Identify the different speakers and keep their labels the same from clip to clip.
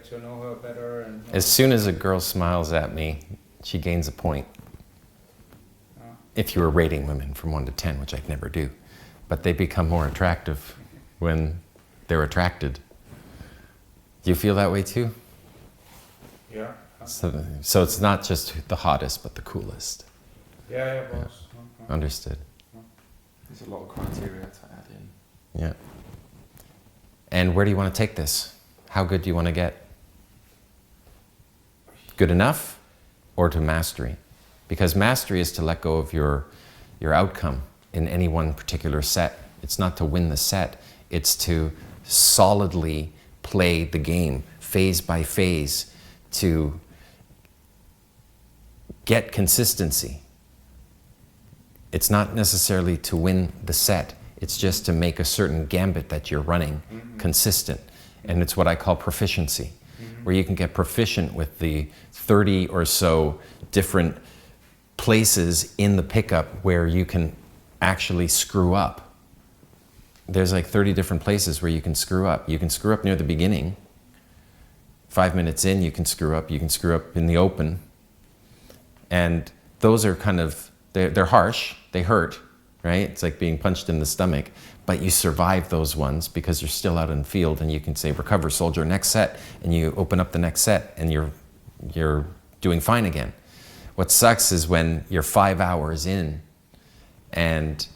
Speaker 1: get to know her better. And
Speaker 2: as soon as a girl smiles at me, she gains a point. If you were rating women from 1 to 10, which I'd never do, but they become more attractive when they're attracted. Do you feel that way too?
Speaker 1: Yeah.
Speaker 2: So it's not just the hottest, but the coolest.
Speaker 1: Yeah, boss.
Speaker 2: Yeah. Understood.
Speaker 3: There's a lot of criteria to add in.
Speaker 2: Yeah. And where do you want to take this? How good do you want to get? Good enough or to mastery? Because mastery is to let go of your outcome in any one particular set. It's not to win the set. It's to solidly play the game, phase by phase, to get consistency. It's not necessarily to win the set. It's just to make a certain gambit that you're running consistent. And it's what I call proficiency, where you can get proficient with the 30 or so different places in the pickup where you can actually screw up. There's like 30 different places where you can screw up. You can screw up near the beginning. 5 minutes in, you can screw up. You can screw up in the open. And those are kind of, they're harsh, they hurt, right? It's like being punched in the stomach, but you survive those ones because you're still out in the field and you can say, recover, soldier, next set, and you open up the next set and you're doing fine again. What sucks is when you're 5 hours in and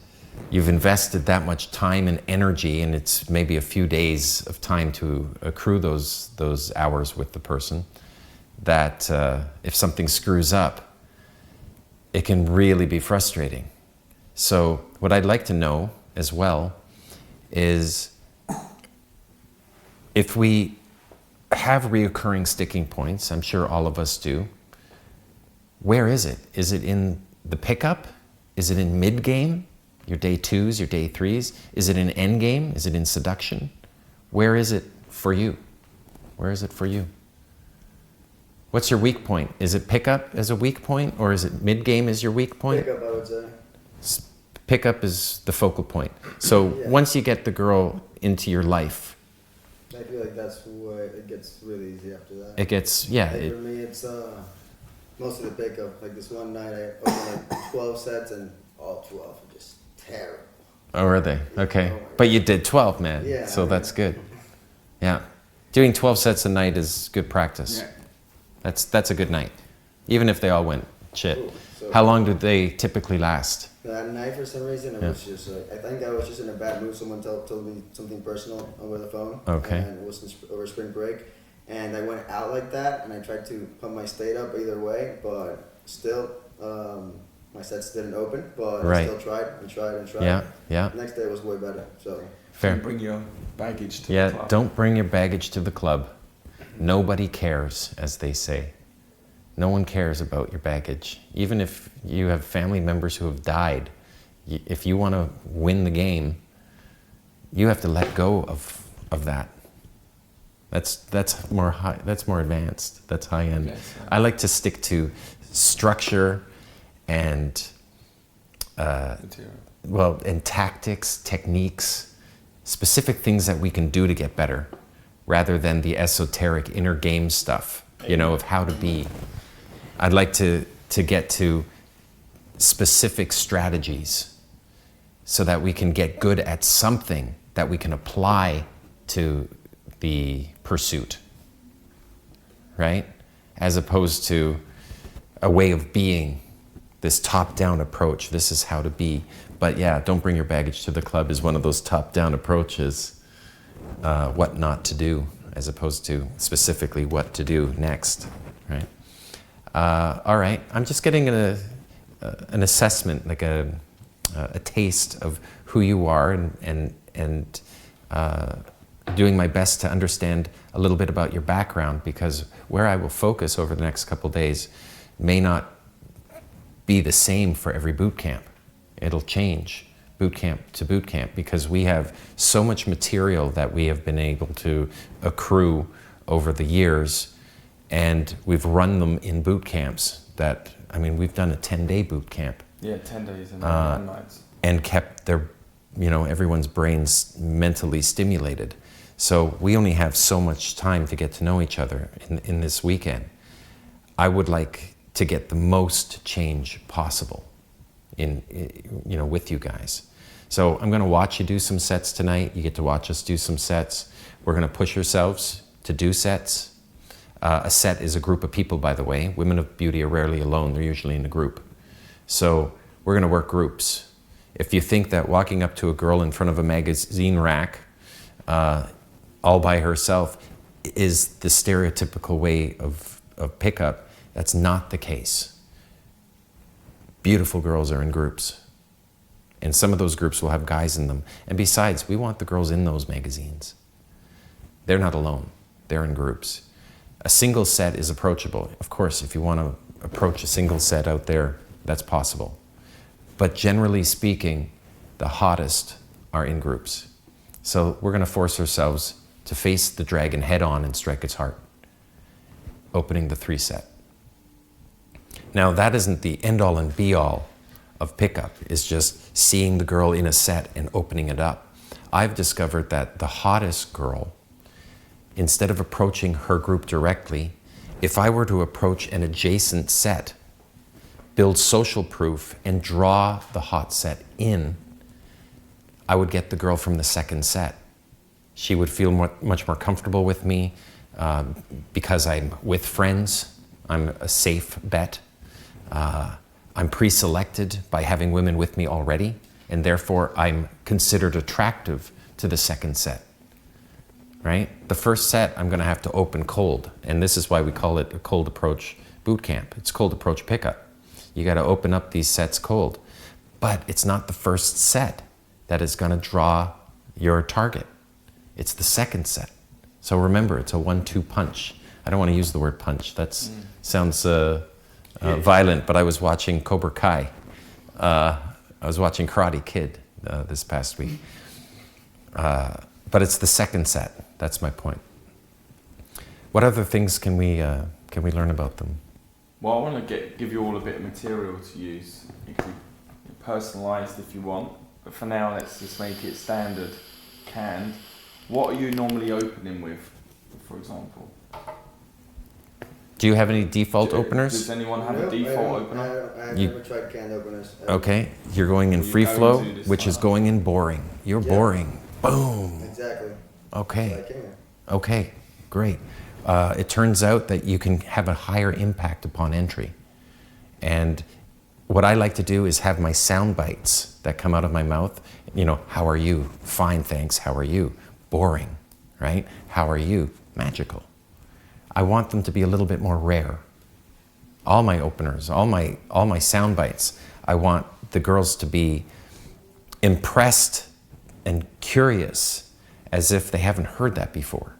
Speaker 2: you've invested that much time and energy, and it's maybe a few days of time to accrue those hours with the person, that if something screws up, it can really be frustrating. So what I'd like to know as well is if we have reoccurring sticking points, I'm sure all of us do, where is it? Is it in the pickup? Is it in mid-game? Your day 2s, your day 3s? Is it in end game? Is it in seduction? Where is it for you? Where is it for you? What's your weak point? Is it pickup as a weak point, or is it mid-game as your weak point?
Speaker 4: Pickup, I would say.
Speaker 2: Pickup is the focal point. So
Speaker 4: Yeah.
Speaker 2: once you get the girl into your life,
Speaker 4: I feel like that's where it gets really easy after that.
Speaker 2: it gets, yeah.
Speaker 4: Like for me, it's most of the pickup. Like this one night, I opened like 12 sets, and all 12 were just terrible.
Speaker 2: Oh, are they? Okay. But you did 12, man.
Speaker 4: Yeah.
Speaker 2: So that's good. Yeah. Doing 12 sets a night is good practice.
Speaker 3: Yeah.
Speaker 2: That's a good night. Even if they all went shit.
Speaker 4: Cool. So
Speaker 2: How long do they typically last?
Speaker 4: that night, for some reason, it was just like, I think I was just in a bad mood. Someone told me something personal over the phone.
Speaker 2: Okay.
Speaker 4: And it was over spring break. And I went out like that, and I tried to pump my state up either way, but still, my sets didn't open, but
Speaker 2: Right.
Speaker 4: I still tried and tried and tried.
Speaker 2: Yeah, yeah.
Speaker 4: The next day was way better, so.
Speaker 2: Fair.
Speaker 3: Don't bring your baggage to the
Speaker 2: Yeah,
Speaker 3: club.
Speaker 2: don't bring your baggage to the club. Nobody cares, as they say. No one cares about your baggage. Even if you have family members who have died, if you want to win the game, you have to let go of that. That's more high. That's more advanced. That's high end.
Speaker 3: Yes, yeah.
Speaker 2: I like to stick to structure and
Speaker 3: Material.
Speaker 2: and tactics, techniques, specific things that we can do to get better, rather than the esoteric inner game stuff, of how to be. I'd like to get to specific strategies so that we can get good at something that we can apply to the pursuit, right? As opposed to a way of being, this top-down approach. This is how to be. But yeah, don't bring your baggage to the club is one of those top-down approaches. What not to do, as opposed to specifically what to do next, right? All right, I'm just getting an assessment, like a taste of who you are, and doing my best to understand a little bit about your background, because where I will focus over the next couple days may not be the same for every boot camp. It'll change boot camp to boot camp, because we have so much material that we have been able to accrue over the years, and we've run them in boot camps that, we've done a 10-day boot camp.
Speaker 3: Yeah, 10 days and 9 nights.
Speaker 2: And kept everyone's brains mentally stimulated. So we only have so much time to get to know each other in this weekend. I would like to get the most change possible with you guys. So I'm going to watch you do some sets tonight. You get to watch us do some sets. We're going to push ourselves to do sets. A set is a group of people, by the way. Women of beauty are rarely alone. They're usually in a group. So we're going to work groups. If you think that walking up to a girl in front of a magazine rack all by herself is the stereotypical way of pickup, that's not the case. Beautiful girls are in groups. And some of those groups will have guys in them. And besides, we want the girls in those magazines. They're not alone. They're in groups. A single set is approachable. Of course, if you want to approach a single set out there, that's possible. But generally speaking, the hottest are in groups. So we're going to force ourselves to face the dragon head on and strike its heart, opening the 3 set. Now, that isn't the end-all and be-all of pickup. It's just seeing the girl in a set and opening it up. I've discovered that the hottest girl, instead of approaching her group directly, if I were to approach an adjacent set, build social proof, and draw the hot set in, I would get the girl from the second set. She would feel much more comfortable with me because I'm with friends. I'm a safe bet. I'm pre-selected by having women with me already, and therefore I'm considered attractive to the second set, right? The first set I'm going to have to open cold, and this is why we call it a cold approach boot camp. It's cold approach pickup. You got to open up these sets cold, but it's not the first set that is going to draw your target. It's the second set. So remember, it's a 1-2 punch. I don't want to use the word punch. That sounds violent, but I was watching Cobra Kai. I was watching Karate Kid this past week. But it's the second set. That's my point. What other things can we learn about them?
Speaker 3: Well, I want to give you all a bit of material to use. It can be personalised if you want, but for now, let's just make it standard, canned. What are you normally opening with, for example?
Speaker 2: Do you have any default openers?
Speaker 3: Does anyone have a default opener?
Speaker 4: I've never tried canned openers.
Speaker 2: Okay, you're going in free flow, which is going in boring. You're boring. Boom.
Speaker 4: Exactly.
Speaker 2: Okay.
Speaker 4: So I came here.
Speaker 2: Okay, great. It turns out that you can have a higher impact upon entry. And what I like to do is have my sound bites that come out of my mouth. How are you? Fine, thanks. How are you? Boring, right? How are you? Magical. I want them to be a little bit more rare. All my openers, all my sound bites, I want the girls to be impressed and curious as if they haven't heard that before,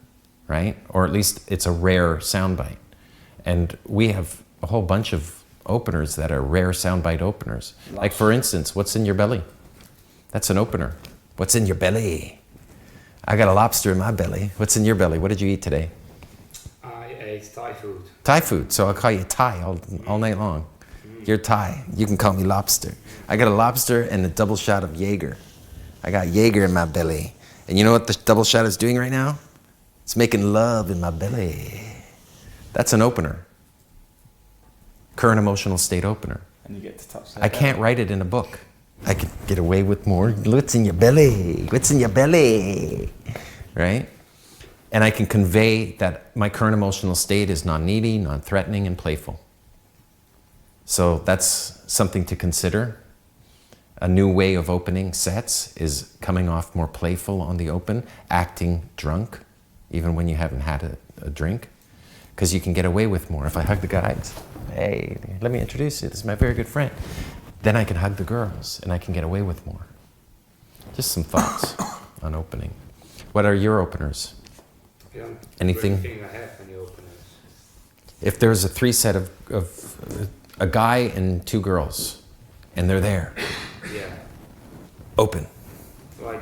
Speaker 2: right? Or at least it's a rare soundbite. And we have a whole bunch of openers that are rare soundbite openers. Like for instance, what's in your belly? That's an opener. What's in your belly? I got a lobster in my belly. What's in your belly? What did you eat today?
Speaker 1: I ate Thai food.
Speaker 2: Thai food. So I'll call you Thai all night long. You're Thai. You can call me lobster. I got a lobster and a double shot of Jaeger. I got Jaeger in my belly. And you know what the double shot is doing right now? It's making love in my belly. That's an opener. Current emotional state opener.
Speaker 3: And you get to touch that.
Speaker 2: I can't write it in a book. I could get away with more. What's in your belly? What's in your belly? Right? And I can convey that my current emotional state is non-needy, non-threatening, and playful. So that's something to consider. A new way of opening sets is coming off more playful on the open, acting drunk, even when you haven't had a drink, because you can get away with more. If I hug the guys, hey, let me introduce you, this is my very good friend. Then I can hug the girls and I can get away with more. Just some thoughts on opening. What are your openers? Anything?
Speaker 1: Anything I have any openers.
Speaker 2: If there's a 3 set of a guy and 2 girls, and they're there,
Speaker 1: Yeah.
Speaker 2: open.
Speaker 1: So I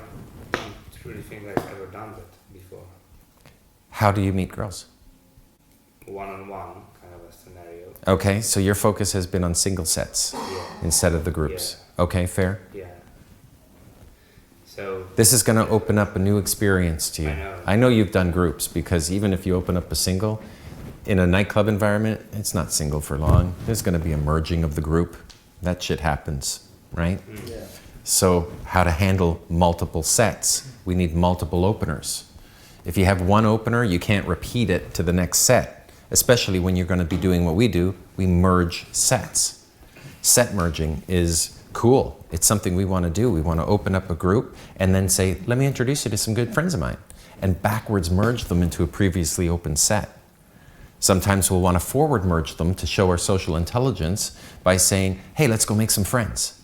Speaker 1: don't really think I've ever done that before.
Speaker 2: How do you meet girls?
Speaker 1: One-on-one kind of a scenario.
Speaker 2: Okay, so your focus has been on single sets
Speaker 1: Yeah.
Speaker 2: instead of the groups. Okay, fair.
Speaker 1: Yeah. So
Speaker 2: This is going to open up a new experience to you.
Speaker 1: I know.
Speaker 2: You've done groups, because even if you open up a single, in a nightclub environment, it's not single for long. There's going to be a merging of the group. That shit happens, right?
Speaker 4: Yeah.
Speaker 2: So how to handle multiple sets. We need multiple openers. If you have one opener, you can't repeat it to the next set, especially when you're going to be doing what we do. We merge sets. Set merging is cool. It's something we want to do. We want to open up a group and then say, let me introduce you to some good friends of mine, and backwards merge them into a previously open set. Sometimes we'll want to forward merge them to show our social intelligence by saying, hey, let's go make some friends.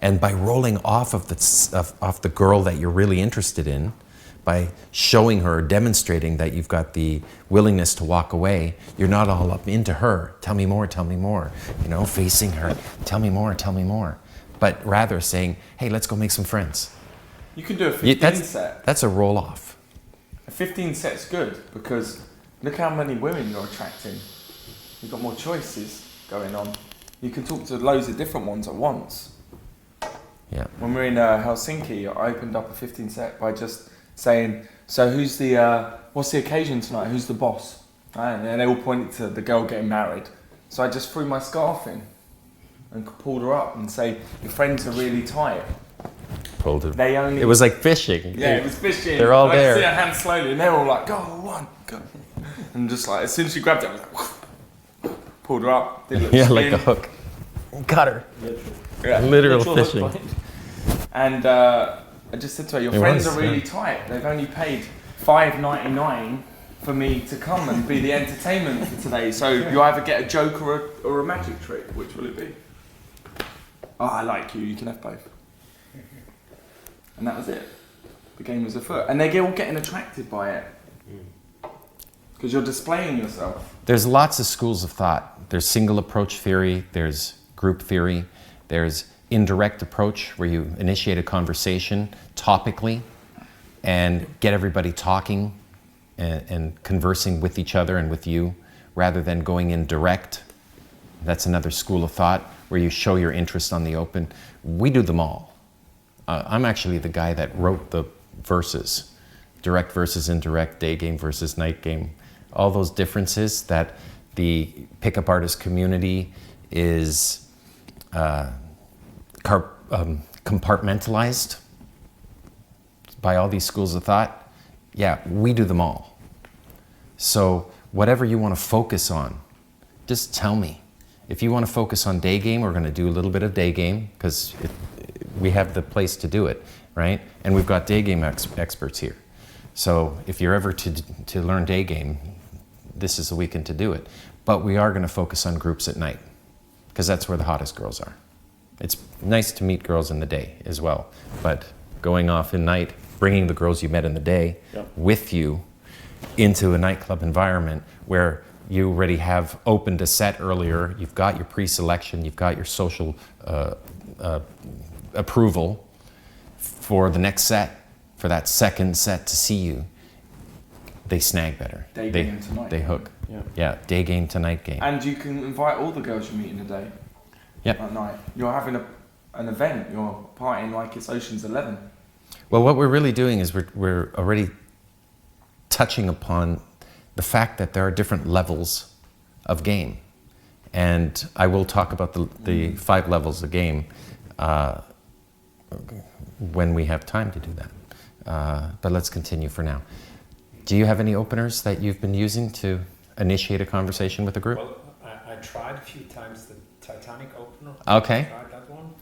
Speaker 2: And by rolling off of the girl that you're really interested in, by showing her, demonstrating that you've got the willingness to walk away, you're not all up into her. Tell me more, facing her. Tell me more. But rather saying, hey, let's go make some friends.
Speaker 3: You can do a 15 set.
Speaker 2: That's a roll off.
Speaker 3: A 15 set's good because look how many women you're attracting. You've got more choices going on. You can talk to loads of different ones at once.
Speaker 2: Yeah.
Speaker 3: When we were in Helsinki, I opened up a 15 set by just saying, so who's what's the occasion tonight? Who's the boss? And they all pointed to the girl getting married. So I just threw my scarf in and pulled her up and say, your friends are really tight.
Speaker 2: Pulled it.
Speaker 3: They
Speaker 2: It was like fishing.
Speaker 3: Yeah, it was fishing.
Speaker 2: They're all
Speaker 3: I
Speaker 2: there.
Speaker 3: see her hands slowly, and they're all like, go, one, go. And just like, as soon as she grabbed it, I was like, pulled her up. Did a little
Speaker 2: Yeah,
Speaker 3: spin.
Speaker 2: like a hook. Got her.
Speaker 3: Yeah.
Speaker 2: Literal
Speaker 5: Literal
Speaker 2: fishing.
Speaker 5: hook point.
Speaker 3: And I just said to her, your
Speaker 2: It
Speaker 3: friends
Speaker 2: was,
Speaker 3: are really
Speaker 2: yeah.
Speaker 3: tight. They've only paid $5.99 for me to come and be the entertainment for today. So you either get a joke or a magic trick. Which will it be? Oh, I like you. You can have both. And that was it. The game was afoot. And they're all getting attracted by it. Because you're displaying yourself.
Speaker 2: There's lots of schools of thought. There's single approach theory, there's group theory, there's indirect approach where you initiate a conversation topically and get everybody talking and conversing with each other and with you rather than going in direct. That's another school of thought where you show your interest on the open. We do them all. I'm actually the guy that wrote the verses, direct versus indirect, day game versus night game. All those differences that the pickup artist community is compartmentalized by all these schools of thought. Yeah, we do them all. So whatever you want to focus on, just tell me. If you want to focus on day game, we're going to do a little bit of day game because we have the place to do it, right? And we've got day game experts here. So if you're ever to learn day game, this is the weekend to do it. But we are going to focus on groups at night because that's where the hottest girls are. It's nice to meet girls in the day as well, but going off in night, bringing the girls you met in the day with you into a nightclub environment where you already have opened a set earlier, you've got your pre-selection, you've got your social approval for the next set, for that second set to see you, they snag better.
Speaker 3: Day game to night
Speaker 2: They
Speaker 3: game.
Speaker 2: hook.
Speaker 5: Yeah.
Speaker 2: Day game to night game.
Speaker 3: And you can invite all the girls you meet in the day.
Speaker 2: Yep.
Speaker 3: At night. You're having an event. You're partying like it's Ocean's 11.
Speaker 2: Well, what we're really doing is we're already touching upon the fact that there are different levels of game. And I will talk about the 5 levels of game when we have time to do that. But let's continue for now. Do you have any openers that you've been using to initiate a conversation with a group?
Speaker 1: Well, I tried a few times the Titanic opener.
Speaker 2: Okay.
Speaker 1: I tried that one.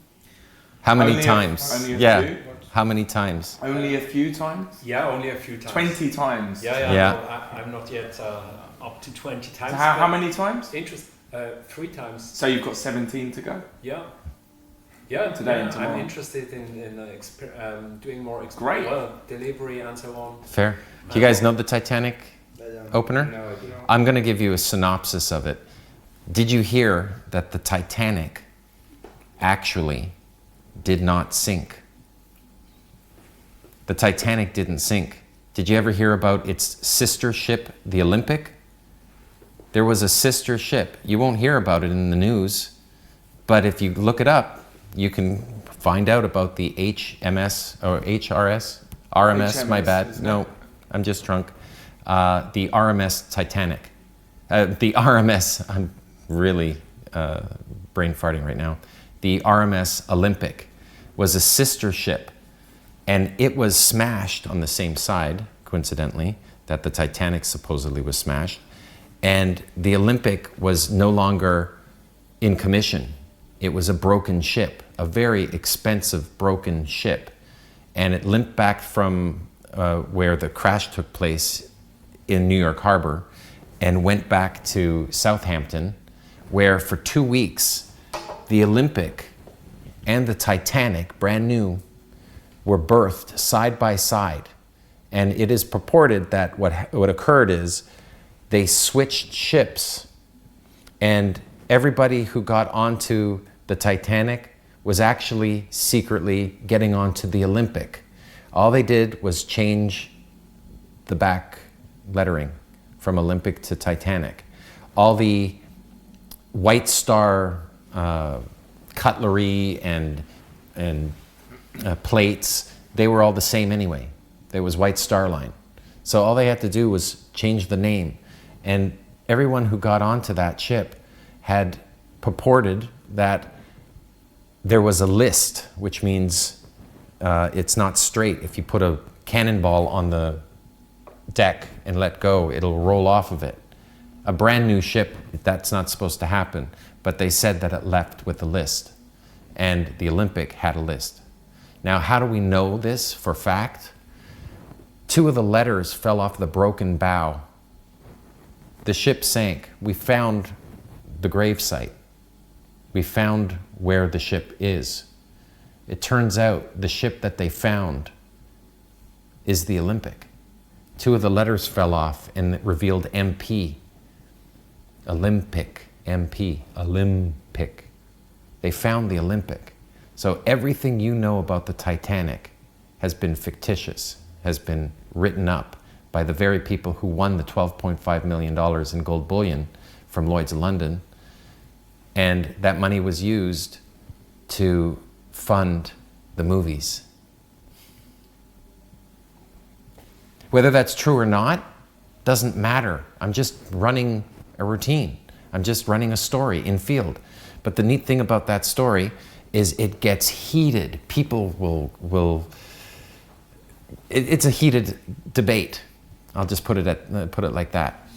Speaker 2: How many
Speaker 3: Only a-
Speaker 2: times?
Speaker 3: only a
Speaker 2: yeah.
Speaker 3: few?
Speaker 2: How many times?
Speaker 3: Only a few times?
Speaker 1: Yeah, only a few times.
Speaker 3: 20 times.
Speaker 1: Yeah.
Speaker 2: Yeah.
Speaker 1: No, I'm not yet up to 20 times.
Speaker 3: So how
Speaker 1: but
Speaker 3: many times?
Speaker 1: 3 times.
Speaker 3: So you've got 17 to go?
Speaker 1: Yeah. Yeah,
Speaker 3: Today and tomorrow.
Speaker 1: I'm interested in doing more
Speaker 3: Great.
Speaker 1: delivery and so on.
Speaker 2: Fair. Do you guys know the Titanic opener?
Speaker 1: No, I do not.
Speaker 2: I'm going to give you a synopsis of it. Did you hear that the Titanic actually did not sink? The Titanic didn't sink. Did you ever hear about its sister ship, the Olympic? There was a sister ship. You won't hear about it in the news, but if you look it up, you can find out about the HMS or HRS? RMS, my
Speaker 3: HMS,
Speaker 2: bad.
Speaker 3: isn't
Speaker 2: No,
Speaker 3: it?
Speaker 2: I'm just drunk. The RMS Titanic. The RMS, I'm really brain farting right now. The RMS Olympic was a sister ship, and it was smashed on the same side, coincidentally, that the Titanic supposedly was smashed. And the Olympic was no longer in commission. It was a broken ship, a very expensive broken ship. And it limped back from where the crash took place in New York Harbor and went back to Southampton, where for 2 weeks, the Olympic and the Titanic, brand new, were berthed side by side. And it is purported that what occurred is they switched ships, and everybody who got onto the Titanic was actually secretly getting onto the Olympic. All they did was change the back lettering from Olympic to Titanic. All the White Star cutlery and plates, they were all the same anyway. There was White Star Line. So all they had to do was change the name. And everyone who got onto that ship had purported that there was a list, which means it's not straight. If you put a cannonball on the deck and let go, it'll roll off of it. A brand new ship, that's not supposed to happen. But they said that it left with a list. And the Olympic had a list. Now, how do we know this for fact? 2 of the letters fell off the broken bow. The ship sank. We found the grave site. We found where the ship is. It turns out the ship that they found is the Olympic. 2 of the letters fell off and it revealed MP. Olympic, MP, Olympic. They found the Olympic. So everything you know about the Titanic has been fictitious, has been written up by the very people who won the $12.5 million in gold bullion from Lloyd's of London. And that money was used to fund the movies. Whether that's true or not doesn't matter. I'm just running a routine. I'm just running a story in field. But the neat thing about that story is it gets heated. People will it's a heated debate. I'll just put it like that.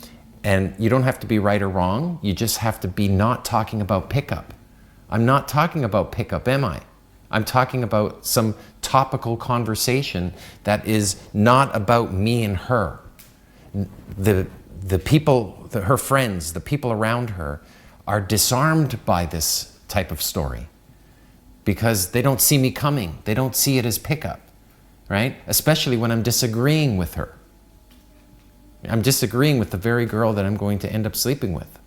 Speaker 2: And you don't have to be right or wrong. You just have to be not talking about pickup. I'm not talking about pickup, am I? I'm talking about some topical conversation that is not about me and her. The people, her friends, the people around her are disarmed by this type of story because they don't see me coming. They don't see it as pickup, right? Especially when I'm disagreeing with her. I'm disagreeing with the very girl that I'm going to end up sleeping with.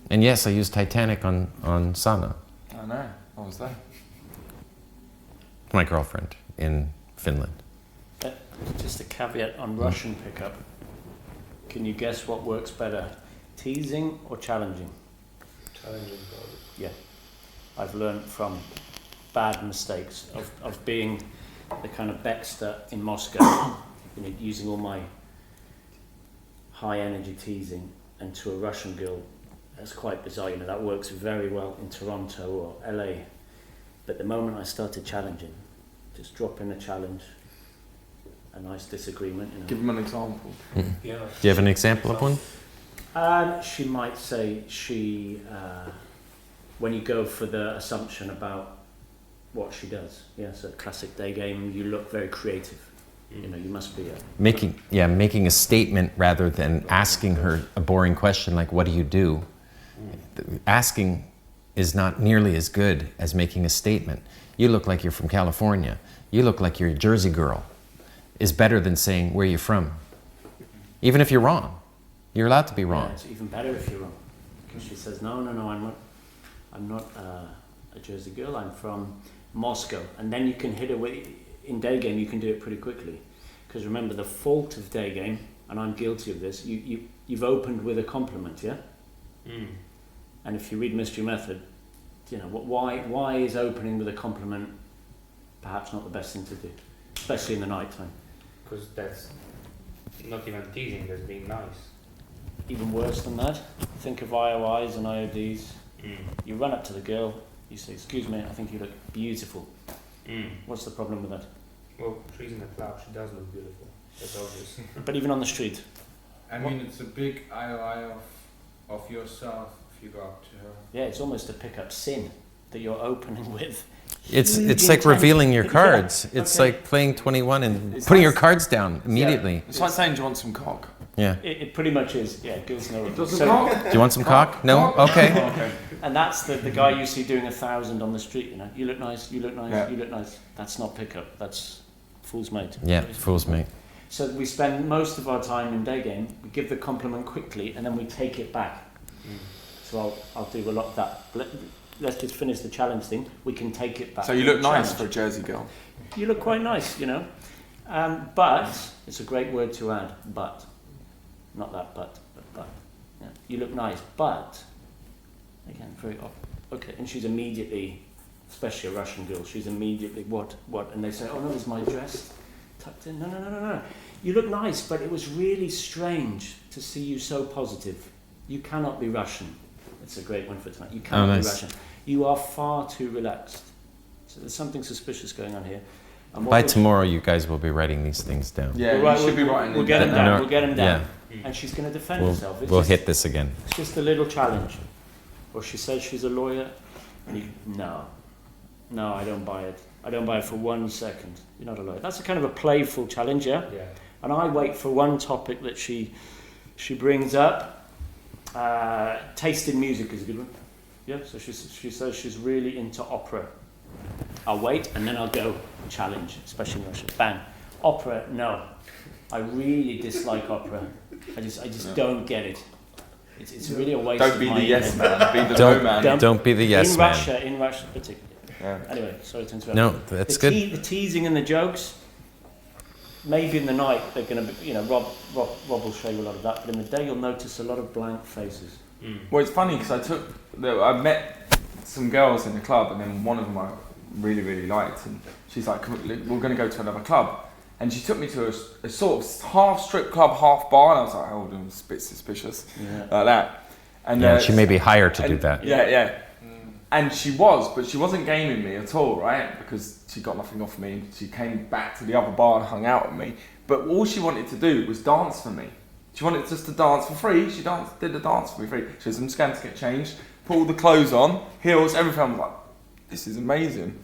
Speaker 2: And yes, I used Titanic on Sana.
Speaker 3: I know. What was that?
Speaker 2: My girlfriend in Finland.
Speaker 5: Just a caveat on Russian pickup. Can you guess what works better, teasing or challenging?
Speaker 1: Challenging, probably.
Speaker 5: Yeah. I've learned from bad mistakes of being the kind of Baxter in Moscow, using all my high energy teasing, and to a Russian girl, that's quite bizarre. That works very well in Toronto or LA. But the moment I started challenging, just drop in a challenge, a nice disagreement.
Speaker 3: Give them an example.
Speaker 2: Mm-hmm.
Speaker 1: Yeah.
Speaker 2: Do you have an example of one?
Speaker 5: She might say when you go for the assumption about what she does. Yeah, so classic day game, you look very creative. You must be
Speaker 2: making a statement rather than asking her a boring question like, what do you do? Asking is not nearly as good as making a statement. You look like you're from California. You look like you're a Jersey girl. Is better than saying where you're from. Even if you're wrong. You're allowed to be wrong.
Speaker 5: Yeah, it's even better if you're wrong. Because she says, no, I'm not a Jersey girl, I'm from Moscow. And then you can hit her with, in day game you can do it pretty quickly. Because remember, the fault of day game, and I'm guilty of this, you've opened with a compliment, yeah?
Speaker 1: Mm.
Speaker 5: And if you read Mystery Method, you know, why is opening with a compliment perhaps not the best thing to do, especially in the night time?
Speaker 1: Because that's not even teasing, that's being nice.
Speaker 5: Even worse than that, think of IOIs and IODs. You run up to the girl, you say, "Excuse me, I think you look beautiful." What's the problem with that?
Speaker 1: Well, she's in the club, she does look beautiful. That's obvious.
Speaker 5: But even on the street.
Speaker 6: I mean, it's a big IOI of yourself if you go up to her.
Speaker 5: Yeah, it's almost a pick-up sin that you're opening with.
Speaker 2: It's
Speaker 5: Huge
Speaker 2: like
Speaker 5: intent.
Speaker 2: revealing your
Speaker 5: Yeah,
Speaker 2: cards. It's
Speaker 5: okay.
Speaker 2: like playing 21 and
Speaker 3: It's
Speaker 2: putting
Speaker 3: like-
Speaker 2: your cards down immediately.
Speaker 3: It's like saying, do you want some cock?
Speaker 2: Yeah.
Speaker 5: It pretty much is, yeah, girls know it.
Speaker 6: Does it
Speaker 5: So-
Speaker 6: cock?
Speaker 2: Do you want some cock? No? Okay.
Speaker 3: Okay.
Speaker 5: And that's the guy you see doing 1,000 on the street, you know. You look nice, you look nice,
Speaker 3: Yeah.
Speaker 5: you look nice. That's not pick-up, that's fool's mate.
Speaker 2: Yeah, fool's mate.
Speaker 5: So we spend most of our time in day game, we give the compliment quickly and then we take it back. So I'll do a lot of that. Let's just finish the challenge thing. We can take it back.
Speaker 3: So you look nice for a
Speaker 5: Challenge.
Speaker 3: Jersey girl.
Speaker 5: You look quite nice, you know. But, it's a great word to add, but. Not that but. Yeah. You look nice, but. Again, very okay. And she's immediately, especially a Russian girl, she's immediately, what? And they say, oh no, there's my dress tucked in. No. You look nice, but it was really strange to see you so positive. You cannot be Russian. It's a great one for tonight. You cannot
Speaker 2: nice.
Speaker 5: be Russian. You are far too relaxed. So there's something suspicious going on here. And
Speaker 2: By tomorrow, you guys will be writing these things down.
Speaker 3: Yeah,
Speaker 5: We'll-
Speaker 3: you should be
Speaker 5: we'll-
Speaker 3: writing
Speaker 5: We'll
Speaker 3: it
Speaker 5: get
Speaker 3: down.
Speaker 5: him down.
Speaker 2: No,
Speaker 5: We'll get him down.
Speaker 2: yeah.
Speaker 5: And she's going to defend herself.
Speaker 2: We'll
Speaker 5: just,
Speaker 2: hit this again.
Speaker 5: It's just a little challenge. Or she says she's a lawyer, and you no, I don't buy it. I don't buy it for 1 second. You're not a lawyer. That's a kind of a playful challenge, yeah.
Speaker 1: Yeah.
Speaker 5: And I wait for one topic that she brings up. Tasting music is a good one. Yeah. So she says she's really into opera. I'll wait and then I'll go challenge, especially in Russia. Bang. Opera, no. I really dislike opera. I just don't get it. It's really a waste
Speaker 3: Don't
Speaker 5: of
Speaker 3: be
Speaker 5: my
Speaker 3: the yes
Speaker 5: energy.
Speaker 3: man, be the no man.
Speaker 2: Don't be the yes
Speaker 5: in
Speaker 2: man.
Speaker 5: Russia particularly.
Speaker 3: Yeah.
Speaker 5: Anyway, sorry to interrupt.
Speaker 2: No, that's
Speaker 5: the
Speaker 2: good.
Speaker 5: The teasing and the jokes, maybe in the night they're going to be, you know, Rob will show you a lot of that, but in the day you'll notice a lot of blank faces.
Speaker 3: Well, it's funny because I met some girls in the club, and then one of them I really, really liked, and she's like, we're going to go to another club. And she took me to a sort of half strip club, half bar, and I was like, hold on, it's a bit suspicious, like that. And
Speaker 2: Yeah, she may be hired to do
Speaker 3: and-
Speaker 2: that.
Speaker 3: Yeah. And she was, but she wasn't gaming me at all, right? Because she got nothing off me. She came back to the other bar and hung out with me. But all she wanted to do was dance for me. She wanted just to dance for free. She did the dance for me free. She said, I'm just going to get changed, put all the clothes on, heels, everything. I was like, this is amazing.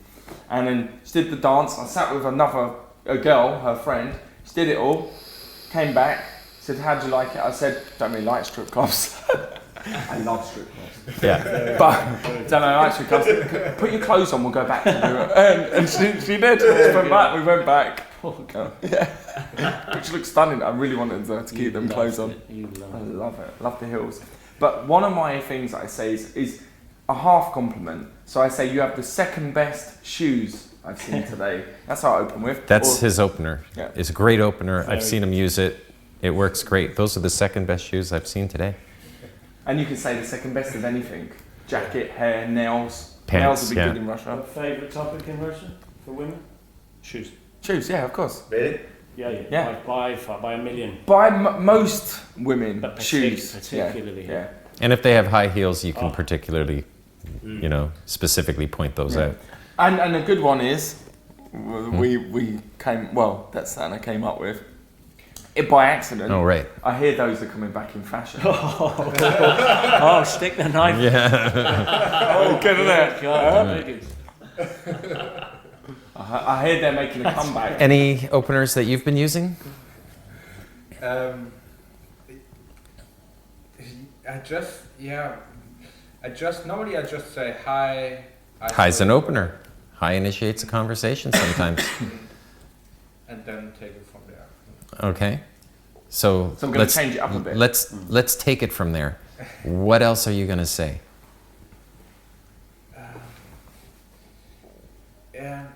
Speaker 3: And then she did the dance. I sat with a girl, her friend. She did it all, came back, said, how'd you like it? I said, don't really like strip clubs. I love strip clubs.
Speaker 2: Yeah.
Speaker 3: But don't know, like strip clubs. Put your clothes on, we'll go back to do it. And she did. We went back. Yeah. Which looks stunning. I really wanted to keep them clothes on. I love it. Love the heels. But one of my things that I say is a half compliment. So I say you have the second best shoes I've seen today. That's how I open with.
Speaker 2: That's
Speaker 3: Or-
Speaker 2: his opener.
Speaker 3: Yeah.
Speaker 2: It's a great opener.
Speaker 5: Very
Speaker 2: I've seen him use it. It works great. Those are the second best shoes I've seen today.
Speaker 3: And you can say the second best of anything. Jacket, hair, nails.
Speaker 2: Pants,
Speaker 3: Nails would be
Speaker 2: yeah.
Speaker 3: good in Russia.
Speaker 5: Your favourite topic in Russia for women? Shoes.
Speaker 3: Shoes, yeah, of course.
Speaker 4: Really?
Speaker 5: Yeah. By a million.
Speaker 3: By most women,
Speaker 5: But
Speaker 3: shoes.
Speaker 5: particularly.
Speaker 3: Yeah.
Speaker 2: And if they have high heels, you can
Speaker 5: Oh.
Speaker 2: particularly, specifically point those
Speaker 3: Yeah.
Speaker 2: out.
Speaker 3: And a good one is, we came, well, that's something I came up with. By accident,
Speaker 2: Oh, right.
Speaker 3: I hear those are coming back in fashion.
Speaker 5: Oh, stick the knife.
Speaker 2: Yeah.
Speaker 3: Oh, get in there.
Speaker 5: God, very good.
Speaker 3: I hear they're making a comeback.
Speaker 2: Any openers that you've been using?
Speaker 6: Normally I just say hi.
Speaker 2: High's an opener. High initiates a conversation sometimes.
Speaker 6: And then take it from there.
Speaker 2: Okay. So
Speaker 3: So I'm going to change it up a bit.
Speaker 2: Let's take it from there. What else are you going to say?
Speaker 6: Yeah.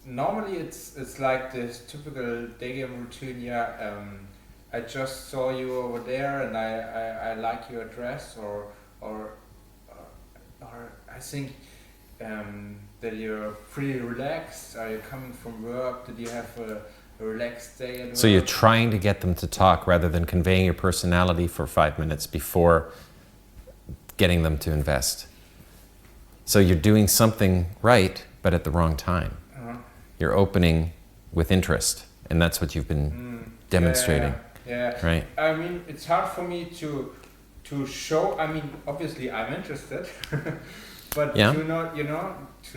Speaker 6: Normally it's like this typical day game routine. I just saw you over there and I like your dress or I think that you're pretty relaxed. Are you coming from work? Did you have a relaxed day at work?
Speaker 2: So you're trying to get them to talk rather than conveying your personality for 5 minutes before getting them to invest. So you're doing something right, but at the wrong time. You're opening with interest, and that's what you've been demonstrating.
Speaker 6: Yeah.
Speaker 2: Right.
Speaker 6: I mean, it's hard for me to show. I mean, obviously, I'm interested, but
Speaker 2: Yeah.
Speaker 6: to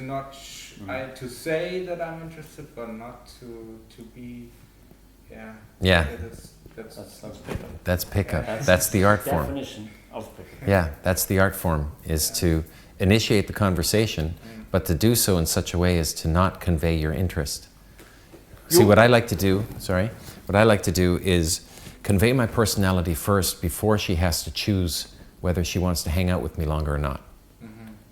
Speaker 6: not, to say that I'm interested, but not to be. Yeah.
Speaker 2: Yeah.
Speaker 6: That's
Speaker 5: pickup.
Speaker 2: That's pickup.
Speaker 5: That's
Speaker 2: That's the art form.
Speaker 5: Definition of pickup.
Speaker 2: Yeah, that's the art form, is to initiate the conversation, but to do so in such a way as to not convey your interest. See, what I like to do is convey my personality first before she has to choose whether she wants to hang out with me longer or not.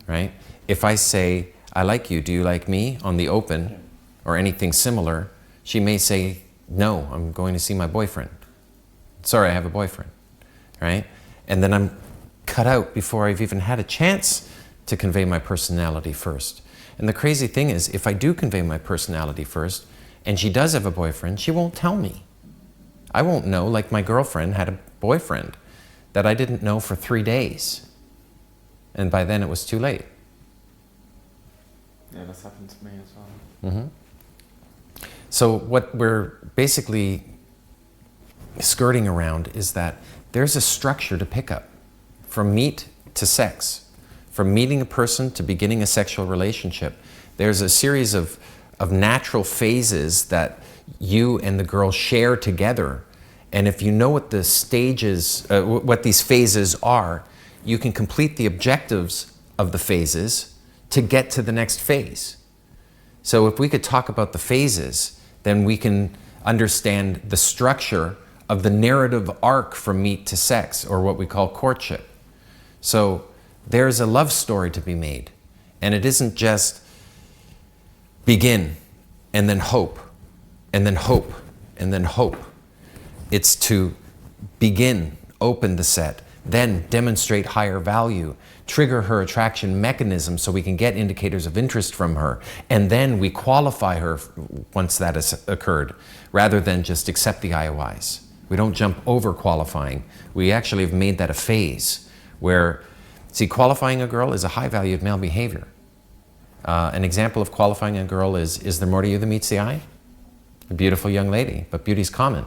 Speaker 2: Right? If I say, I like you, do you like me, on the open, or anything similar, she may say, no, I'm going to see my boyfriend. Sorry, I have a boyfriend. Right? And then I'm cut out before I've even had a chance to convey my personality first. And the crazy thing is, if I do convey my personality first, and she does have a boyfriend, she won't tell me. I won't know, like my girlfriend had a boyfriend that I didn't know for 3 days. And by then it was too late.
Speaker 3: Yeah, that's happened to me as well.
Speaker 2: So what we're basically skirting around is that there's a structure to pick up, from meet to sex, from meeting a person to beginning a sexual relationship. There's a series of natural phases that you and the girl share together. And if you know what the stages, what these phases are, you can complete the objectives of the phases to get to the next phase. So if we could talk about the phases, then we can understand the structure of the narrative arc from meet to sex, or what we call courtship. So there's a love story to be made, and it isn't just begin and then hope and then hope and then hope. It's to begin, open the set, then demonstrate higher value, trigger her attraction mechanism so we can get indicators of interest from her, and then we qualify her once that has occurred, rather than just accept the IOIs. We don't jump over qualifying. We actually have made that a phase where, see, qualifying a girl is a high valued male behavior. An example of qualifying a girl is there more to you than meets the eye? A beautiful young lady, but beauty's common.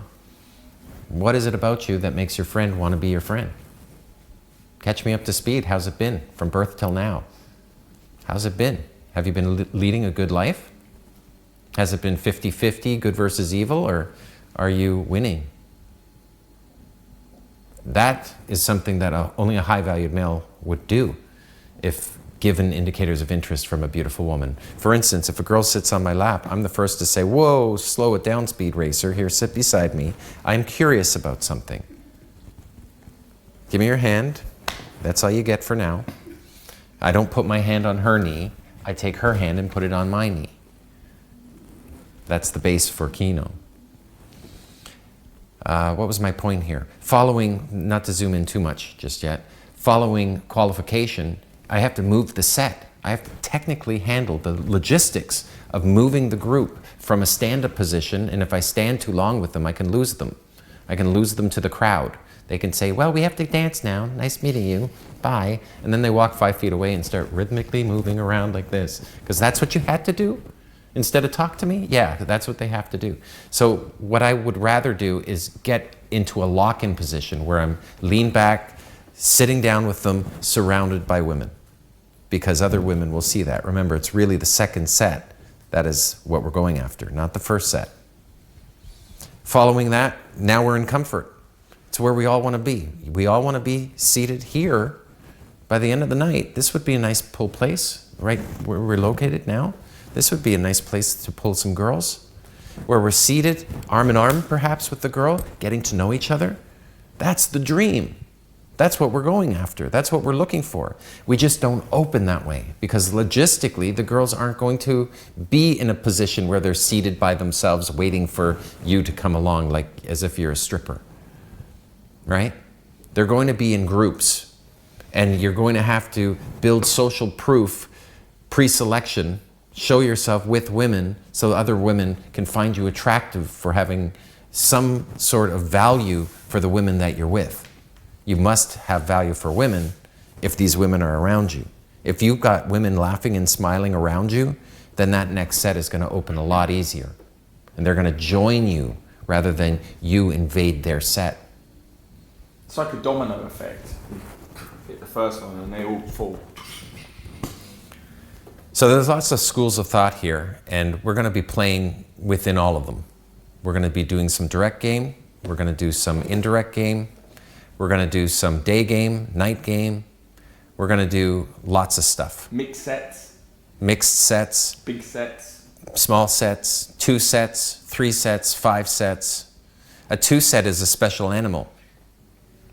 Speaker 2: What is it about you that makes your friend want to be your friend? Catch me up to speed. How's it been from birth till now? How's it been? Have you been leading a good life? Has it been 50-50, good versus evil, or are you winning? That is something that only a high-valued male would do if given indicators of interest from a beautiful woman. For instance, if a girl sits on my lap, I'm the first to say, whoa, slow it down, speed racer. Here, sit beside me. I'm curious about something. Give me your hand. That's all you get for now. I don't put my hand on her knee. I take her hand and put it on my knee. That's the base for Kino. What was my point here? Following, not to zoom in too much just yet, following qualification, I have to move the set. I have to technically handle the logistics of moving the group from a stand-up position, and if I stand too long with them, I can lose them. I can lose them to the crowd. They can say, well, we have to dance now. Nice meeting you. Bye. And then they walk 5 feet away and start rhythmically moving around like this. Because that's what you had to do instead of talk to me? Yeah, that's what they have to do. So what I would rather do is get into a lock-in position where I'm lean back, sitting down with them, surrounded by women. Because other women will see that. Remember, it's really the second set that is what we're going after, not the first set. Following that, now we're in comfort. It's where we all want to be. We all want to be seated here by the end of the night. This would be a nice pull place, right where we're located now. This would be a nice place to pull some girls, where we're seated arm in arm, perhaps, with the girl, getting to know each other. That's the dream. That's what we're going after. That's what we're looking for. We just don't open that way because logistically, the girls aren't going to be in a position where they're seated by themselves waiting for you to come along like as if you're a stripper, right? They're going to be in groups. And you're going to have to build social proof, pre-selection, show yourself with women so other women can find you attractive for having some sort of value for the women that you're with. You must have value for women if these women are around you. If you've got women laughing and smiling around you, then that next set is going to open a lot easier. And they're going to join you rather than you invade their set.
Speaker 3: It's like a domino effect. You hit the first one and they all fall.
Speaker 2: So there's lots of schools of thought here, and we're going to be playing within all of them. We're going to be doing some direct game. We're going to do some indirect game. We're going to do some day game, night game. We're going to do lots of stuff.
Speaker 3: Mixed sets.
Speaker 2: Mixed sets.
Speaker 3: Big sets.
Speaker 2: Small sets, 2 sets, 3 sets, 5 sets. A 2 set is a special animal.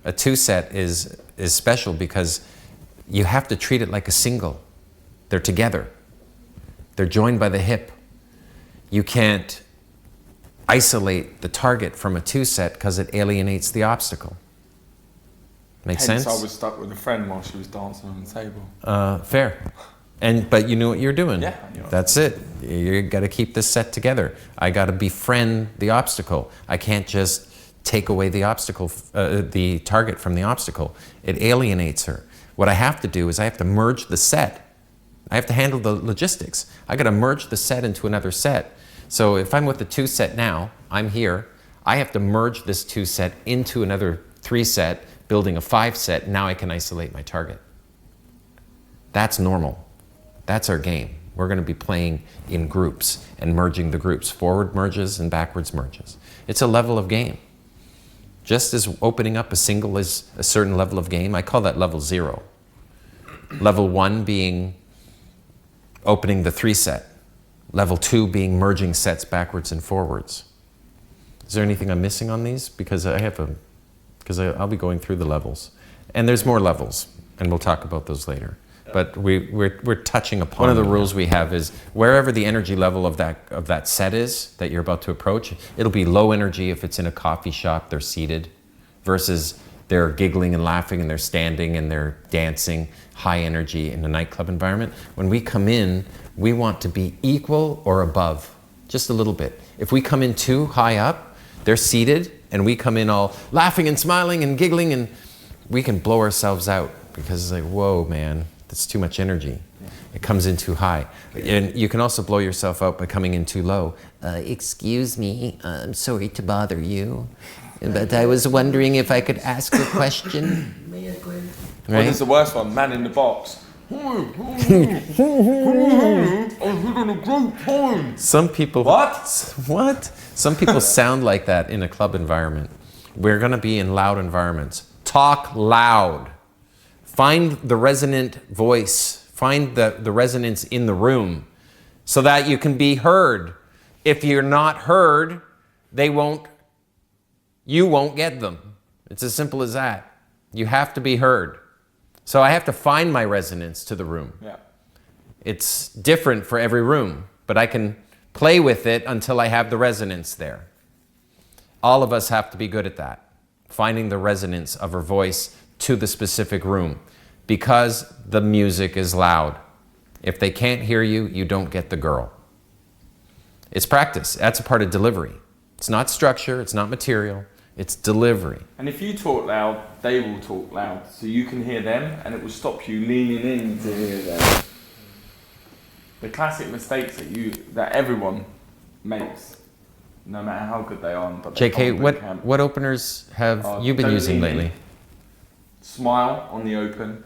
Speaker 2: A 2 set is special because you have to treat it like a single. They're together. They're joined by the hip. You can't isolate the target from a 2 set because it alienates the obstacle. Make
Speaker 3: Hence,
Speaker 2: sense?
Speaker 3: I was stuck with a friend while she was dancing on the table.
Speaker 2: Fair. But you knew what you're doing.
Speaker 3: Yeah, I knew it.
Speaker 2: That's it. You got to keep this set together. I got to befriend the obstacle. I can't just take away the obstacle, the target from the obstacle. It alienates her. What I have to do is I have to merge the set. I have to handle the logistics. I got to merge the set into another set. So if I'm with the 2 set now, I'm here. I have to merge this 2 set into another 3 set, building a 5 set. Now I can isolate my target. That's normal. That's our game. We're going to be playing in groups and merging the groups, forward merges and backwards merges. It's a level of game. Just as opening up a single is a certain level of game, I call that level 0. Level 1 being opening the 3 set. Level 2 being merging sets backwards and forwards. Is there anything I'm missing on these? Because I'll be going through the levels. And there's more levels, and we'll talk about those later. But we're touching upon one of the rules we have is wherever the energy level of that set is that you're about to approach, it'll be low energy if it's in a coffee shop, they're seated, versus they're giggling and laughing and they're standing and they're dancing, high energy in a nightclub environment. When we come in, we want to be equal or above, just a little bit. If we come in too high up, they're seated, and we come in all laughing and smiling and giggling, and we can blow ourselves out because it's like, whoa, man. It's too much energy. It comes in too high. And you can also blow yourself out by coming in too low. Excuse me, I'm sorry to bother you, but I was wondering if I could ask a question.
Speaker 3: Well,
Speaker 2: Right?
Speaker 3: there's the worst one, man in the box.
Speaker 2: Some people...
Speaker 3: What?
Speaker 2: What? Some people sound like that in a club environment. We're going to be in loud environments. Talk loud. Find the resonant voice. Find the resonance in the room so that you can be heard. If you're not heard, you won't get them. It's as simple as that. You have to be heard. So I have to find my resonance to the room.
Speaker 3: Yeah.
Speaker 2: It's different for every room, but I can play with it until I have the resonance there. All of us have to be good at that, finding the resonance of our voice to the specific room, because the music is loud. If they can't hear you, you don't get the girl. It's practice. That's a part of delivery. It's not structure, it's not material, it's delivery.
Speaker 3: And if you talk loud, they will talk loud, so you can hear them, and it will stop you leaning in to hear them. The classic mistakes that everyone makes, no matter how good they are. But
Speaker 2: JK, what openers have you been
Speaker 3: don't
Speaker 2: using
Speaker 3: lean in.
Speaker 2: lately?
Speaker 3: Smile on the open.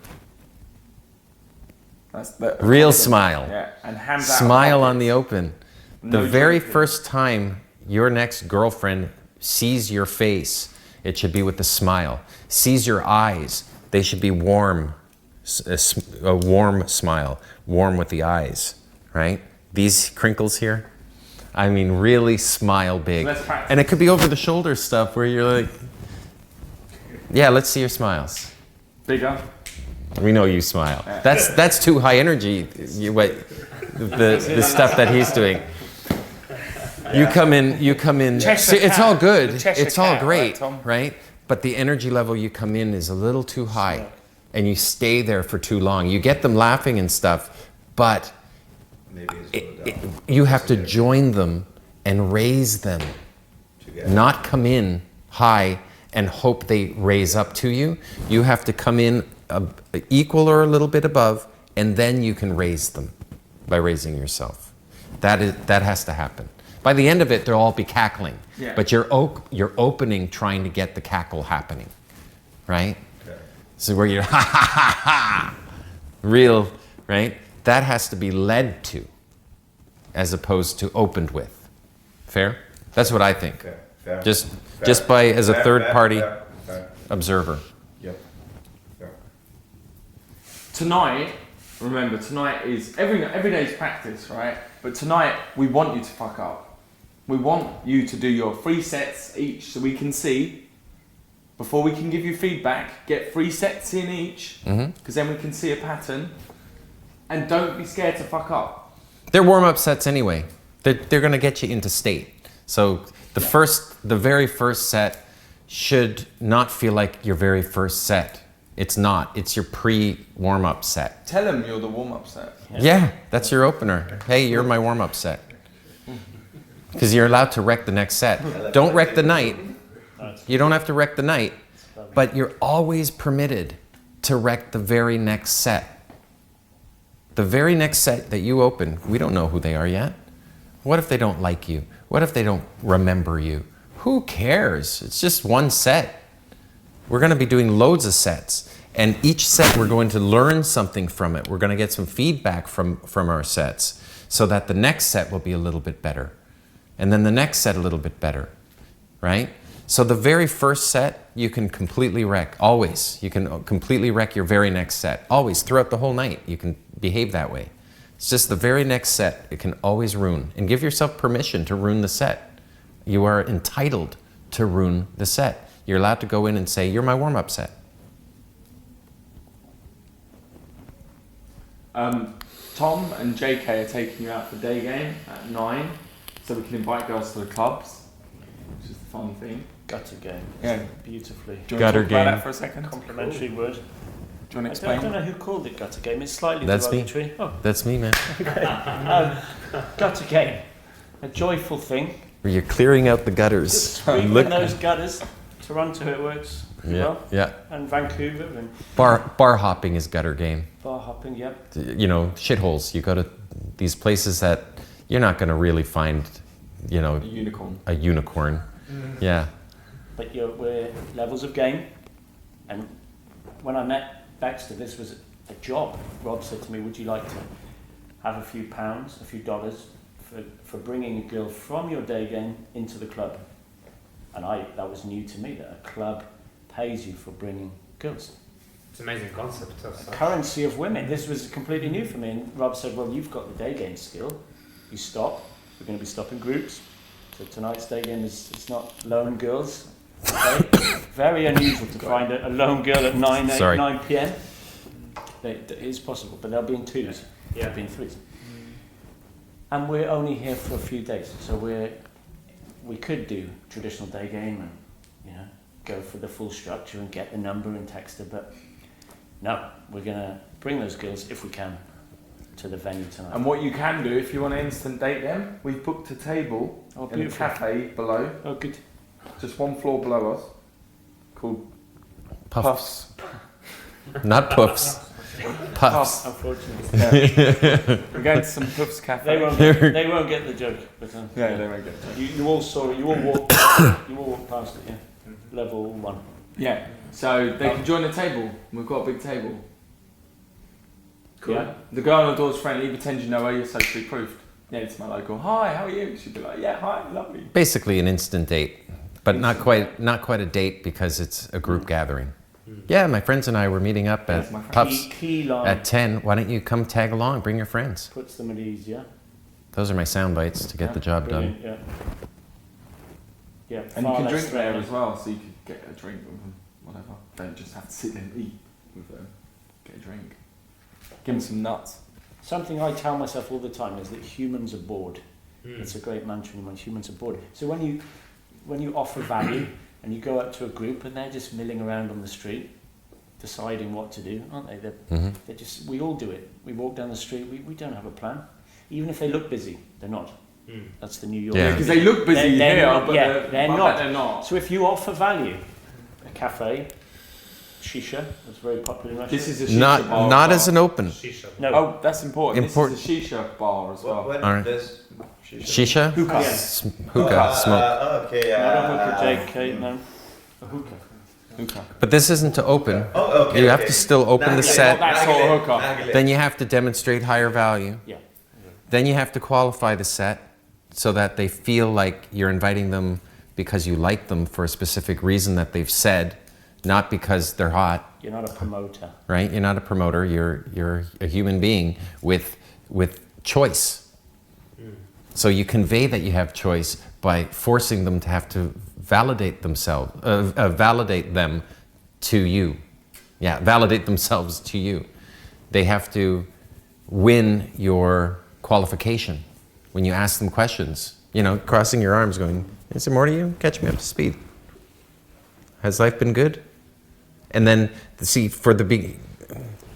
Speaker 3: That's the
Speaker 2: Real smile.
Speaker 3: Yeah, and hands out.
Speaker 2: Smile on the open. The
Speaker 3: No
Speaker 2: very
Speaker 3: joking.
Speaker 2: first time your next girlfriend sees your face, it should be with a smile. Sees your eyes, they should be warm. A warm smile, warm with the eyes, right? These crinkles here, I mean, really smile big.
Speaker 3: Let's practice.
Speaker 2: And it could be over the shoulder stuff where you're like, yeah, let's see your smiles.
Speaker 3: Bigger.
Speaker 2: We know you smile. That's too high energy. The stuff that he's doing. You come in.
Speaker 3: Cheshire
Speaker 2: See, it's
Speaker 3: cat.
Speaker 2: all good.
Speaker 3: The Cheshire
Speaker 2: It's all
Speaker 3: cat,
Speaker 2: great,
Speaker 3: right, Tom?
Speaker 2: right? But the energy level you come in is a little too high. and you stay there for too long. You get them laughing and stuff, but
Speaker 1: Maybe it's
Speaker 2: you have to join them and raise them,
Speaker 1: together.
Speaker 2: not come in high and hope they raise up to you. You have to come in equal or a little bit above, and then you can raise them by raising yourself. That has to happen. By the end of it, they'll all be cackling,
Speaker 3: Yeah.
Speaker 2: but you're opening, trying to get the cackle happening, right?
Speaker 1: Okay.
Speaker 2: So where you're ha ha ha ha, real, right? That has to be led to, as opposed to opened with. Fair? That's what I think.
Speaker 1: Okay. Fair.
Speaker 2: Just
Speaker 1: Fair.
Speaker 2: just by as a
Speaker 1: Fair,
Speaker 2: third
Speaker 1: fair,
Speaker 2: party
Speaker 1: fair, fair.
Speaker 2: observer.
Speaker 1: Yep. Fair.
Speaker 3: Tonight, remember, tonight is every day's practice, right? But tonight we want you to fuck up. We want you to do your 3 sets each, so we can see. Before we can give you feedback, get 3 sets in each, because then we can see a pattern. And don't be scared to fuck up.
Speaker 2: They're warm-up sets anyway. They're going to get you into state. So the very first set should not feel like your very first set. It's not. It's your pre-warm-up set.
Speaker 3: Tell them you're the warm-up set.
Speaker 2: Yeah, that's your opener. Hey, you're my warm-up set. Because you're allowed to wreck the next set. Don't wreck the night. You don't have to wreck the night, but you're always permitted to wreck the very next set. The very next set that you open, we don't know who they are yet. What if they don't like you? What if they don't remember you? Who cares? It's just one set. We're going to be doing loads of sets. And each set, we're going to learn something from it. We're going to get some feedback from our sets so that the next set will be a little bit better. And then the next set a little bit better, right? So the very first set, you can completely wreck, always. You can completely wreck your very next set, always, throughout the whole night. You can behave that way. It's just the very next set, it can always ruin. And give yourself permission to ruin the set. You are entitled to ruin the set. You're allowed to go in and say, you're my warm-up set.
Speaker 3: Tom and JK are taking you out for day game at 9, so we can invite girls to the clubs, which is the fun thing.
Speaker 5: Gutter game.
Speaker 3: Yeah.
Speaker 5: Beautifully.
Speaker 3: Do you
Speaker 2: Gutter
Speaker 3: want to talk about
Speaker 2: game.
Speaker 3: that for a second?
Speaker 5: Complimentary word.
Speaker 3: Do you want to
Speaker 5: I
Speaker 3: explain?
Speaker 5: don't know who called it gutter game. It's slightly
Speaker 2: That's me.
Speaker 5: derogatory. Oh,
Speaker 2: That's me, man.
Speaker 5: gutter game. A joyful thing.
Speaker 2: Where you're clearing out the
Speaker 5: Just
Speaker 2: gutters.
Speaker 5: sweeping
Speaker 2: Look-
Speaker 5: those gutters. Toronto it works well.
Speaker 2: Yeah.
Speaker 5: And Vancouver and
Speaker 2: Bar hopping is gutter game.
Speaker 5: bar hopping, yep.
Speaker 2: You know, shitholes. You go to these places that you're not going to really find, you know,
Speaker 3: A unicorn.
Speaker 2: a unicorn. Yeah.
Speaker 5: But we're levels of game. And when I met Baxter, this was a job. Rob said to me, would you like to have a few pounds, a few dollars for bringing a girl from your day game into the club? And that was new to me, that a club pays you for bringing girls.
Speaker 1: It's an amazing concept. Of such.
Speaker 5: Currency of women. This was completely new for me. And Rob said, well, you've got the day game skill. You stop. We're going to be stopping groups. So tonight's day game it's not lone girls. Okay? Very unusual to find a lone girl at 9 p.m. It is possible, but they'll be in twos.
Speaker 1: Yeah.
Speaker 5: They'll be in threes. And we're only here for a few days. So we could do traditional day game and, you know, go for the full structure and get the number and text her, but no, we're going to bring those girls, if we can, to the venue tonight.
Speaker 3: And what you can do, if you want to instant date them, we've booked a table in a
Speaker 5: beautiful.
Speaker 3: cafe below,
Speaker 5: Oh, good.
Speaker 3: just one floor below us, called
Speaker 2: Puffs. Not puffs. Puffs.
Speaker 5: Unfortunately.
Speaker 3: Yeah. We're going to some Puffs cafe.
Speaker 5: They won't get the joke, but
Speaker 3: Yeah, they won't get it.
Speaker 5: you all saw it, you all walked past it, yeah. Level 1.
Speaker 3: Yeah, so they can join the table. We've got a big table.
Speaker 1: Cool.
Speaker 3: Yeah. The girl on the door's friendly, pretend you know her, you're socially proofed. Yeah, it's my local. Hi, how are you? She'd be like, yeah, hi, lovely.
Speaker 2: Basically an instant date, but not quite a date because it's a group gathering. Yeah, my friends and I were meeting up
Speaker 3: That's
Speaker 2: at
Speaker 3: my friend.
Speaker 2: Puffs
Speaker 5: Key line
Speaker 2: at 10. Why don't you come tag along? Bring your friends.
Speaker 5: puts them at ease, yeah?
Speaker 2: Those are my sound bites to get the job done.
Speaker 5: Brilliant, yeah. Yeah,
Speaker 3: And you
Speaker 5: far
Speaker 3: can
Speaker 5: less
Speaker 3: drink there
Speaker 5: threatening.
Speaker 3: as well, so you could get a drink with them, whatever. Don't just have to sit there and eat with them. Get a drink. Give them some nuts.
Speaker 5: Something I tell myself all the time is that humans are bored. It's a great mantra when humans are bored. So when you offer value and you go up to a group and they're just milling around on the street, deciding what to do, aren't they? They're just, we all do it. We walk down the street, we don't have a plan. Even if they look busy, they're not. That's the New York.
Speaker 2: Yeah.
Speaker 3: Because they look busy
Speaker 5: They're
Speaker 3: here,
Speaker 5: not-
Speaker 3: but
Speaker 5: yeah,
Speaker 3: they're,
Speaker 5: they're
Speaker 3: I bet
Speaker 5: not.
Speaker 3: they're not.
Speaker 5: So if you offer value, a cafe, shisha, that's very popular in Russia.
Speaker 3: This is a shisha
Speaker 2: Not
Speaker 3: bar.
Speaker 2: not as an open.
Speaker 1: Shisha.
Speaker 5: no.
Speaker 3: Oh, that's important.
Speaker 2: Important.
Speaker 3: This is a shisha bar as well.
Speaker 4: What
Speaker 2: Alright.
Speaker 4: does
Speaker 2: Shisha?
Speaker 3: Hookah.
Speaker 5: Yeah.
Speaker 2: Hookah, smoke.
Speaker 4: Okay.
Speaker 5: Not a hookah, JK, no. A hookah.
Speaker 3: Hookah.
Speaker 2: But this isn't to open.
Speaker 4: Oh, okay.
Speaker 2: You have to still open the set.
Speaker 3: That sort of hookah.
Speaker 2: Then you have to demonstrate higher value.
Speaker 5: Yeah.
Speaker 2: Then you have to qualify the set so that they feel like you're inviting them because you like them for a specific reason that they've said, not because they're hot,
Speaker 5: You're not a promoter.
Speaker 2: right? You're not a promoter. You're a human being with choice. So you convey that you have choice by forcing them to have to validate themselves, validate them to you. Yeah, validate themselves to you. They have to win your qualification. When you ask them questions, you know, crossing your arms going, is there more to you? Catch me up to speed. Has life been good? And then, see, for the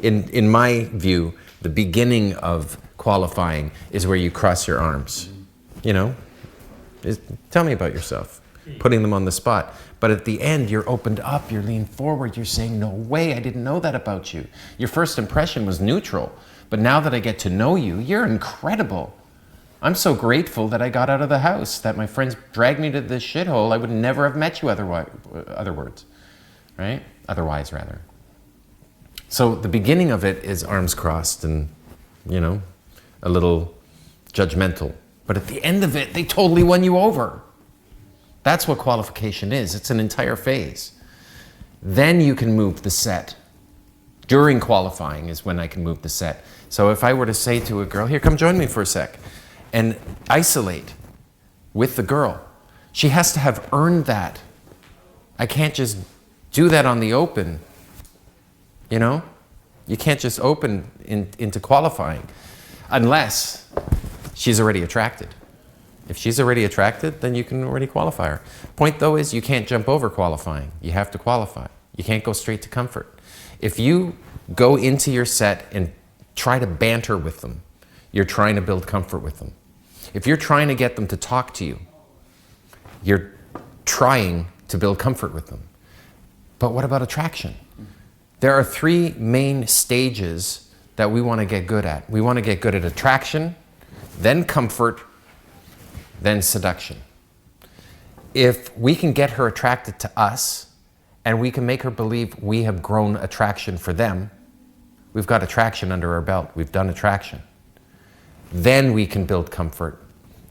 Speaker 2: in my view, the beginning of qualifying is where you cross your arms. You know, tell me about yourself, putting them on the spot. But at the end, you're opened up, you're leaned forward, you're saying, no way, I didn't know that about you. Your first impression was neutral, but now that I get to know you, you're incredible. I'm so grateful that I got out of the house, that my friends dragged me to this shithole. I would never have met you otherwise, right? Otherwise, rather. So the beginning of it is arms crossed and, you know, a little judgmental. But at the end of it, they totally won you over. That's what qualification is. It's an entire phase. Then you can move the set. During qualifying is when I can move the set. So if I were to say to a girl, here, come join me for a sec, and isolate with the girl, she has to have earned that. I can't just do that on the open, you know? You can't just open into qualifying unless she's already attracted. If she's already attracted, then you can already qualify her. Point though is you can't jump over qualifying. You have to qualify. You can't go straight to comfort. If you go into your set and try to banter with them, you're trying to build comfort with them. If you're trying to get them to talk to you, you're trying to build comfort with them. But what about attraction? There are three main stages that we want to get good at. We want to get good at attraction, then comfort, then seduction. If we can get her attracted to us and we can make her believe we have grown attraction for them, we've got attraction under our belt. We've done attraction. Then we can build comfort.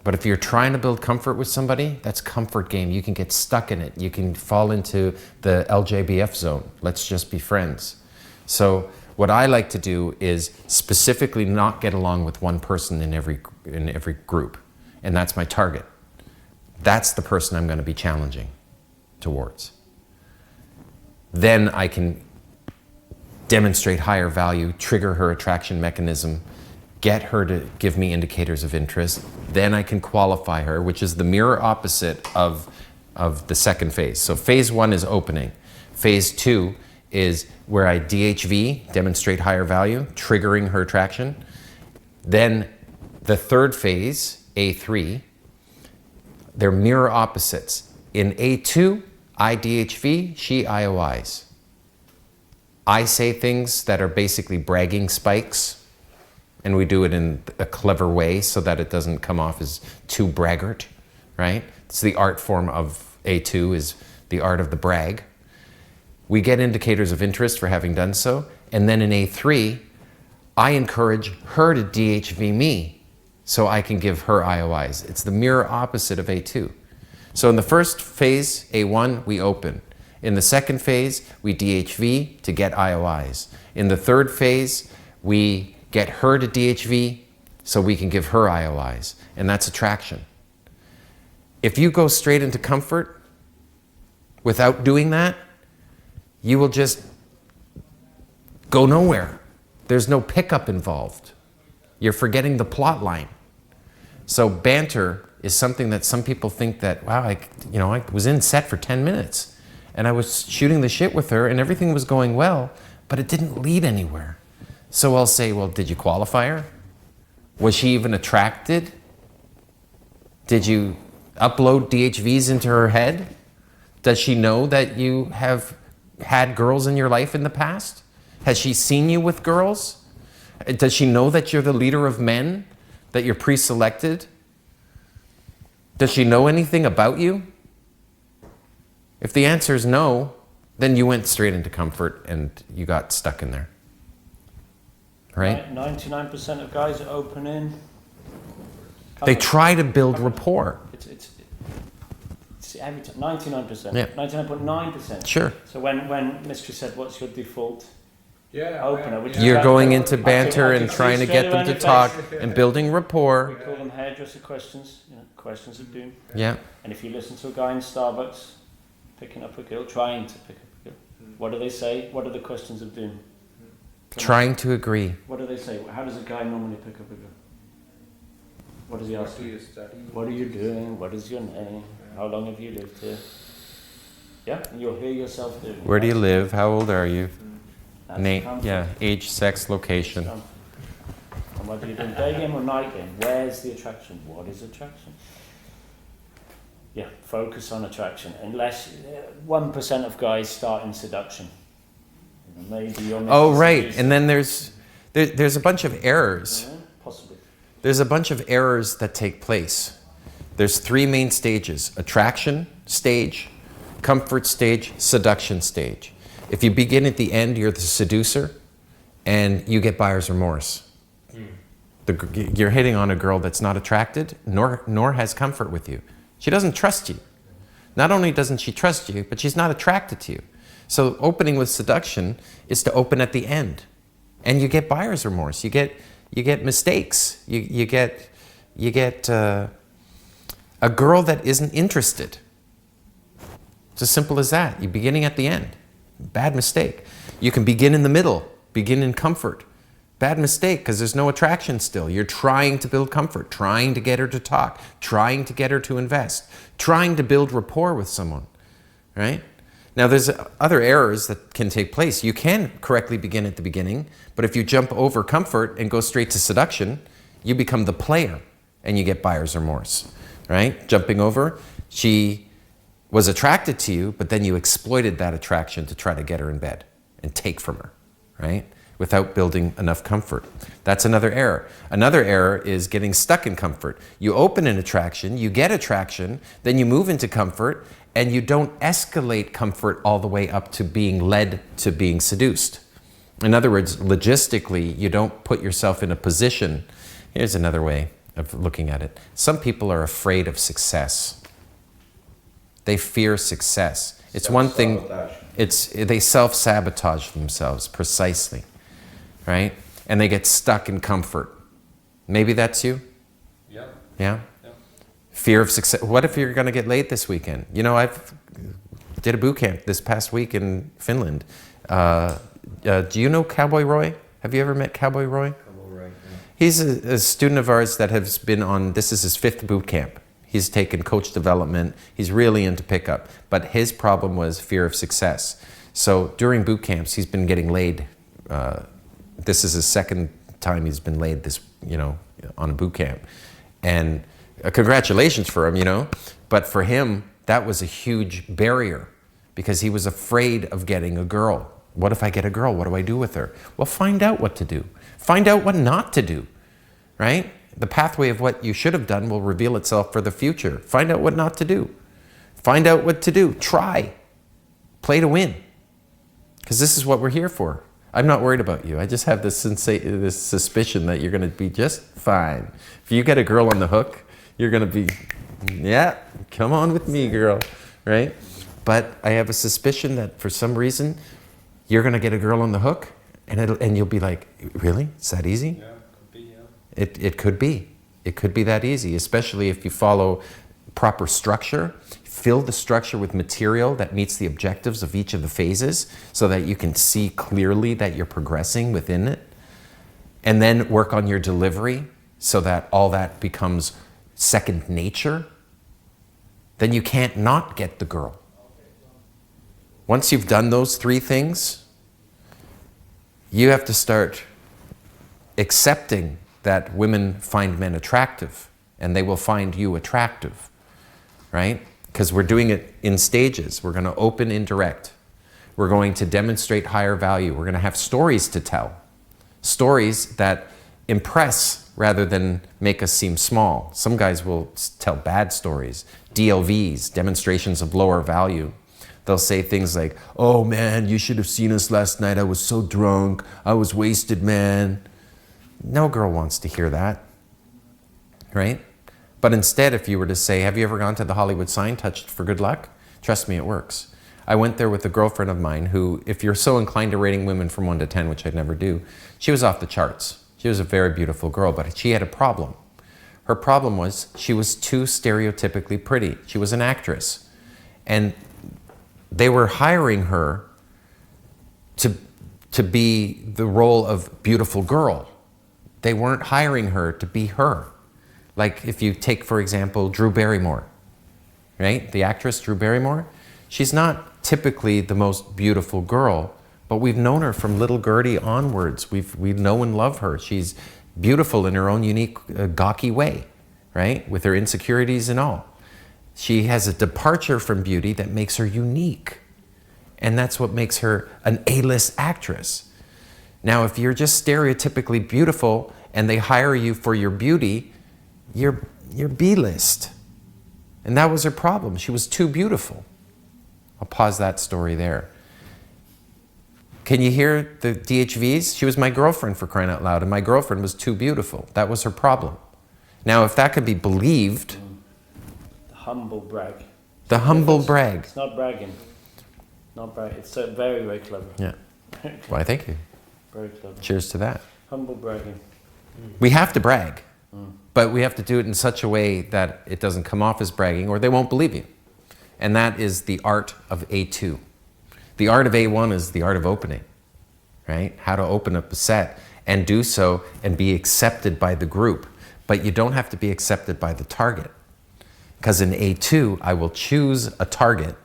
Speaker 2: But if you're trying to build comfort with somebody, that's comfort game. You can get stuck in it. You can fall into the LJBF zone. Let's just be friends. So what I like to do is specifically not get along with one person in every group. And that's my target. That's the person I'm going to be challenging towards. Then I can demonstrate higher value, trigger her attraction mechanism, get her to give me indicators of interest. Then I can qualify her, which is the mirror opposite of the second phase. So phase one is opening. Phase two is where I DHV, demonstrate higher value, triggering her attraction. Then the third phase, A3, they're mirror opposites. In A2, I DHV, she IOIs. I say things that are basically bragging spikes, and we do it in a clever way so that it doesn't come off as too braggart, right? It's the art form of A2 is the art of the brag. We get indicators of interest for having done so, and then in A3, I encourage her to DHV me so I can give her IOIs. It's the mirror opposite of A2. So in the first phase, A1, we open. In the second phase, we DHV to get IOIs. In the third phase, we get her to DHV so we can give her IOIs. And that's attraction. If you go straight into comfort without doing that, you will just go nowhere. There's no pickup involved. You're forgetting the plot line. So banter is something that some people think that, wow, I was in set for 10 minutes and I was shooting the shit with her and everything was going well, but it didn't lead anywhere. So I'll say, well, did you qualify her? Was she even attracted? Did you upload DHVs into her head? Does she know that you have had girls in your life in the past? Has she seen you with girls? Does she know that you're the leader of men? That you're pre-selected? Does she know anything about you? If the answer is no, then you went straight into comfort and you got stuck in there. Right?
Speaker 5: 99% of guys are opening.
Speaker 2: They try to build rapport.
Speaker 5: It's every time, 99%.
Speaker 2: Yeah.
Speaker 5: 99.9%.
Speaker 2: Sure.
Speaker 5: So when Mystery said, what's your default
Speaker 6: Yeah.
Speaker 5: opener? Which is
Speaker 2: You're
Speaker 5: about-
Speaker 2: going into
Speaker 5: I can
Speaker 2: banter and
Speaker 5: see
Speaker 2: trying to
Speaker 5: straight
Speaker 2: get
Speaker 5: away
Speaker 2: them to
Speaker 5: in your
Speaker 2: talk
Speaker 5: face.
Speaker 2: and building
Speaker 5: We
Speaker 2: rapport.
Speaker 5: call them hairdresser questions, questions of doom.
Speaker 2: Yeah.
Speaker 5: And if you listen to a guy in Starbucks picking up a girl, trying to pick up a girl, what do they say? What are the questions of doom?
Speaker 2: Trying to agree.
Speaker 5: What do they say? How does a guy normally pick up a girl? What does he ask?
Speaker 6: What do you study?
Speaker 5: What are you doing? What is your name? How long have you lived here? Yeah, and you'll hear yourself doing.
Speaker 2: Where do you live? How old are you?
Speaker 5: That's
Speaker 2: Name,
Speaker 5: comfort.
Speaker 2: yeah, age, sex, location.
Speaker 5: And whether you're doing day game or night game, where's the attraction? What is attraction? Yeah, focus on attraction. Unless 1% of guys start in seduction. Maybe you're
Speaker 2: Oh, right. And then there's a bunch of errors.
Speaker 5: possibly.
Speaker 2: There's a bunch of errors that take place. There's 3 main stages: attraction stage, comfort stage, seduction stage. If you begin at the end, you're the seducer and you get buyer's remorse. You're hitting on a girl that's not attracted, nor has comfort with you. She doesn't trust you. Not only doesn't she trust you, but she's not attracted to you. So opening with seduction is to open at the end, and you get buyer's remorse. You get mistakes. You get a girl that isn't interested. It's as simple as that. You're beginning at the end. Bad mistake. You can begin in the middle. Begin in comfort. Bad mistake, because there's no attraction still. You're trying to build comfort, trying to get her to talk, trying to get her to invest, trying to build rapport with someone, right? Now, there's other errors that can take place. You can correctly begin at the beginning, but if you jump over comfort and go straight to seduction, you become the player and you get buyer's remorse, right? Jumping over, she was attracted to you, but then you exploited that attraction to try to get her in bed and take from her, right? Without building enough comfort. That's another error. Another error is getting stuck in comfort. You open an attraction, you get attraction, then you move into comfort, and you don't escalate comfort all the way up to being led to being seduced. In other words, logistically, you don't put yourself in a position. Here's another way of looking at it. Some people are afraid of success. They fear success. It's one thing, they self-sabotage themselves, precisely, right? And they get stuck in comfort. Maybe that's you?
Speaker 6: Yeah.
Speaker 2: Yeah? Fear of success. What if you're going to get laid this weekend? You know, I've did a boot camp this past week in Finland. Do you know Cowboy Roy? Have you ever met Cowboy Roy?
Speaker 4: Cowboy Roy, yeah.
Speaker 2: He's a student of ours that has been on, this is his 5th boot camp. He's taken coach development. He's really into pickup. But his problem was fear of success. So during boot camps, he's been getting laid. This is his 2nd time he's been laid on a boot camp. And congratulations for him, But for him, that was a huge barrier because he was afraid of getting a girl. What if I get a girl? What do I do with her? Well, find out what to do. Find out what not to do, right? The pathway of what you should have done will reveal itself for the future. Find out what not to do. Find out what to do. Try. Play to win. Because this is what we're here for. I'm not worried about you. I just have this suspicion that you're going to be just fine. If you get a girl on the hook, you're going to be, yeah, come on with me, girl, right? But I have a suspicion that for some reason, you're going to get a girl on the hook, and you'll be like, really? It's that easy?
Speaker 6: Yeah, could be, yeah.
Speaker 2: It could be. It could be that easy, especially if you follow proper structure. Fill the structure with material that meets the objectives of each of the phases so that you can see clearly that you're progressing within it. And then work on your delivery so that all that becomes second nature. Then you can't not get the girl. Once you've done those 3 things, you have to start accepting that women find men attractive, and they will find you attractive, right? Because we're doing it in stages. We're going to open indirect. We're going to demonstrate higher value. We're going to have stories to tell. Stories that impress rather than make us seem small. Some guys will tell bad stories, DLVs, demonstrations of lower value. They'll say things like, oh man, you should have seen us last night. I was so drunk. I was wasted, man. No girl wants to hear that, right? But instead, if you were to say, have you ever gone to the Hollywood sign, touched for good luck? Trust me, it works. I went there with a girlfriend of mine who, if you're so inclined to rating women from 1 to 10, which I'd never do, she was off the charts. She was a very beautiful girl, but she had a problem. Her problem was she was too stereotypically pretty. She was an actress. And they were hiring her to be the role of beautiful girl. They weren't hiring her to be her. Like if you take, for example, Drew Barrymore, right? The actress Drew Barrymore, she's not typically the most beautiful girl, but we've known her from Little Gertie onwards. We know and love her. She's beautiful in her own unique, gawky way, right? With her insecurities and all. She has a departure from beauty that makes her unique. And that's what makes her an A-list actress. Now, if you're just stereotypically beautiful and they hire you for your beauty, you're B-list. And that was her problem. She was too beautiful. I'll pause that story there. Can you hear the DHVs? She was my girlfriend, for crying out loud, and my girlfriend was too beautiful. That was her problem. Now, if that could be believed...
Speaker 5: The humble brag.
Speaker 2: The humble brag.
Speaker 5: It's not bragging. Not brag. It's so very, very clever.
Speaker 2: Yeah. Why, thank you.
Speaker 5: Very clever.
Speaker 2: Cheers to that.
Speaker 5: Humble bragging.
Speaker 2: We have to brag, but we have to do it in such a way that it doesn't come off as bragging or they won't believe you. And that is the art of A2. The art of A1 is the art of opening, right? How to open up a set and do so and be accepted by the group. But you don't have to be accepted by the target. Because in A2, I will choose a target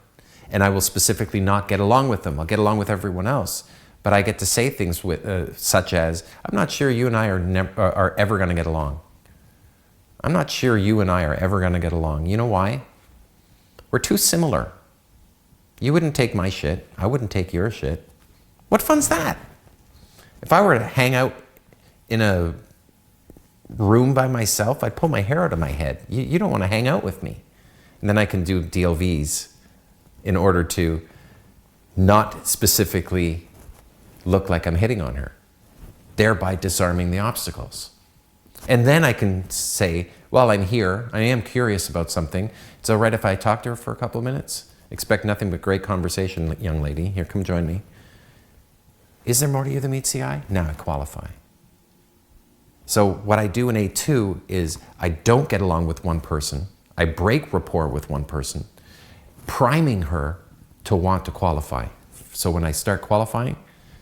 Speaker 2: and I will specifically not get along with them. I'll get along with everyone else. But I get to say things such as, I'm not sure you and I are ever going to get along. I'm not sure you and I are ever going to get along. You know why? We're too similar. You wouldn't take my shit. I wouldn't take your shit. What fun's that? If I were to hang out in a room by myself, I'd pull my hair out of my head. You don't want to hang out with me. And then I can do DLVs in order to not specifically look like I'm hitting on her, thereby disarming the obstacles. And then I can say, while I'm here, I am curious about something. It's all right if I talk to her for a couple of minutes? Expect nothing but great conversation, young lady. Here, come join me. Is there more to you than meets the eye? Now I qualify. So what I do in A2 is I don't get along with one person. I break rapport with one person, priming her to want to qualify. So when I start qualifying,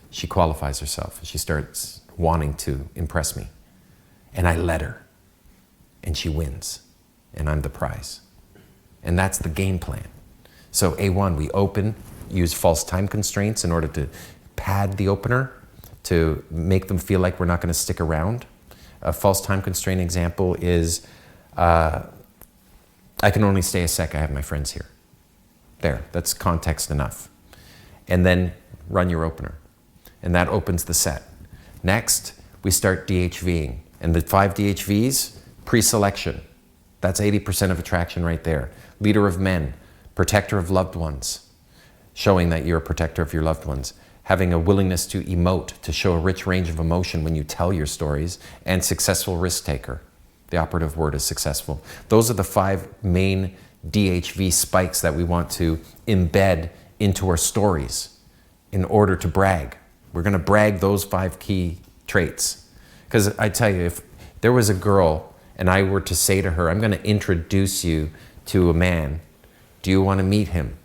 Speaker 2: she qualifies herself. She starts wanting to impress me. And I let her. And she wins. And I'm the prize. And that's the game plan. So A1, we open, use false time constraints in order to pad the opener, to make them feel like we're not going to stick around. A false time constraint example is, I can only stay a sec, I have my friends here. There, that's context enough. And then run your opener. And that opens the set. Next, we start DHVing. And the 5 DHVs, pre-selection. That's 80% of attraction right there. Leader of men, protector of loved ones, showing that you're a protector of your loved ones. Having a willingness to emote, to show a rich range of emotion when you tell your stories, and successful risk taker. The operative word is successful. Those are the 5 main DHV spikes that we want to embed into our stories in order to brag. We're going to brag those 5 key traits. Because I tell you, if there was a girl and I were to say to her, I'm going to introduce you to a man, do you want to meet him?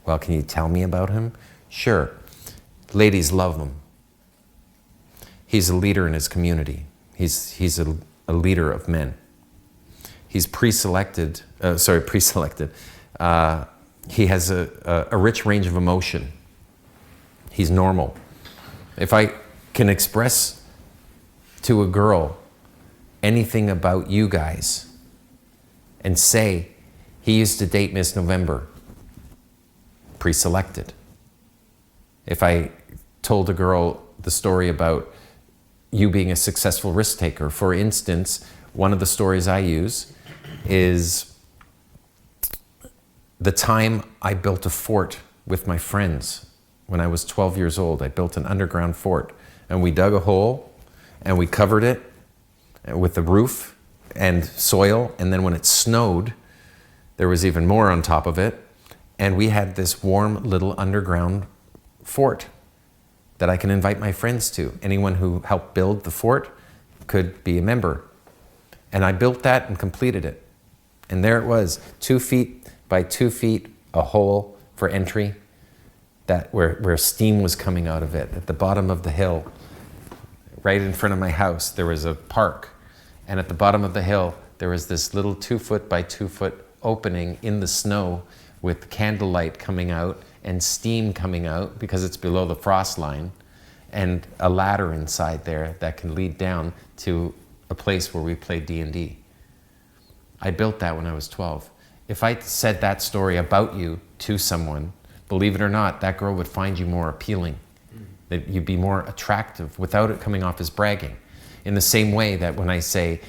Speaker 2: Well, can you tell me about him? Sure. Ladies love him. He's a leader in his community. He's a leader of men. He's pre-selected. He has a rich range of emotion. He's normal. If I can express to a girl anything about you guys and say, he used to date Miss November, pre-selected. If I told a girl the story about you being a successful risk taker, for instance, one of the stories I use is the time I built a fort with my friends when I was 12 years old. I built an underground fort, and we dug a hole and we covered it with a roof and soil, and then when it snowed, there was even more on top of it, and we had this warm little underground fort that I can invite my friends to. Anyone who helped build the fort could be a member. And I built that and completed it. And there it was, 2 feet by 2 feet, a hole for entry, that where steam was coming out of it. At the bottom of the hill, right in front of my house, there was a park. And at the bottom of the hill, there was this little 2 foot by 2 foot opening in the snow with candlelight coming out and steam coming out because it's below the frost line, and a ladder inside there that can lead down to a place where we played D&D. I built that when I was 12. If I said that story about you to someone, believe it or not, that girl would find you more appealing, that you'd be more attractive without it coming off as bragging. In the same way that when I say,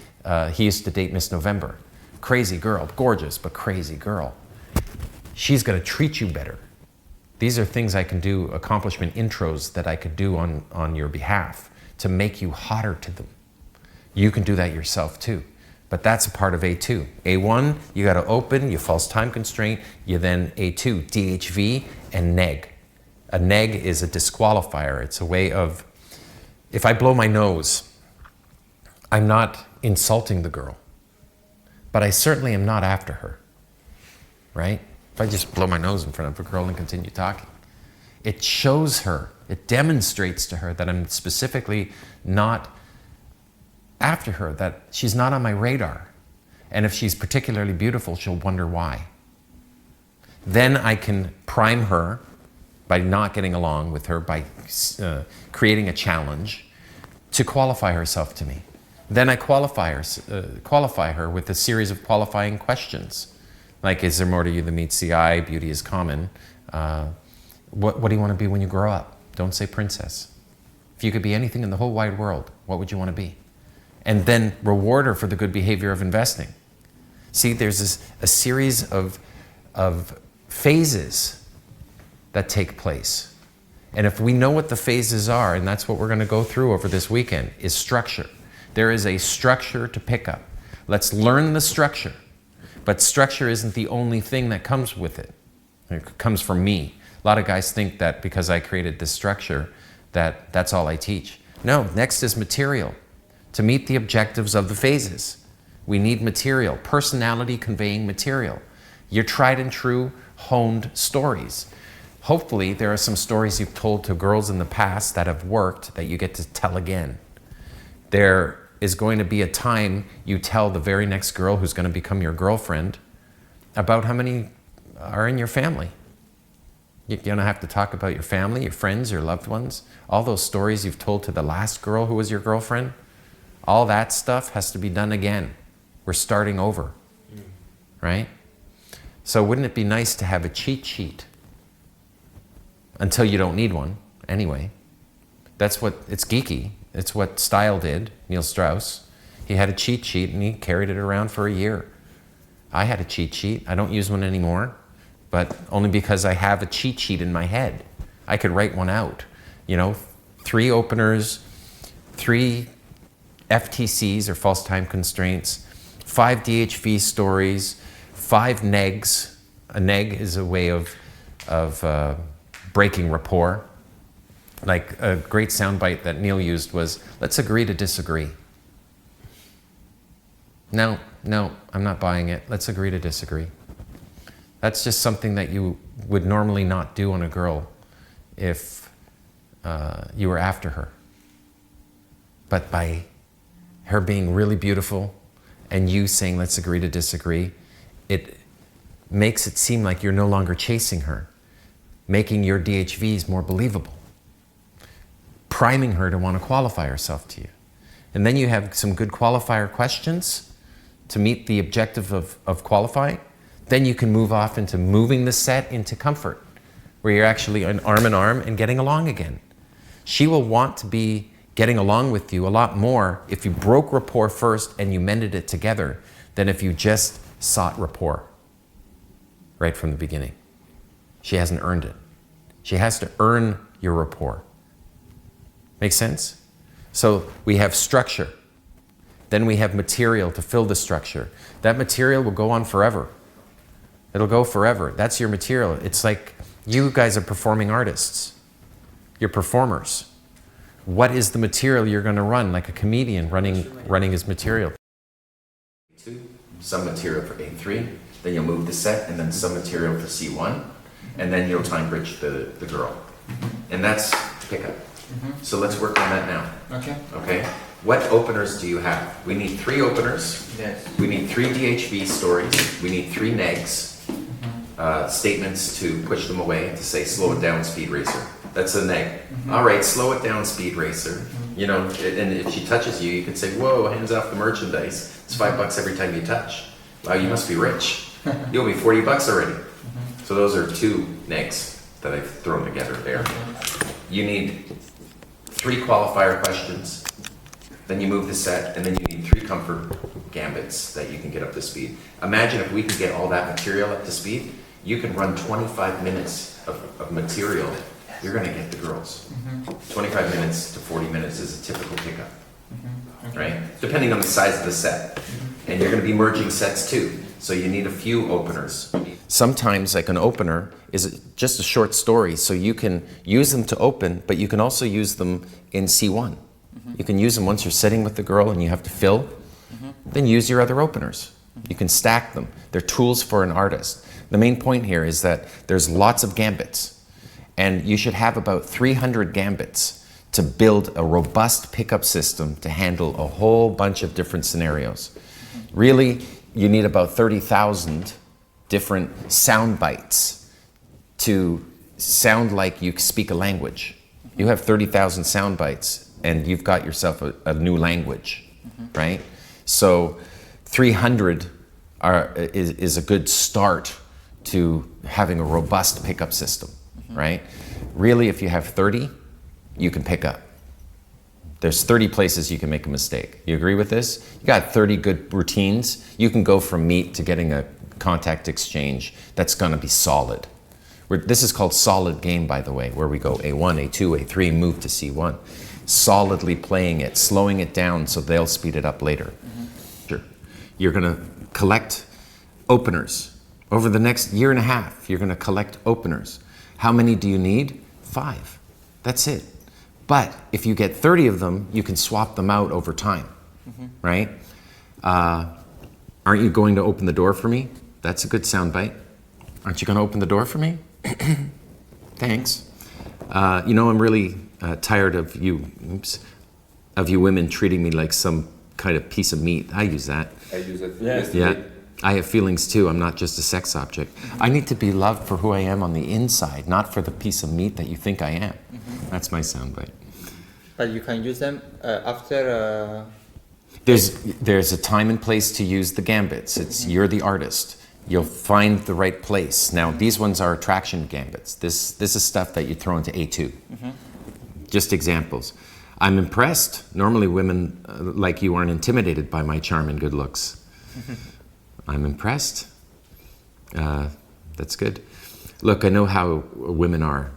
Speaker 2: he used to date Miss November, crazy girl, gorgeous, but crazy girl, she's gonna treat you better. These are things I can do, accomplishment intros that I could do on your behalf to make you hotter to them. You can do that yourself too. But that's a part of A2. A1, you gotta open, you false time constraint, you then A2, DHV and neg. A neg is a disqualifier. It's a way of, if I blow my nose, I'm not insulting the girl, but I certainly am not after her, right? If I just blow my nose in front of a girl and continue talking, it shows her, it demonstrates to her that I'm specifically not after her, that she's not on my radar. And if she's particularly beautiful, she'll wonder why. Then I can prime her by not getting along with her, by creating a challenge to qualify herself to me. Then I qualify her with a series of qualifying questions. Like, is there more to you than meets the eye? Beauty is common. What do you want to be when you grow up? Don't say princess. If you could be anything in the whole wide world, what would you want to be? And then reward her for the good behavior of investing. See, there's a series of phases that take place. And if we know what the phases are, and that's what we're going to go through over this weekend, is structure. There is a structure to pick up. Let's learn the structure. But structure isn't the only thing that comes with it. It comes from me. A lot of guys think that because I created this structure, that's all I teach. No, next is material. To meet the objectives of the phases, we need material, personality conveying material. Your tried and true honed stories. Hopefully there are some stories you've told to girls in the past that have worked that you get to tell again. There is going to be a time you tell the very next girl who's going to become your girlfriend about how many are in your family. You're going to have to talk about your family, your friends, your loved ones. All those stories you've told to the last girl who was your girlfriend, all that stuff has to be done again. We're starting over, right? So wouldn't it be nice to have a cheat sheet? Until you don't need one, anyway. That's what, it's geeky. It's what Style did, Neil Strauss. He had a cheat sheet and he carried it around for a year. I had a cheat sheet. I don't use one anymore, but only because I have a cheat sheet in my head. I could write one out. 3 openers, 3 FTCs or false time constraints, 5 DHV stories, 5 negs. A neg is a way of breaking rapport. Like a great soundbite that Neil used was, let's agree to disagree. No, I'm not buying it. Let's agree to disagree. That's just something that you would normally not do on a girl if you were after her. But by her being really beautiful and you saying, let's agree to disagree, it makes it seem like you're no longer chasing her, making your DHVs more believable. priming her to want to qualify herself to you. And then you have some good qualifier questions to meet the objective of qualifying. Then you can move off into moving the set into comfort, where you're actually arm in arm and getting along again. She will want to be getting along with you a lot more if you broke rapport first and you mended it together than if you just sought rapport right from the beginning. She hasn't earned it. She has to earn your rapport. Make sense? So we have structure. Then we have material to fill the structure. That material will go on forever. It'll go forever. That's your material. It's like you guys are performing artists. You're performers. What is the material you're going to run, like a comedian running his material? Some material for A3, then you'll move the set, and then some material for C1, and then you'll time bridge the girl. And that's pickup. So let's work on that now. Okay? What openers do you have? We need 3 openers.
Speaker 6: Yes.
Speaker 2: We need 3 DHV stories. We need 3 negs. Statements to push them away, to say, slow it down, Speed Racer. That's a neg. All right, slow it down, Speed Racer. You know, and if she touches you, you could say, whoa, hands off the merchandise. It's $5 every time you touch. Wow, you must be rich. You'll be $40 already. So those are 2 negs that I've thrown together there. You need 3 qualifier questions. Then you move the set, and then you need 3 comfort gambits that you can get up to speed. Imagine if we could get all that material up to speed, you can run 25 minutes of material. You're going to get the girls. 25 minutes to 40 minutes is a typical pickup, right? Depending on the size of the set. And you're going to be merging sets too, so you need a few openers. Sometimes, like an opener is just a short story, so you can use them to open, but you can also use them in C1. You can use them once you're sitting with the girl and you have to fill, then use your other openers. You can stack them. They're tools for an artist. The main point here is that there's lots of gambits, and you should have about 300 gambits to build a robust pickup system to handle a whole bunch of different scenarios. Really, you need about 30,000 different sound bites to sound like you speak a language. You have 30,000 sound bites, and you've got yourself a new language, right? So 300 is a good start to having a robust pickup system, right? Really, if you have 30, you can pick up. There's 30 places you can make a mistake. You agree with this? You got 30 good routines. You can go from meet to getting a contact exchange that's gonna be solid. This is called solid game, by the way, where we go A1, A2, A3, move to C1. Solidly playing it, slowing it down so they'll speed it up later. Sure. You're gonna collect openers. Over the next year and a half, you're gonna collect openers. How many do you need? 5. That's it. But if you get 30 of them, you can swap them out over time, right? Aren't you going to open the door for me? That's a good soundbite. Aren't you gonna open the door for me? Thanks. You know, I'm really tired of you women treating me like some kind of piece of meat. I use that.
Speaker 3: I use it.
Speaker 2: Yeah. I have feelings too. I'm not just a sex object. I need to be loved for who I am on the inside, not for the piece of meat that you think I am. That's my soundbite.
Speaker 7: But you can use them after...
Speaker 2: There's a time and place to use the gambits. It's you're the artist. You'll find the right place. Now, these ones are attraction gambits. This is stuff that you throw into A2. Just examples. I'm impressed. Normally women like you aren't intimidated by my charm and good looks. I'm impressed. That's good. Look, I know how women are.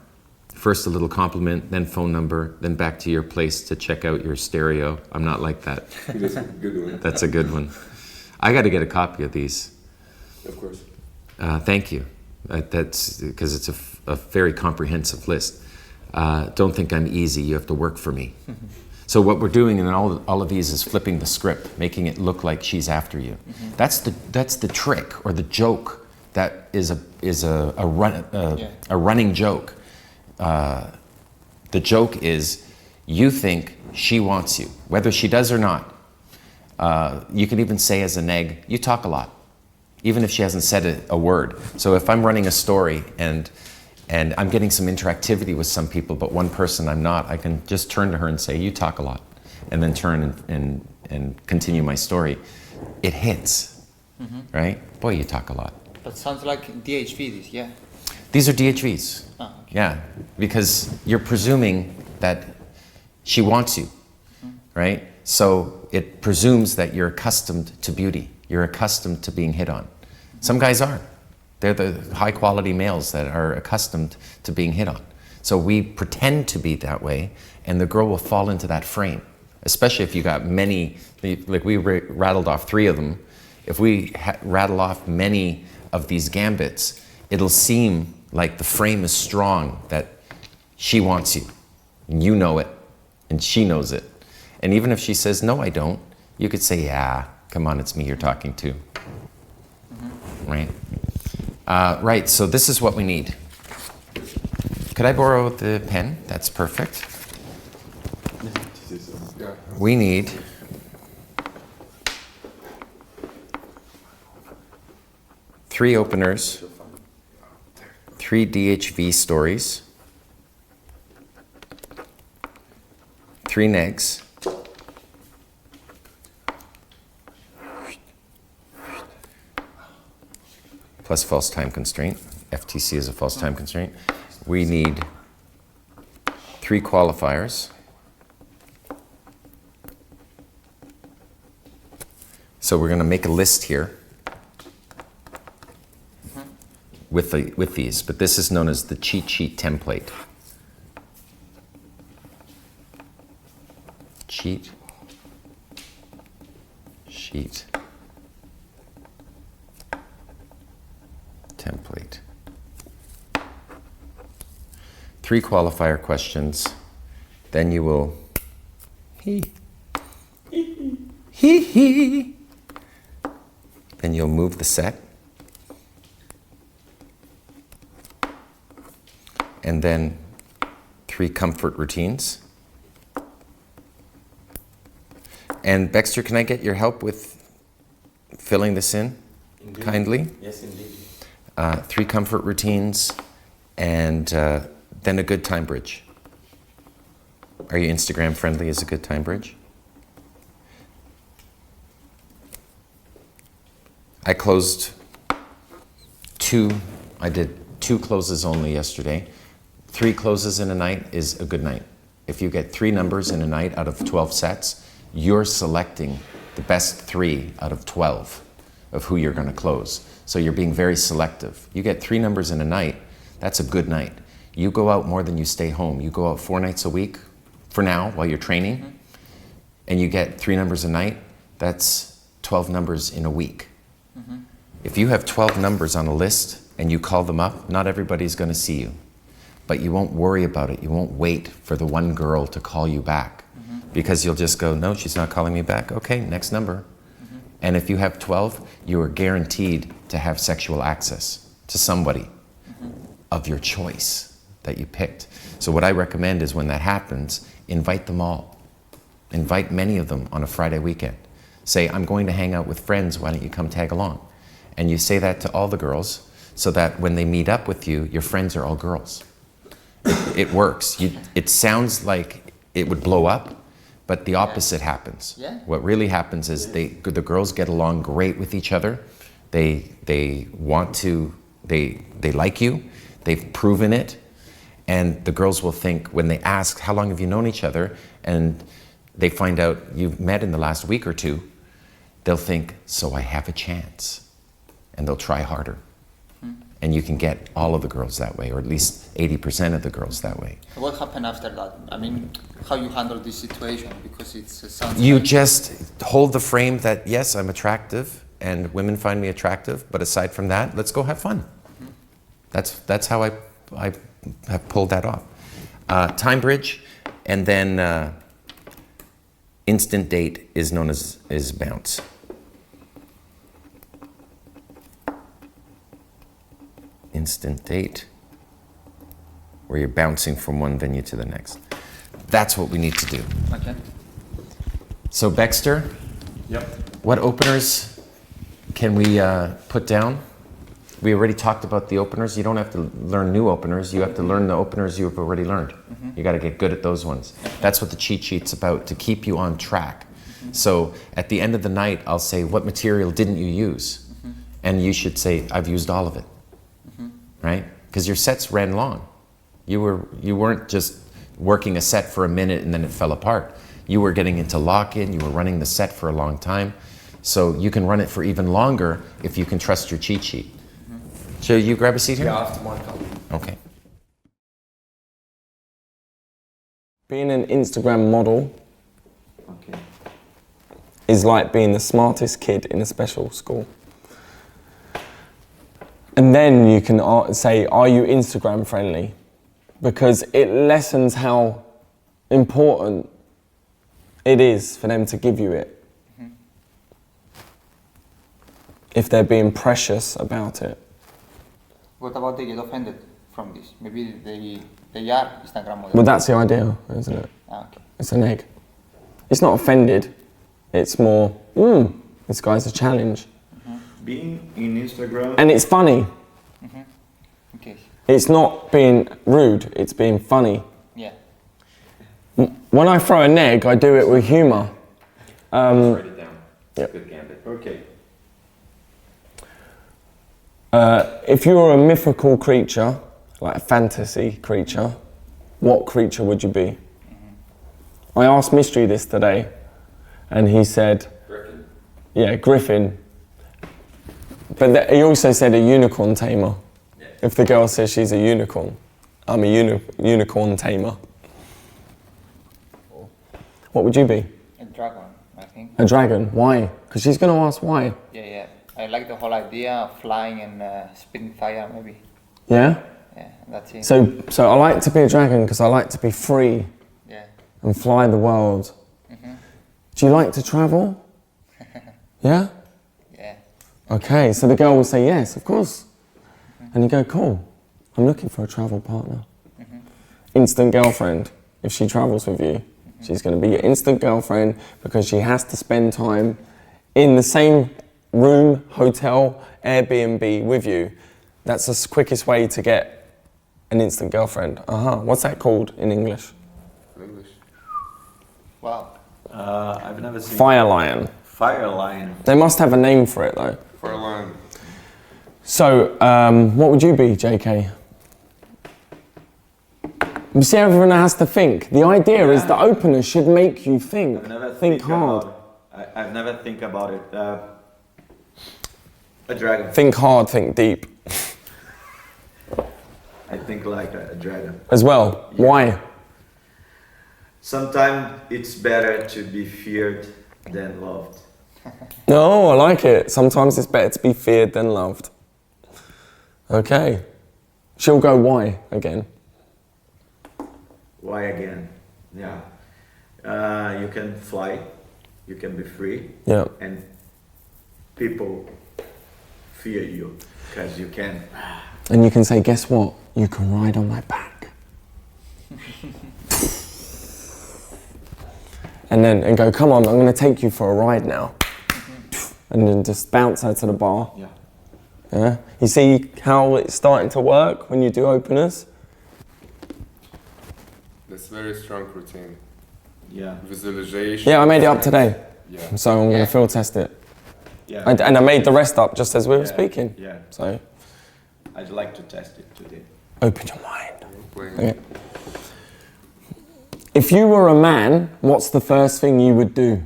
Speaker 2: First a little compliment, then phone number, then back to your place to check out your stereo. I'm not like that.
Speaker 3: That's a good one.
Speaker 2: That's a good one. I got to get a copy of these.
Speaker 3: Of course.
Speaker 2: Thank you. That's because it's a very comprehensive list. Don't think I'm easy. You have to work for me. So what we're doing in all of these is flipping the script, making it look like she's after you. That's the trick or the joke that is a running joke. The joke is you think she wants you, whether she does or not. You can even say as a neg, you talk a lot, even if she hasn't said a word. So if I'm running a story and and I'm getting some interactivity with some people, but one person I'm not, I can just turn to her and say, you talk a lot, and then turn and continue my story. It hits, right? Boy, you talk a lot.
Speaker 7: That sounds like DHV, this, yeah.
Speaker 2: These are DHVs.
Speaker 7: Oh, okay.
Speaker 2: Yeah, because you're presuming that she wants you, right? So it presumes that you're accustomed to beauty. You're accustomed to being hit on. Some guys aren't. They're the high quality males that are accustomed to being hit on. So we pretend to be that way, and the girl will fall into that frame, especially if you got many, like we rattled off 3 of them. If we rattle off many of these gambits, it'll seem like the frame is strong, that she wants you, and you know it, and she knows it. And even if she says, no, I don't, you could say, yeah, come on, it's me you're talking to, right? Right, so this is what we need. Could I borrow the pen? That's perfect. We need three openers, 3 DHV stories, 3 negs, plus false time constraint. FTC is a false time constraint. We need 3 qualifiers. So we're going to make a list here with these, but this is known as the cheat sheet template. Cheat sheet template. 3 qualifier questions, then you will then you'll move the set, and then 3 comfort routines. And Baxter, can I get your help with filling this in?
Speaker 3: Indeed.
Speaker 2: Kindly?
Speaker 3: Yes, indeed.
Speaker 2: 3 comfort routines, and then a good time bridge. Are you Instagram friendly as a good time bridge? I closed 2, I did 2 closes only yesterday. 3 closes in a night is a good night. If you get 3 numbers in a night out of 12 sets, you're selecting the best 3 out of 12 of who you're going to close. So you're being very selective. You get 3 numbers in a night, that's a good night. You go out more than you stay home. You go out 4 nights a week, for now, while you're training, and you get 3 numbers a night, that's 12 numbers in a week. If you have 12 numbers on a list and you call them up, not everybody's going to see you. But you won't worry about it. You won't wait for the one girl to call you back. Because you'll just go, no, she's not calling me back. Okay, next number. And if you have 12, you are guaranteed to have sexual access to somebody of your choice that you picked. So what I recommend is when that happens, invite them all. Invite many of them on a Friday weekend. Say, I'm going to hang out with friends, why don't you come tag along? And you say that to all the girls so that when they meet up with you, your friends are all girls. It works. It sounds like it would blow up, but the opposite happens.
Speaker 7: Yeah.
Speaker 2: What really happens is the girls get along great with each other. They want to, they like you. They've proven it. And the girls will think, when they ask, how long have you known each other? And they find out you've met in the last week or 2. They'll think, so I have a chance. And they'll try harder. And you can get all of the girls that way, or at least 80% of the girls that way.
Speaker 7: What happened after that? I mean, how you handle this situation? Because it sounds
Speaker 2: You
Speaker 7: like
Speaker 2: just hold the frame that, yes, I'm attractive, and women find me attractive, but aside from that, let's go have fun. That's how I have pulled that off. Time bridge, and then instant date is known as bounce. Instant date, where you're bouncing from one venue to the next. That's what we need to do.
Speaker 7: Okay.
Speaker 2: So Baxter,
Speaker 3: Yep.
Speaker 2: what openers can we put down? we already talked about the openers. You don't have to learn new openers. You have to learn the openers you've already learned. You got to get good at those ones. That's what the cheat sheet's about, to keep you on track. So at the end of the night, I'll say, what material didn't you use? And you should say, I've used all of it, right? Because your sets ran long. You weren't just working a set for a minute and then it fell apart. You were getting into lock-in, you were running the set for a long time. So you can run it for even longer if you can trust your cheat sheet. Should you grab a seat here?
Speaker 1: Yeah, after one call.
Speaker 2: Okay.
Speaker 8: Being an Instagram model is like being the smartest kid in a special school. And then you can say, are you Instagram friendly? Because it lessens how important it is for them to give you it. If they're being precious about it.
Speaker 7: What about they get offended from this? Maybe they are Instagram models.
Speaker 8: Well, that's the idea, isn't it?
Speaker 7: Okay.
Speaker 8: It's an egg. It's not offended. It's more, this guy's a challenge.
Speaker 9: Being in Instagram.
Speaker 8: And it's funny.
Speaker 7: Okay.
Speaker 8: It's not being rude, it's being funny.
Speaker 7: Yeah.
Speaker 8: When I throw an egg, I do it with humour.
Speaker 2: Write it down.
Speaker 8: Yep.
Speaker 2: Good gambit.
Speaker 9: Okay.
Speaker 8: If you were a mythical creature, like a fantasy creature, what creature would you be? I asked Mystery this today, and he said...
Speaker 2: Griffin.
Speaker 8: Yeah, griffin. But he also said a unicorn tamer.
Speaker 2: Yeah.
Speaker 8: If the girl says she's a unicorn, I'm a unicorn tamer. What would you be?
Speaker 7: A dragon, I think.
Speaker 8: A dragon. Why? Because she's going to ask why.
Speaker 7: Yeah. I like the whole idea of flying and spitting fire, maybe.
Speaker 8: Yeah?
Speaker 7: Yeah, that's it.
Speaker 8: So I like to be a dragon because I like to be free
Speaker 7: Yeah.
Speaker 8: and fly the world. Do you like to travel? Yeah?
Speaker 7: Yeah.
Speaker 8: Okay, so the girl will say yes, of course. And you go, cool, I'm looking for a travel partner. Instant girlfriend, if she travels with you. She's going to be your instant girlfriend because she has to spend time in the same room, hotel, Airbnb with you. That's the quickest way to get an instant girlfriend. What's that called in English?
Speaker 1: English.
Speaker 7: Wow.
Speaker 9: I've never seen
Speaker 8: Fire lion.
Speaker 9: Fire lion.
Speaker 8: They must have a name for it though.
Speaker 1: For a line.
Speaker 8: So, what would you be, JK? You see, everyone has to think. The idea is the opener should make you think.
Speaker 9: I've never
Speaker 8: Think hard.
Speaker 9: I've never think about it. A dragon.
Speaker 8: Think hard, think deep.
Speaker 9: I think like a dragon.
Speaker 8: As well.
Speaker 9: Yeah.
Speaker 8: Why?
Speaker 9: Sometimes it's better to be feared than loved.
Speaker 8: No, I like it. Sometimes it's better to be feared than loved. Okay. She'll go why again.
Speaker 9: Why again? Yeah. You can fly. You can be free.
Speaker 8: Yeah.
Speaker 9: And people fear you because you can.
Speaker 8: And you can say, guess what? You can ride on my back. and go, come on, I'm going to take you for a ride now. And then just bounce her to the bar.
Speaker 9: Yeah.
Speaker 8: Yeah. You see how it's starting to work when you do openers?
Speaker 1: That's very strong routine.
Speaker 9: Yeah.
Speaker 1: Visualization.
Speaker 8: Yeah, I made it up today.
Speaker 1: Yeah.
Speaker 8: So I'm going to field test it.
Speaker 9: Yeah.
Speaker 8: And I made the rest up just as we were speaking.
Speaker 9: Yeah.
Speaker 8: So
Speaker 9: I'd like to test it today.
Speaker 8: open your mind.
Speaker 1: Playing.
Speaker 8: Okay. If you were a man, what's the first thing you would do?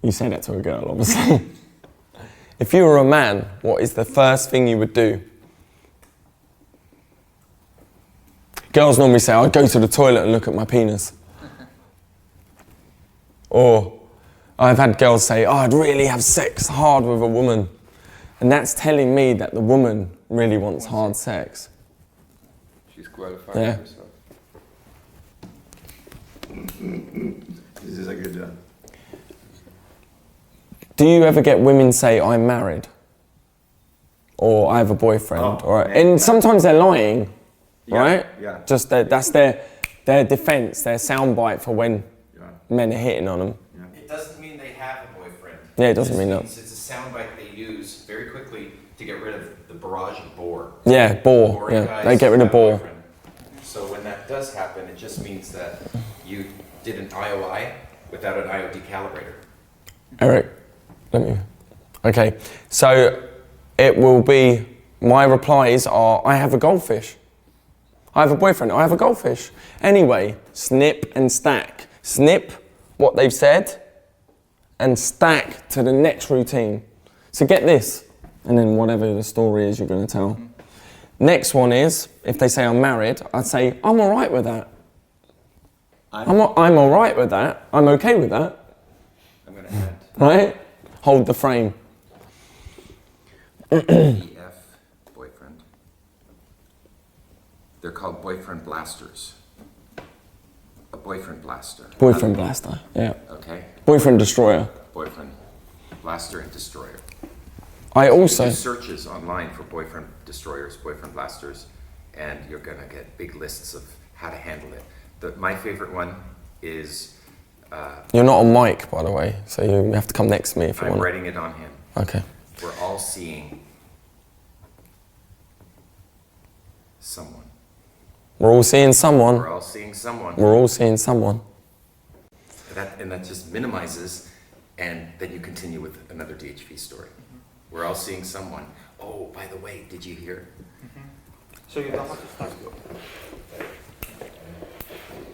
Speaker 8: You say that to a girl, obviously. If you were a man, what is the first thing you would do? Girls normally say, I'd go to the toilet and look at my penis. Or I've had girls say, oh, I'd really have sex hard with a woman. And that's telling me that the woman really wants hard sex.
Speaker 1: She's qualified
Speaker 8: Yeah.
Speaker 1: herself.
Speaker 9: This is a good one.
Speaker 8: Do you ever get women say, I'm married? Or I have a boyfriend?
Speaker 9: Oh,
Speaker 8: or,
Speaker 9: yeah.
Speaker 8: and sometimes they're lying,
Speaker 9: Yeah,
Speaker 8: right?
Speaker 9: yeah.
Speaker 8: Just that's their defense, their soundbite for when
Speaker 9: Yeah.
Speaker 8: men are hitting on them.
Speaker 2: It doesn't mean they have a boyfriend.
Speaker 8: Yeah, it doesn't mean that.
Speaker 2: It's a soundbite they use very quickly to get rid of the barrage of bore.
Speaker 8: Yeah, bore.
Speaker 2: Boring
Speaker 8: Yeah,
Speaker 2: guys
Speaker 8: they get rid of
Speaker 2: have
Speaker 8: bore.
Speaker 2: boyfriend. So when that does happen, it just means that you did an IOI without an IOD calibrator.
Speaker 8: Eric, let me. Okay, so it will be, my replies are, I have a goldfish. I have a boyfriend, I have a goldfish. Anyway, snip and stack. Snip what they've said and stack to the next routine. So get this, and then whatever the story is you're going to tell. Next one is, if they say I'm married, I'd say, I'm all right with that. I'm all right with that. I'm okay with that.
Speaker 2: I'm going to add
Speaker 8: Right? Hold the frame.
Speaker 2: BF boyfriend. They're called boyfriend blasters. A boyfriend blaster.
Speaker 8: Boyfriend blaster, yeah.
Speaker 2: Okay.
Speaker 8: Boyfriend destroyer.
Speaker 2: Boyfriend blaster and destroyer.
Speaker 8: I
Speaker 2: Do
Speaker 8: also,
Speaker 2: searches online for boyfriend destroyers, boyfriend blasters, and you're gonna get big lists of how to handle it. My favorite one is.
Speaker 8: you're not on mic, by the way, so you have to come next to me if you
Speaker 2: I'm
Speaker 8: want.
Speaker 2: writing it on him.
Speaker 8: Okay.
Speaker 2: We're all seeing someone.
Speaker 8: We're all seeing someone.
Speaker 2: We're all seeing someone.
Speaker 8: We're all seeing someone.
Speaker 2: And that just minimizes, and then you continue with another DHV story. We're all seeing someone. Oh, by the way, did you hear?
Speaker 7: So you don't have to start.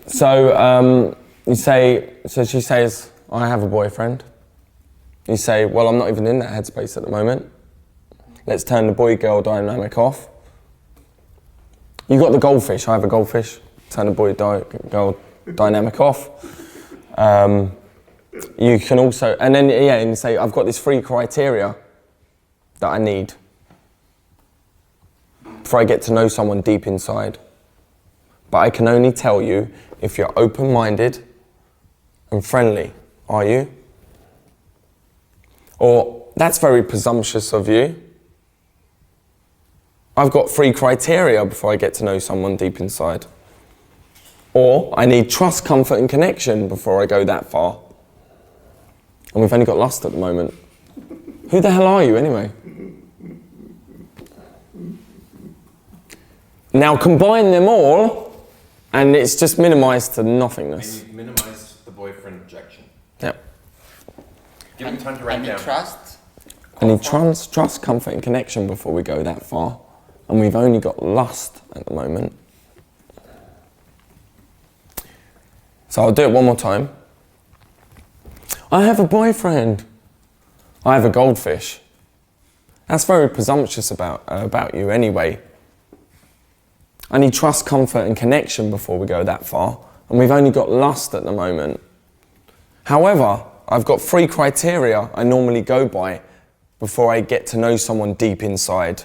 Speaker 8: So you say, so she says, I have a boyfriend. You say, well, I'm not even in that headspace at the moment. Let's turn the boy-girl dynamic off. You got the goldfish, I have a goldfish. Turn the boy-girl dynamic off. You can also, and then, yeah, and you say, I've got this 3 criteria that I need before I get to know someone deep inside. But I can only tell you if you're open-minded and friendly. Are you? Or, that's very presumptuous of you. I've got 3 criteria before I get to know someone deep inside. Or, I need trust, comfort and connection before I go that far. And we've only got lust at the moment. Who the hell are you anyway? Now combine them all, and it's just minimized to nothingness.
Speaker 2: And you minimize the boyfriend objection.
Speaker 8: Yep.
Speaker 2: Give him time to write down.
Speaker 7: Trust.
Speaker 8: I need trust, comfort and connection before we go that far. And we've only got lust at the moment. So I'll do it one more time. I have a boyfriend. I have a goldfish. That's very presumptuous about you anyway. I need trust, comfort and connection before we go that far. And we've only got lust at the moment. However, I've got 3 criteria I normally go by before I get to know someone deep inside.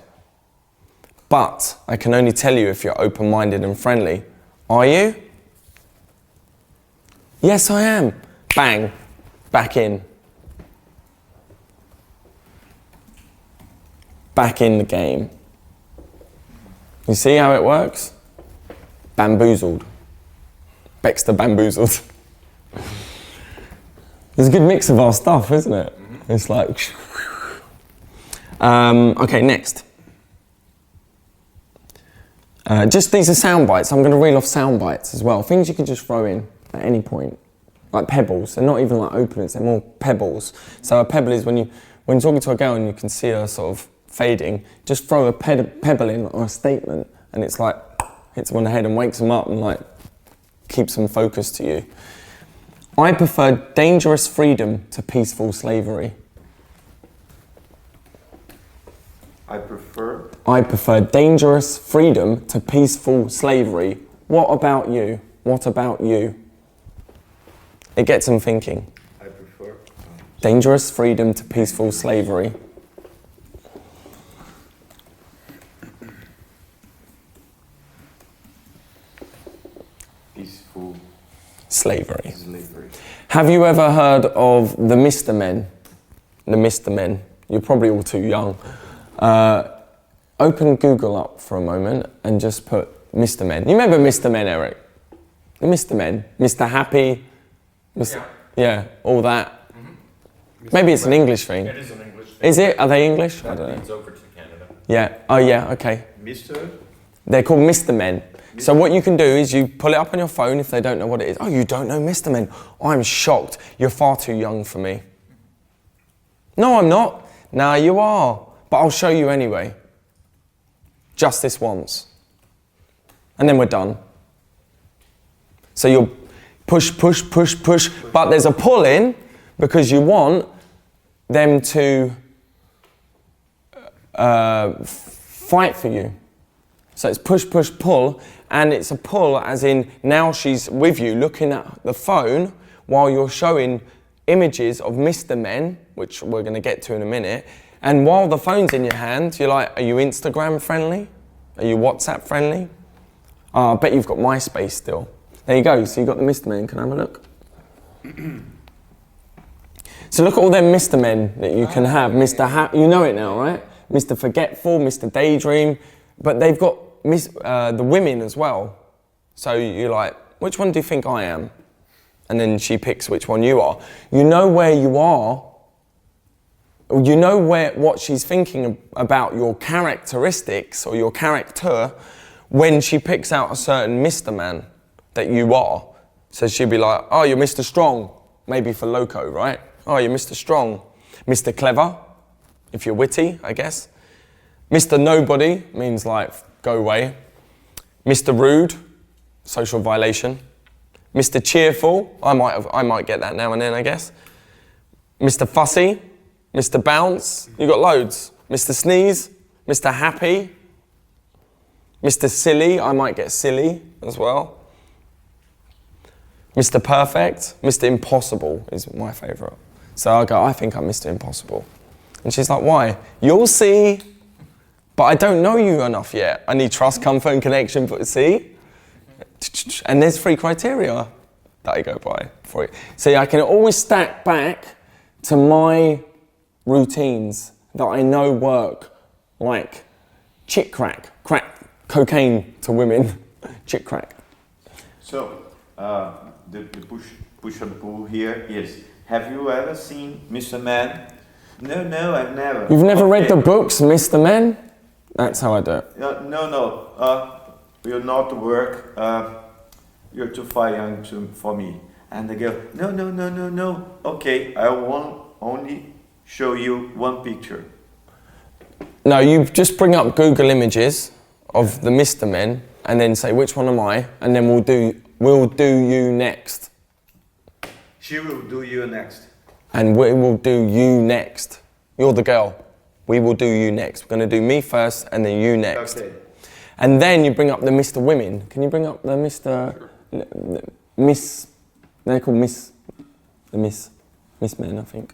Speaker 8: But I can only tell you if you're open-minded and friendly. Are you? Yes, I am. Bang. Back in. Back in the game. You see how it works? Bamboozled. Baxter bamboozled. There's a good mix of our stuff, isn't it? Mm-hmm. It's like... okay, next. Just these are sound bites. I'm going to reel off sound bites as well. Things you can just throw in at any point. Like pebbles. They're not even like openers, they're more pebbles. So a pebble is when you're talking to a girl and you can see her sort of fading, just throw a pebble in or a statement and it's like, hits them on the head and wakes them up and like, keeps them focused to you. I prefer dangerous freedom to peaceful slavery.
Speaker 9: I
Speaker 8: prefer dangerous freedom to peaceful slavery. What about you? What about you? It gets them thinking.
Speaker 9: I prefer
Speaker 8: dangerous freedom to peaceful slavery.
Speaker 3: Peaceful
Speaker 8: Slavery.
Speaker 3: slavery.
Speaker 8: Have you ever heard of the Mr. Men? The Mr. Men. You're probably all too young. Open Google up for a moment and just put Mr. Men. You remember Mr. Men, Eric? The Mr. Men. Mr. Happy. Mr. Yeah, all that. Mm-hmm. Maybe it's an English thing.
Speaker 1: It is an English thing.
Speaker 8: Is it? Are they English? I
Speaker 1: That
Speaker 8: don't know.
Speaker 1: means over to Canada.
Speaker 8: Yeah. Oh yeah. Okay.
Speaker 9: Mr.
Speaker 8: They're called Mr. Men. So what you can do is you pull it up on your phone if they don't know what it is. Oh, you don't know Mr. Men? I'm shocked. You're far too young for me. No, I'm not. Nah, you are. But I'll show you anyway. Just this once. And then we're done. So you'll push, push, push, push. But there's a pull in because you want them to fight for you. So it's push, push, pull, and it's a pull as in now she's with you looking at the phone while you're showing images of Mr. Men, which we're going to get to in a minute, and while the phone's in your hand, you're like, are you Instagram friendly? Are you WhatsApp friendly? I bet you've got MySpace still. There you go, so you've got the Mr. Men, can I have a look? So look at all them Mr. Men that you can have. Mr. You know it now, right? Mr. Forgetful, Mr. Daydream, but they've got the women as well. So you're like, which one do you think I am? And then she picks which one you are. You know where you are. You know what she's thinking about your characteristics or your character when she picks out a certain Mr. Man that you are. So she'll be like, oh, you're Mr. Strong, maybe for loco, right? Oh, you're Mr. Strong. Mr. Clever, if you're witty, I guess. Mr. Nobody means like, go away. Mr. Rude, social violation. Mr. Cheerful, I might get that now and then, I guess. Mr. Fussy, Mr. Bounce, you got loads. Mr. Sneeze, Mr. Happy, Mr. Silly, I might get silly as well. Mr. Perfect, Mr. Impossible is my favourite. So I go, I think I'm Mr. Impossible. And she's like, why? You'll see. But I don't know you enough yet. I need trust, comfort, and connection, but see? And there's 3 criteria that I go by for it. So I can always stack back to my routines that I know work, like chick crack, cocaine to women, chick crack.
Speaker 9: So, the push and pull here is, have you ever seen Mr. Man? No, I've never.
Speaker 8: You've never read the books, Mr. Men? That's how I do it.
Speaker 9: No. Will not work. You're too far young for me. And they go, no. Okay, I will only show you one picture.
Speaker 8: No, you just bring up Google images of the Mr. Men and then say, which one am I? And then we'll do you next.
Speaker 9: She will do you next.
Speaker 8: And we will do you next. You're the girl. We will do you next. We're going to do me first and then you next.
Speaker 9: Okay.
Speaker 8: And then you bring up the Mr. Women. Can you bring up the Mr. Miss? They're called Miss Men, I think.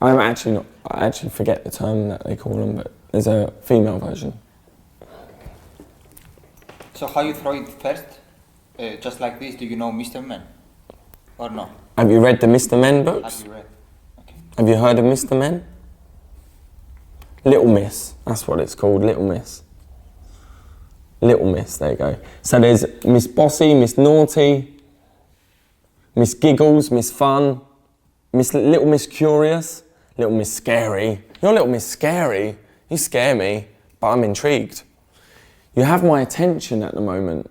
Speaker 8: I actually forget the term that they call them, but there's a female version.
Speaker 7: So how you throw it first? Just like this, do you know Mr. Men? Or no?
Speaker 8: Have you read the Mr. Men books?
Speaker 7: Have you read? Okay.
Speaker 8: Have you heard of Mr. Men? Little Miss, that's what it's called, Little Miss. Little Miss, there you go. So there's Miss Bossy, Miss Naughty, Miss Giggles, Miss Fun, Little Miss Curious, Little Miss Scary. You're Little Miss Scary. You scare me, but I'm intrigued. You have my attention at the moment,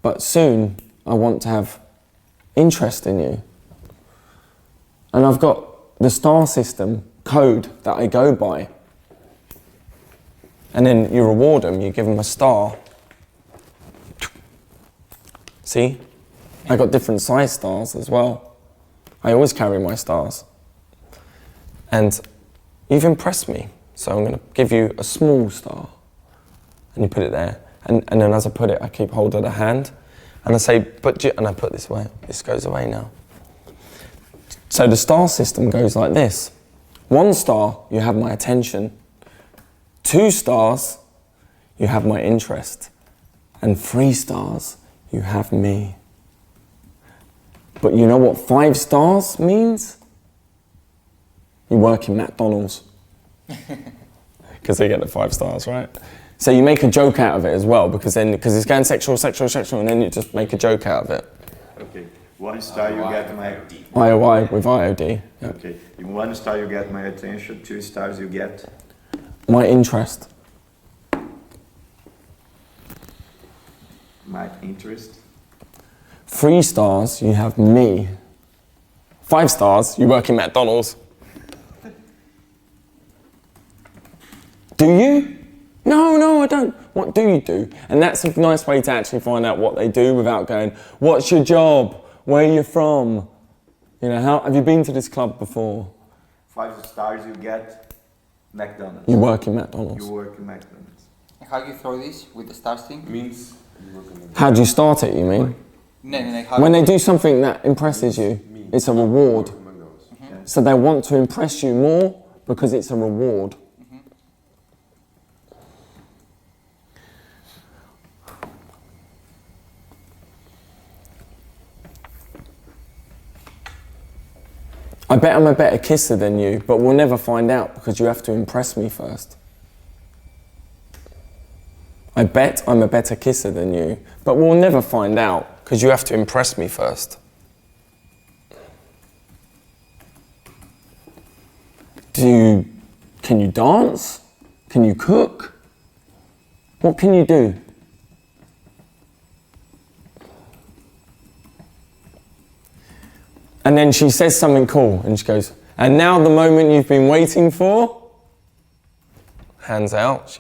Speaker 8: but soon I want to have interest in you. And I've got the star system code that I go by. And then you reward them, you give them a star. See? I got different size stars as well. I always carry my stars. And you've impressed me, so I'm going to give you a small star. And you put it there. And then as I put it, I keep hold of the hand. And I say, and I put this away. This goes away now. So the star system goes like this. 1 star, you have my attention. 2 stars, you have my interest. And 3 stars, you have me. But you know what 5 stars means? You work in McDonald's. Because they get the 5 stars, right? So you make a joke out of it as well, because it's going sexual, and then you just make a joke out of it.
Speaker 9: Okay, 1 star you get my...
Speaker 8: IOI with IOD. Yeah.
Speaker 9: Okay, in 1 star you get my attention, 2 stars you get...
Speaker 8: My interest.
Speaker 9: My interest.
Speaker 8: 3 stars, you have me. 5 stars, you work in McDonald's. Do you? No, I don't. What do you do? And that's a nice way to actually find out what they do without going, what's your job? Where are you from? You know, how have you been to this club before?
Speaker 9: 5 stars you get McDonald's.
Speaker 8: You work in McDonald's.
Speaker 9: You work in McDonald's.
Speaker 7: And how you throw this with the stars thing?
Speaker 9: Means you work in
Speaker 8: How do you start it, you mean?
Speaker 7: No, how
Speaker 8: When they do something that impresses you, it's a reward. So they want to impress you more because it's a reward. I bet I'm a better kisser than you, but we'll never find out because you have to impress me first. I bet I'm a better kisser than you, but we'll never find out because you have to impress me first. Can you dance? Can you cook? What can you do? And then she says something cool and she goes, and now the moment you've been waiting for, hands out.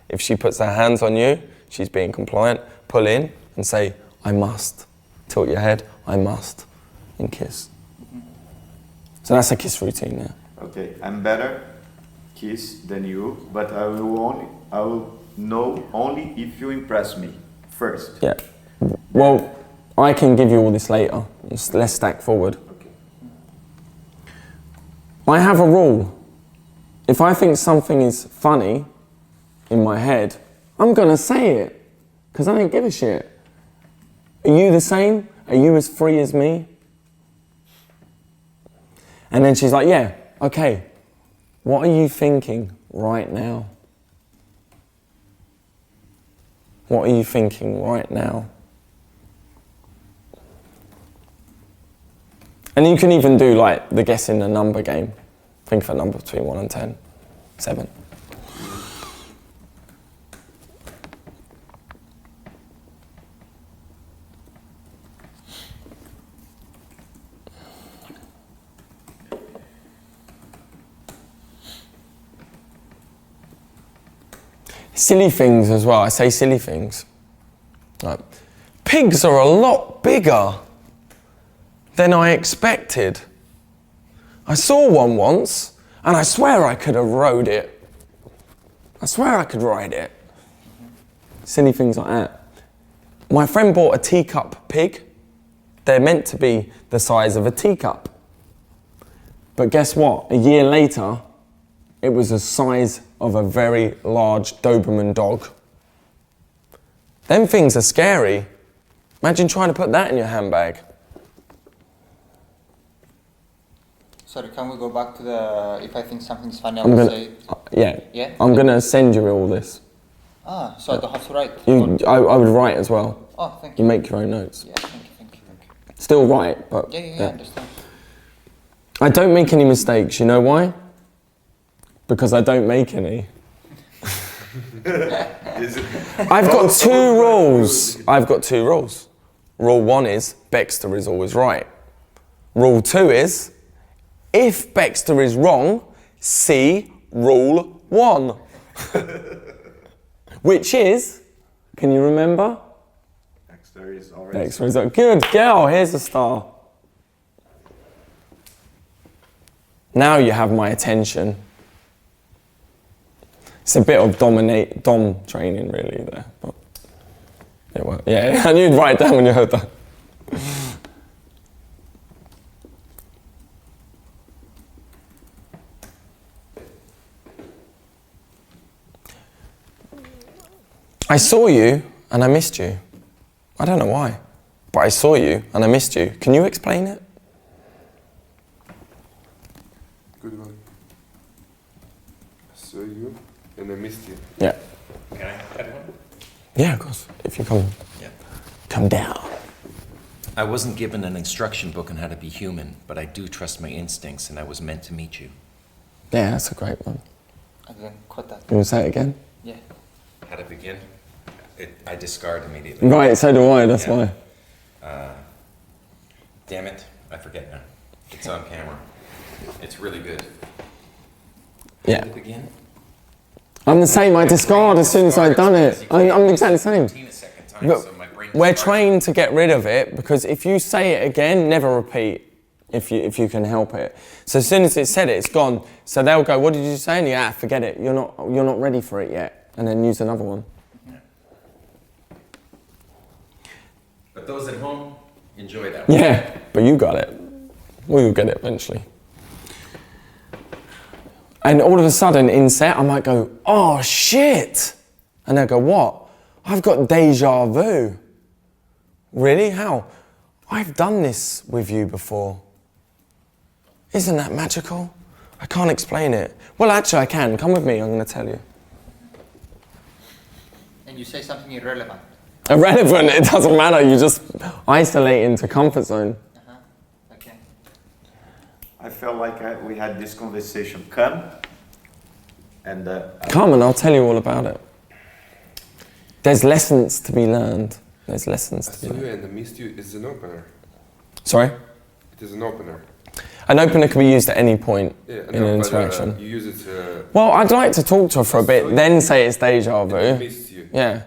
Speaker 8: If she puts her hands on you, she's being compliant, pull in and say, I must. Tilt your head, I must, and kiss. So that's a kiss routine now.
Speaker 9: Okay, I'm better kiss than you, but I will know only if you impress me first.
Speaker 8: Yeah. Well, I can give you all this later. Let's stack forward.
Speaker 9: Okay.
Speaker 8: I have a rule. If I think something is funny in my head, I'm gonna say it, because I don't give a shit. Are you the same? Are you as free as me? And then she's like, yeah, okay. What are you thinking right now? What are you thinking right now? And you can even do like the guessing the number game. Think of a number between 1 and 10. 7. Silly things as well. I say silly things. Like, pigs are a lot bigger than I expected. I saw one once, and I swear I could have rode it. I swear I could ride it. Silly things like that. My friend bought a teacup pig. They're meant to be the size of a teacup. But guess what? A year later, it was the size of a very large Doberman dog. Them things are scary. Imagine trying to put that in your handbag.
Speaker 7: Sorry, can we go back to the, if I think something's funny, I will say it.
Speaker 8: Yeah.
Speaker 7: Yeah?
Speaker 8: I'm gonna send you all this.
Speaker 7: Ah, so I don't have to write?
Speaker 8: I would write as well.
Speaker 7: Oh, thank
Speaker 8: You
Speaker 7: you.
Speaker 8: make your own notes.
Speaker 7: Yeah, thank you.
Speaker 8: Still write, but
Speaker 7: Yeah, I understand.
Speaker 8: I don't make any mistakes. You know why? Because I don't make any. I've got 2 rules. Rule 1 is Baxter is always right. Rule 2 is if Baxter is wrong, see rule 1. Which is, can you remember?
Speaker 9: Baxter is already.
Speaker 8: Baxter is a good girl. Here's a star. Now you have my attention. It's a bit of dom training really there. But yeah, I knew you'd write it down when you heard that. I saw you and I missed you. I don't know why, but I saw you and I missed you. Can you explain it?
Speaker 10: Good one. I saw you and I missed you.
Speaker 8: Yeah.
Speaker 1: Can I have that one?
Speaker 8: Yeah, of course. If you come down.
Speaker 2: I wasn't given an instruction book on how to be human, but I do trust my instincts and I was meant to meet you.
Speaker 8: Yeah, that's a great one.
Speaker 7: I didn't quote that.
Speaker 8: You want to say it again?
Speaker 7: Yeah.
Speaker 2: How to begin? I discard immediately.
Speaker 8: Right, so do I, that's
Speaker 2: Yeah.
Speaker 8: why.
Speaker 2: Damn it, I forget now. It's on camera. It's really good.
Speaker 8: Yeah.
Speaker 2: How to begin?
Speaker 8: I'm the same, I discard as soon as I've done it. I'm exactly the same.
Speaker 2: A second time,
Speaker 8: But
Speaker 2: so my brain
Speaker 8: we're
Speaker 2: discards.
Speaker 8: trained to get rid of it because if you say it again, never repeat if you can help it. So as soon as it said it, it's gone. So they'll go, what did you say? And you forget it. You're not ready for it yet. And then use another one.
Speaker 2: But those at home, enjoy that one.
Speaker 8: Yeah, but you got it. Well, you'll get it eventually. And all of a sudden, in set, I might go, oh shit! And they'll go, what? I've got deja vu. Really? How? I've done this with you before. Isn't that magical? I can't explain it. Well, actually, I can. Come with me, I'm going to tell you.
Speaker 7: And you say something irrelevant.
Speaker 8: Irrelevant, it doesn't matter. You just isolate into comfort zone.
Speaker 7: Okay.
Speaker 9: I felt like we had this conversation. Come and
Speaker 8: Come and I'll tell you all about it. There's lessons to be learned. There's lessons
Speaker 10: I
Speaker 8: to be
Speaker 10: saw you
Speaker 8: learned.
Speaker 10: and the Mistery is an opener.
Speaker 8: Sorry?
Speaker 10: It is an opener.
Speaker 8: An opener can be used at any point
Speaker 10: Yeah,
Speaker 8: in an
Speaker 10: but,
Speaker 8: interaction.
Speaker 10: you use it.
Speaker 8: Well, I'd like to talk to her for a bit, then say it's deja
Speaker 10: I
Speaker 8: vu.
Speaker 10: missed you.
Speaker 8: Yeah.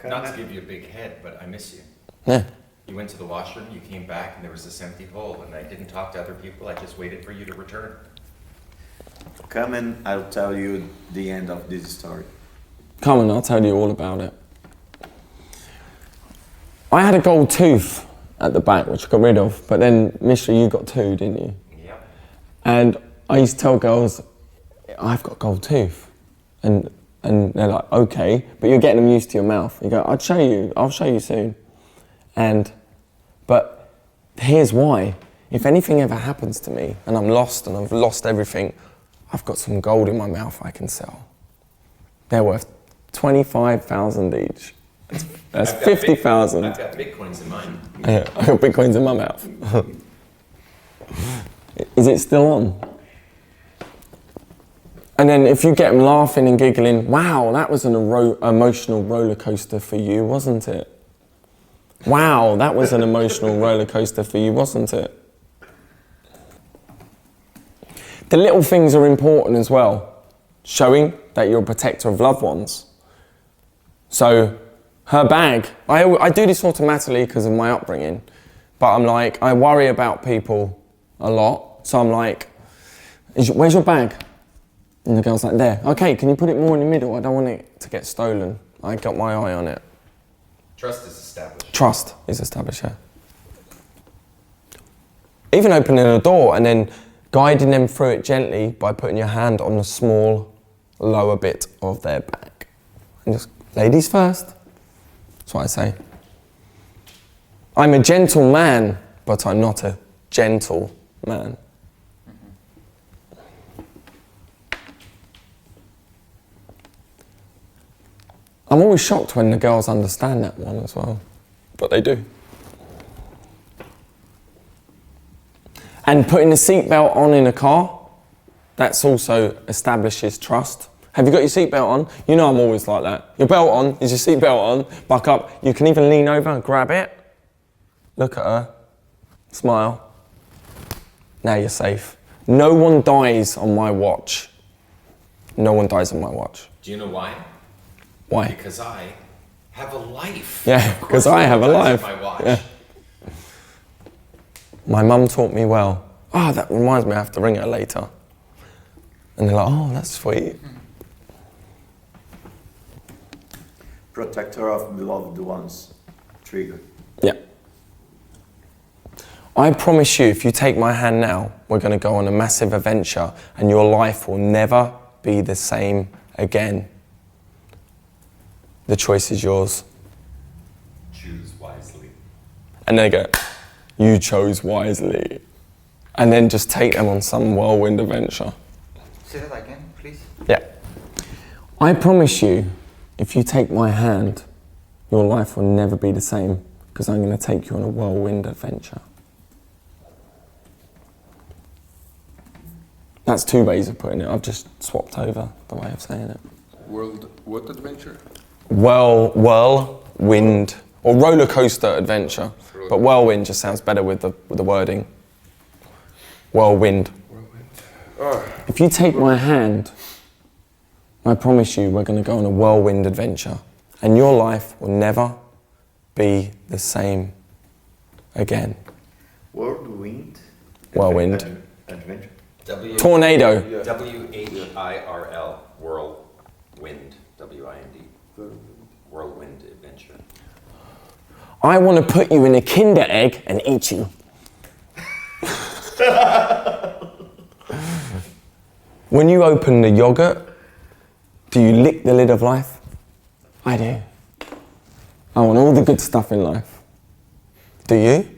Speaker 2: Not to give you a big head, but I miss you.
Speaker 8: Yeah.
Speaker 2: You went to the washroom, you came back, and there was this empty hole, and I didn't talk to other people, I just waited for you to return.
Speaker 9: come and I'll tell you the end of this story.
Speaker 8: Come on, I'll tell you all about it. I had a gold tooth at the back, which I got rid of, but then, Mystery, you got two, didn't you?
Speaker 2: Yep.
Speaker 8: And I used to tell girls, I've got gold tooth. And they're like, okay, but you're getting them used to your mouth. You go, I'll show you soon. But here's why. If anything ever happens to me and I'm lost and I've lost everything, I've got some gold in my mouth I can sell. They're worth 25,000 each. That's 50,000.
Speaker 2: I've got bitcoins in mine.
Speaker 8: Yeah, I got bitcoins in my mouth. Is it still on? And then if you get them laughing and giggling, wow, that was an emotional roller coaster for you, wasn't it? Wow, that was an emotional roller coaster for you, wasn't it? The little things are important as well, showing that you're a protector of loved ones. So, her bag, I do this automatically because of my upbringing, but I'm like, I worry about people a lot, so I'm like, where's your bag? And the girl's like, there. Okay, can you put it more in the middle? I don't want it to get stolen. I got my eye on it.
Speaker 2: Trust is established.
Speaker 8: Trust is established, yeah. Even opening a door and then guiding them through it gently by putting your hand on the small, lower bit of their back. And just, ladies first. That's what I say. I'm a gentle man, but I'm not a gentle man. I'm always shocked when the girls understand that one as well, but they do. And putting the seatbelt on in a car, that's also establishes trust. Have you got your seatbelt on? You know I'm always like that. Your belt on, is your seatbelt on, buck up. You can even lean over and grab it. Look at her, smile. Now you're safe. No one dies on my watch. No one dies on my watch.
Speaker 2: Do you know why?
Speaker 8: Why?
Speaker 2: Because I have a life.
Speaker 8: Yeah,
Speaker 2: Of course
Speaker 8: because I have a
Speaker 2: no one
Speaker 8: life.
Speaker 2: dies on my watch.
Speaker 8: Yeah. My mum taught me well. Oh, that reminds me, I have to ring her later. And they're like, oh, that's sweet.
Speaker 9: Protector of beloved ones. Trigger.
Speaker 8: Yeah. I promise you, if you take my hand now, we're going to go on a massive adventure and your life will never be the same again. The choice is yours.
Speaker 2: Choose wisely.
Speaker 8: And they go, you chose wisely. And then just take them on some whirlwind adventure.
Speaker 7: Say that again, please.
Speaker 8: Yeah. I promise you, if you take my hand, your life will never be the same because I'm going to take you on a whirlwind adventure. That's two ways of putting it. I've just swapped over the way of saying it.
Speaker 10: World what adventure?
Speaker 8: Whirlwind, or roller coaster adventure. But whirlwind just sounds better with the wording. Whirlwind. If you take my hand, I promise you we're going to go on a whirlwind adventure. And your life will never be the same again.
Speaker 9: Whirlwind.
Speaker 8: Whirlwind.
Speaker 9: Adventure.
Speaker 8: Tornado.
Speaker 2: WHIRL, whirlwind, WIND, whirlwind adventure.
Speaker 8: I want to put you in a Kinder Egg and eat you. When you open the yogurt, do you lick the lid of life? I do. I want all the good stuff in life. Do you?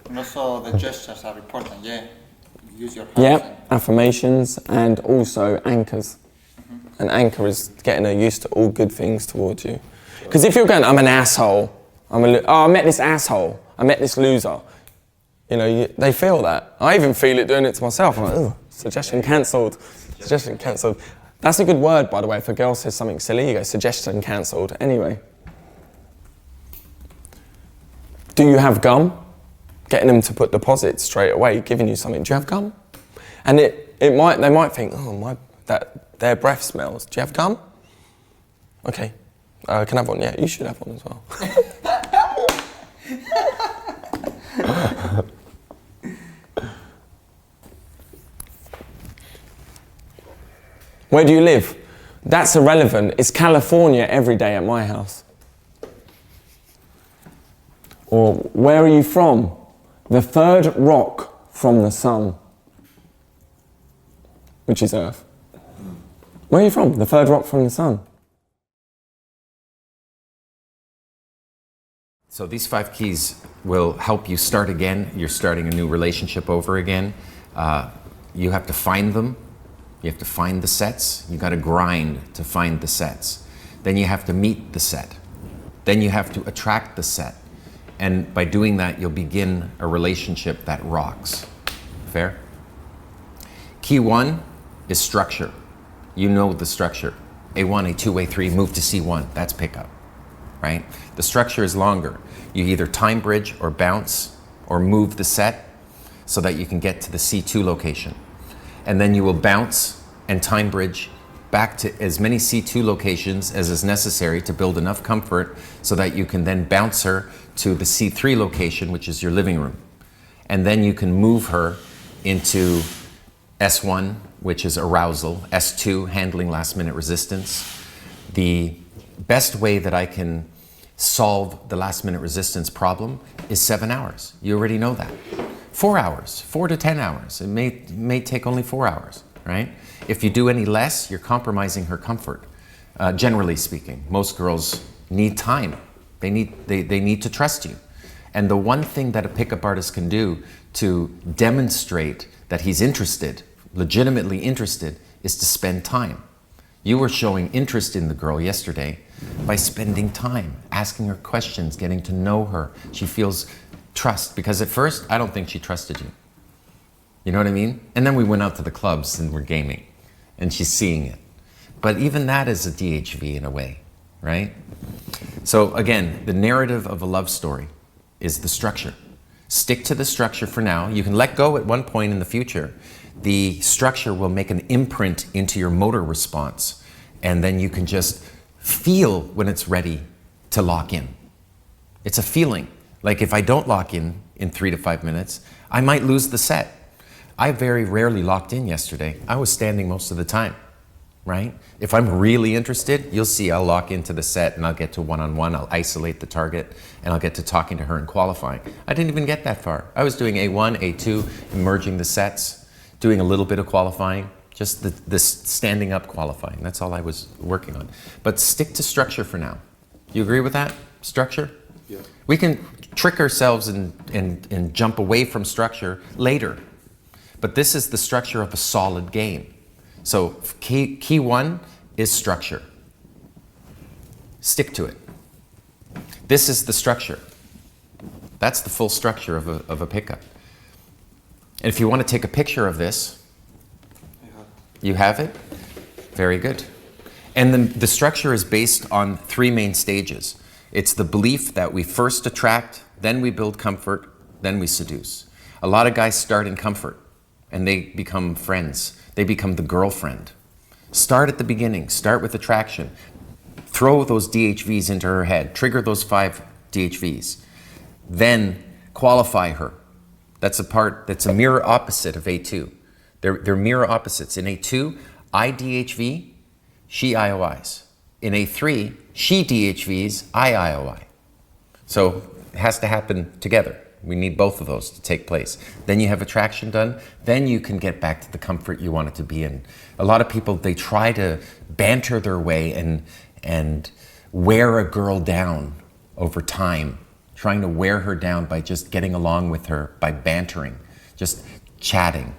Speaker 7: And also the gestures are important, yeah. You use your hands.
Speaker 8: Yep, affirmations and also anchors. An anchor is getting her used to all good things towards you. Because if you're going, I'm an asshole, I met this asshole, I met this loser. You know, they feel that. I even feel it doing it to myself. I'm like, oh, suggestion cancelled. Suggestion cancelled. That's a good word, by the way. If a girl says something silly, you go, suggestion cancelled. Anyway. Do you have gum? Getting them to put deposits straight away, giving you something. Do you have gum? And they might think, oh, their breath smells. Do you have gum? Okay. Can I have one? Yeah, you should have one as well. Where do you live? That's irrelevant. It's California every day at my house. Or where are you from? The third rock from the sun, which is Earth. Where are you from? The third rock from the sun.
Speaker 2: So these 5 keys will help you start again. You're starting a new relationship over again. You have to find them. You have to find the sets. You got to grind to find the sets. Then you have to meet the set. Then you have to attract the set. And by doing that, you'll begin a relationship that rocks. Fair? Key 1 is structure. You know the structure. A1, A2, A3, move to C1. That's pickup, right? The structure is longer. You either time bridge or bounce or move the set so that you can get to the C2 location. And then you will bounce and time bridge back to as many C2 locations as is necessary to build enough comfort so that you can then bounce her to the C3 location, which is your living room. And then you can move her into S1, which is arousal, S2, handling last minute resistance. The best way that I can solve the last minute resistance problem is 7 hours. You already know that. 4 hours, 4 to 10 hours. It may take only 4 hours, right? If you do any less, you're compromising her comfort. Generally speaking, most girls need time. They need to trust you. And the one thing that a pickup artist can do to demonstrate that he's interested, legitimately interested, is to spend time. You were showing interest in the girl yesterday by spending time, asking her questions, getting to know her. She feels trust, because at first, I don't think she trusted you. You know what I mean? And then we went out to the clubs and we're gaming, and she's seeing it. But even that is a DHV in a way, right? So again, the narrative of a love story is the structure. Stick to the structure for now. You can let go at one point in the future. The structure will make an imprint into your motor response, and then you can just feel when it's ready to lock in. It's a feeling. Like if I don't lock in 3 to 5 minutes, I might lose the set. I very rarely locked in yesterday. I was standing most of the time, right? If I'm really interested, you'll see I'll lock into the set and I'll get to one-on-one, I'll isolate the target, and I'll get to talking to her and qualifying. I didn't even get that far. I was doing A1, A2, merging the sets, doing a little bit of qualifying, just the standing up qualifying. That's all I was working on. But stick to structure for now. You agree with that? Structure?
Speaker 10: Yeah.
Speaker 2: We can trick ourselves and jump away from structure later. But this is the structure of a solid game. So key 1 is structure. Stick to it. This is the structure. That's the full structure of a pickup. And if you want to take a picture of this, you have it? Very good. And the structure is based on 3 main stages. It's the belief that we first attract, then we build comfort, then we seduce. A lot of guys start in comfort and they become friends. They become the girlfriend. Start at the beginning, start with attraction. Throw those DHVs into her head, trigger those 5 DHVs. Then qualify her. That's a mirror opposite of A2. They're mirror opposites. In A2, I DHV, she IOIs. In A3, she DHVs, I IOI. So it has to happen together. We need both of those to take place. Then you have attraction done. Then you can get back to the comfort you want it to be in. A lot of people, they try to banter their way and wear a girl down over time, trying to wear her down by just getting along with her, by bantering, just chatting.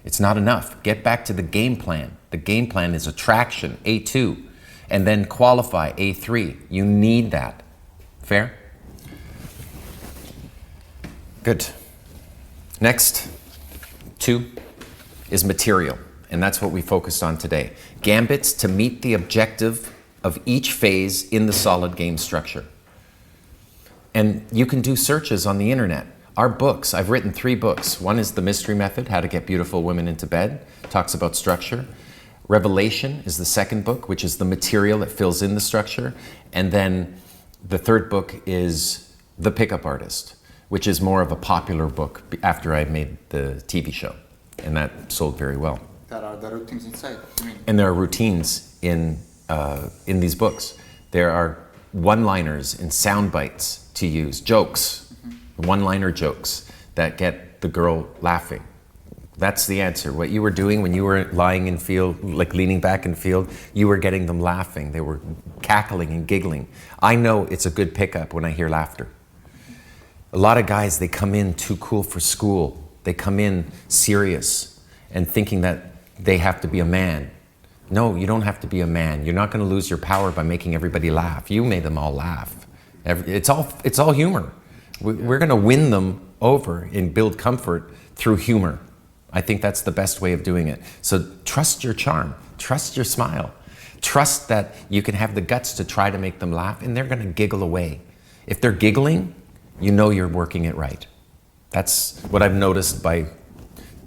Speaker 2: It's not enough. Get back to the game plan. The game plan is attraction, A2, and then qualify, A3. You need that. Fair? Good. Next, 2 is material, and that's what we focused on today. Gambits to meet the objective of each phase in the solid game structure. And you can do searches on the internet. Our books, I've written 3 books. One is The Mystery Method, How to Get Beautiful Women into Bed, talks about structure. Revelation is the second book, which is the material that fills in the structure. And then the third book is The Pickup Artist, which is more of a popular book after I made the TV show. And that sold very well.
Speaker 7: There are the routines inside.
Speaker 2: And there are routines in these books. There are one-liners and sound bites to use, jokes, one-liner jokes that get the girl laughing. That's the answer. What you were doing when you were lying in field, like leaning back in field, you were getting them laughing. They were cackling and giggling. I know it's a good pickup when I hear laughter. A lot of guys, they come in too cool for school. They come in serious and thinking that they have to be a man. No, you don't have to be a man. You're not going to lose your power by making everybody laugh. You made them all laugh. It's all humor. We're going to win them over and build comfort through humor. I think that's the best way of doing it. So trust your charm. Trust your smile. Trust that you can have the guts to try to make them laugh, and they're going to giggle away. If they're giggling, you know you're working it right. That's what I've noticed by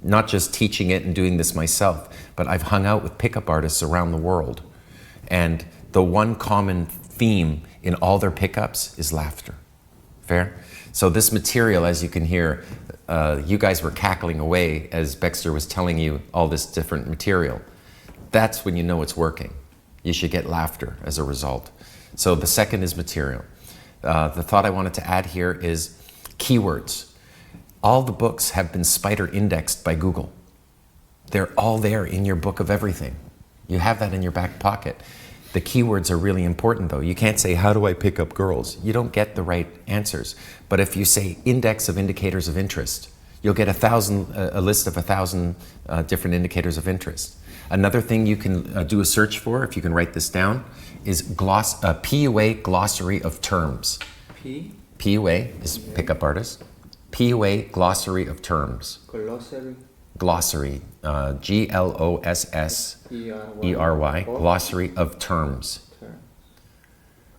Speaker 2: not just teaching it and doing this myself, but I've hung out with pickup artists around the world. And the one common theme in all their pickups is laughter. Fair? So this material, as you can hear, you guys were cackling away as Baxter was telling you all this different material. That's when you know it's working. You should get laughter as a result. So the second is material. The thought I wanted to add here is keywords. All the books have been spider indexed by Google. They're all there in your book of everything. You have that in your back pocket. The keywords are really important though. You can't say, how do I pick up girls? You don't get the right answers. But if you say index of indicators of interest, you'll get a list of 1,000 different indicators of interest. Another thing you can do a search for, if you can write this down, is PUA glossary of terms. PUA is pickup artist. PUA glossary of terms. Glossary. Glossary. Glossary of terms.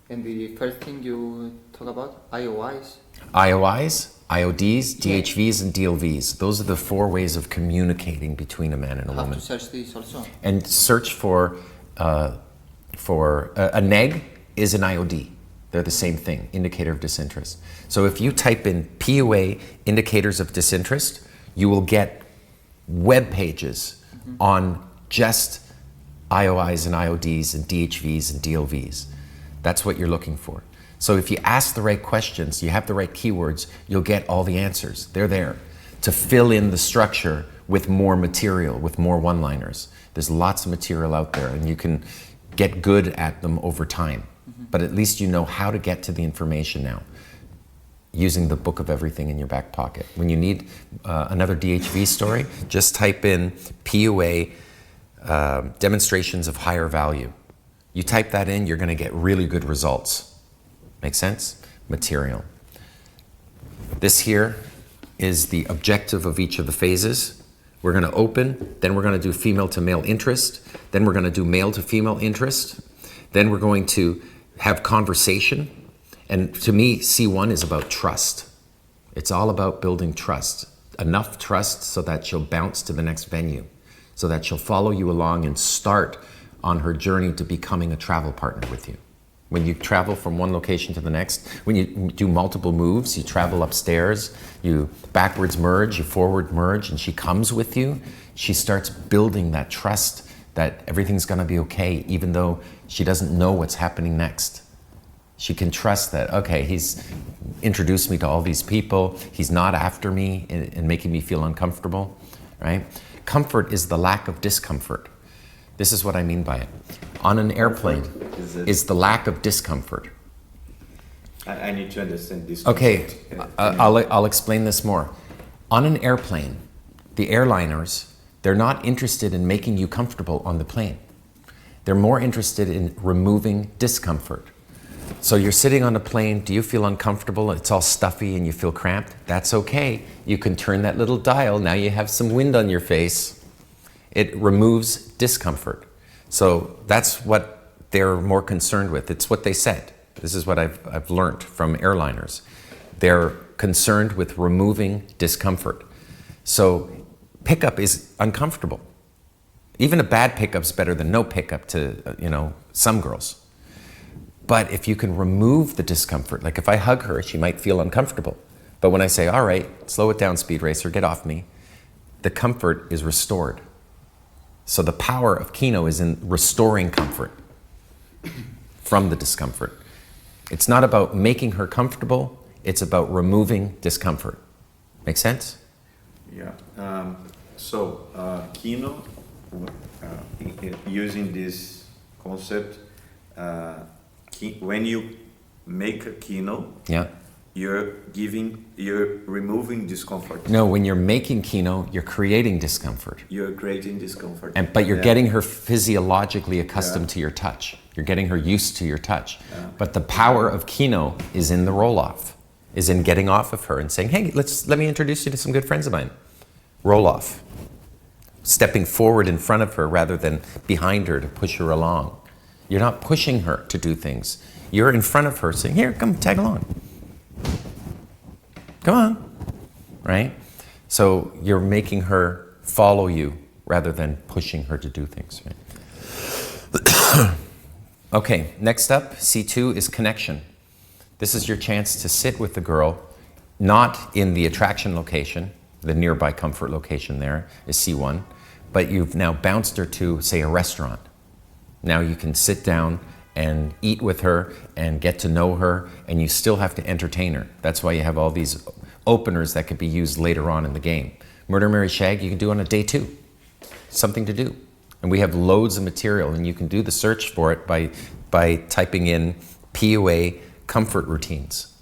Speaker 7: And the first thing you talk about, IOIs?
Speaker 2: IOIs, IODs, DHVs, and DLVs. Those are the 4 ways of communicating between a man and a woman.
Speaker 7: Have to search these also.
Speaker 2: And search for a neg is an IOD. They're the same thing, indicator of disinterest. So if you type in PUA indicators of disinterest, you will get web pages on just IOIs and IODs and DHVs and DLVs. That's what you're looking for. So if you ask the right questions, you have the right keywords, you'll get all the answers. They're there to fill in the structure with more material, with more one-liners. There's lots of material out there and you can get good at them over time. But at least you know how to get to the information now using the book of everything in your back pocket. When you need another DHV story, just type in PUA demonstrations of higher value. You type that in, you're going to get really good results. Make sense? Material. This here is the objective of each of the phases. We're going to open, then we're going to do female to male interest, then we're going to do male to female interest, then we're going to have conversation. And to me, C1 is about trust. It's all about building trust. Enough trust so that she'll bounce to the next venue, so that she'll follow you along and start on her journey to becoming a travel partner with you. When you travel from one location to the next, when you do multiple moves, you travel upstairs, you backwards merge, you forward merge, and she comes with you, she starts building that trust that everything's gonna be okay, even though she doesn't know what's happening next. She can trust that, okay, he's introduced me to all these people, he's not after me and making me feel uncomfortable, right? Comfort is the lack of discomfort. This is what I mean by it. On an airplane is the lack of discomfort.
Speaker 9: I need to understand this.
Speaker 2: Okay, I'll explain this more. On an airplane, the airliners, they're not interested in making you comfortable on the plane. They're more interested in removing discomfort. So you're sitting on a plane, do you feel uncomfortable? It's all stuffy and you feel cramped? That's okay. You can turn that little dial, now you have some wind on your face. It removes discomfort. So that's what they're more concerned with. It's what they said. This is what I've learned from airliners. They're concerned with removing discomfort. So pickup is uncomfortable. Even a bad pickup's better than no pickup to, some girls. But if you can remove the discomfort, like if I hug her, she might feel uncomfortable. But when I say, all right, slow it down, Speed Racer, get off me, the comfort is restored. So the power of Kino is in restoring comfort from the discomfort. It's not about making her comfortable, it's about removing discomfort. Make sense?
Speaker 9: Yeah. Kino, using this concept, when you make a Kino,
Speaker 2: yeah,
Speaker 9: you're removing discomfort.
Speaker 2: No, when you're making Kino, you're creating discomfort.
Speaker 9: You're creating discomfort.
Speaker 2: But you're getting her physiologically accustomed to your touch. You're getting her used to your touch.
Speaker 9: Yeah.
Speaker 2: But the power of Kino is in the roll-off, is in getting off of her and saying, hey, let me introduce you to some good friends of mine. Roll-off. Stepping forward in front of her rather than behind her to push her along. You're not pushing her to do things. You're in front of her saying, here, come tag along. Come on, right? So you're making her follow you rather than pushing her to do things, right? Okay, next up, C2 is connection. This is your chance to sit with the girl, not in the attraction location, the nearby comfort location there is C1, but you've now bounced her to, say, a restaurant. Now you can sit down and eat with her and get to know her, and you still have to entertain her. That's why you have all these openers that could be used later on in the game. Murder, Marry, Shag, you can do on a day 2. Something to do. And we have loads of material, and you can do the search for it by typing in PUA comfort routines.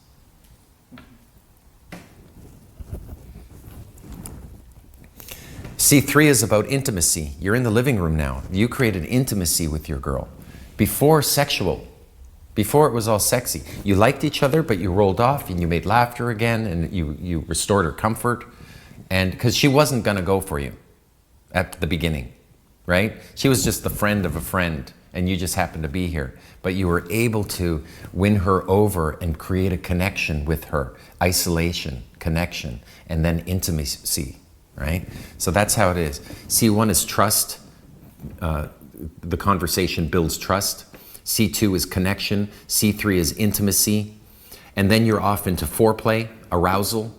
Speaker 2: C3 is about intimacy. You're in the living room now. You created intimacy with your girl. Before sexual, before it was all sexy. You liked each other, but you rolled off and you made laughter again and you restored her comfort. And because she wasn't gonna go for you at the beginning, right? She was just the friend of a friend and you just happened to be here. But you were able to win her over and create a connection with her. Isolation, connection, and then intimacy, right? So that's how it is. C1 is trust. The conversation builds trust. C2 is connection. C3 is intimacy. And then you're off into foreplay, arousal.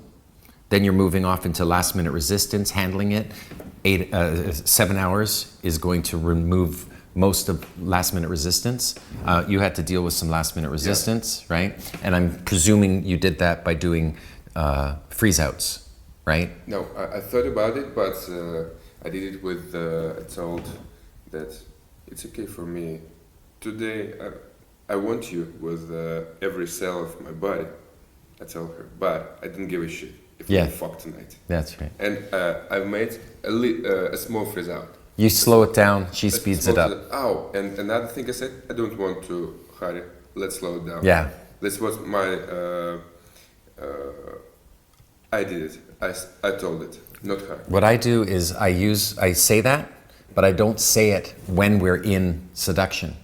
Speaker 2: Then you're moving off into last minute resistance, handling it. 7 hours is going to remove most of last minute resistance. You had to deal with some last minute resistance, right? And I'm presuming you did that by doing freeze outs, right?
Speaker 10: No, I thought about it, but I did it with, I told that it's okay for me. Today, I want you with every cell of my body. I tell her, but I didn't give a shit if we fuck tonight.
Speaker 2: That's right.
Speaker 10: And I've made a small freeze out.
Speaker 2: You slow it down, she speeds it up.
Speaker 10: Oh, and another thing I said, I don't want to hurry. Let's slow it down.
Speaker 2: Yeah.
Speaker 10: This was my, I did it. I told it, not her.
Speaker 2: What I do is I say that, but I don't say it when we're in seduction.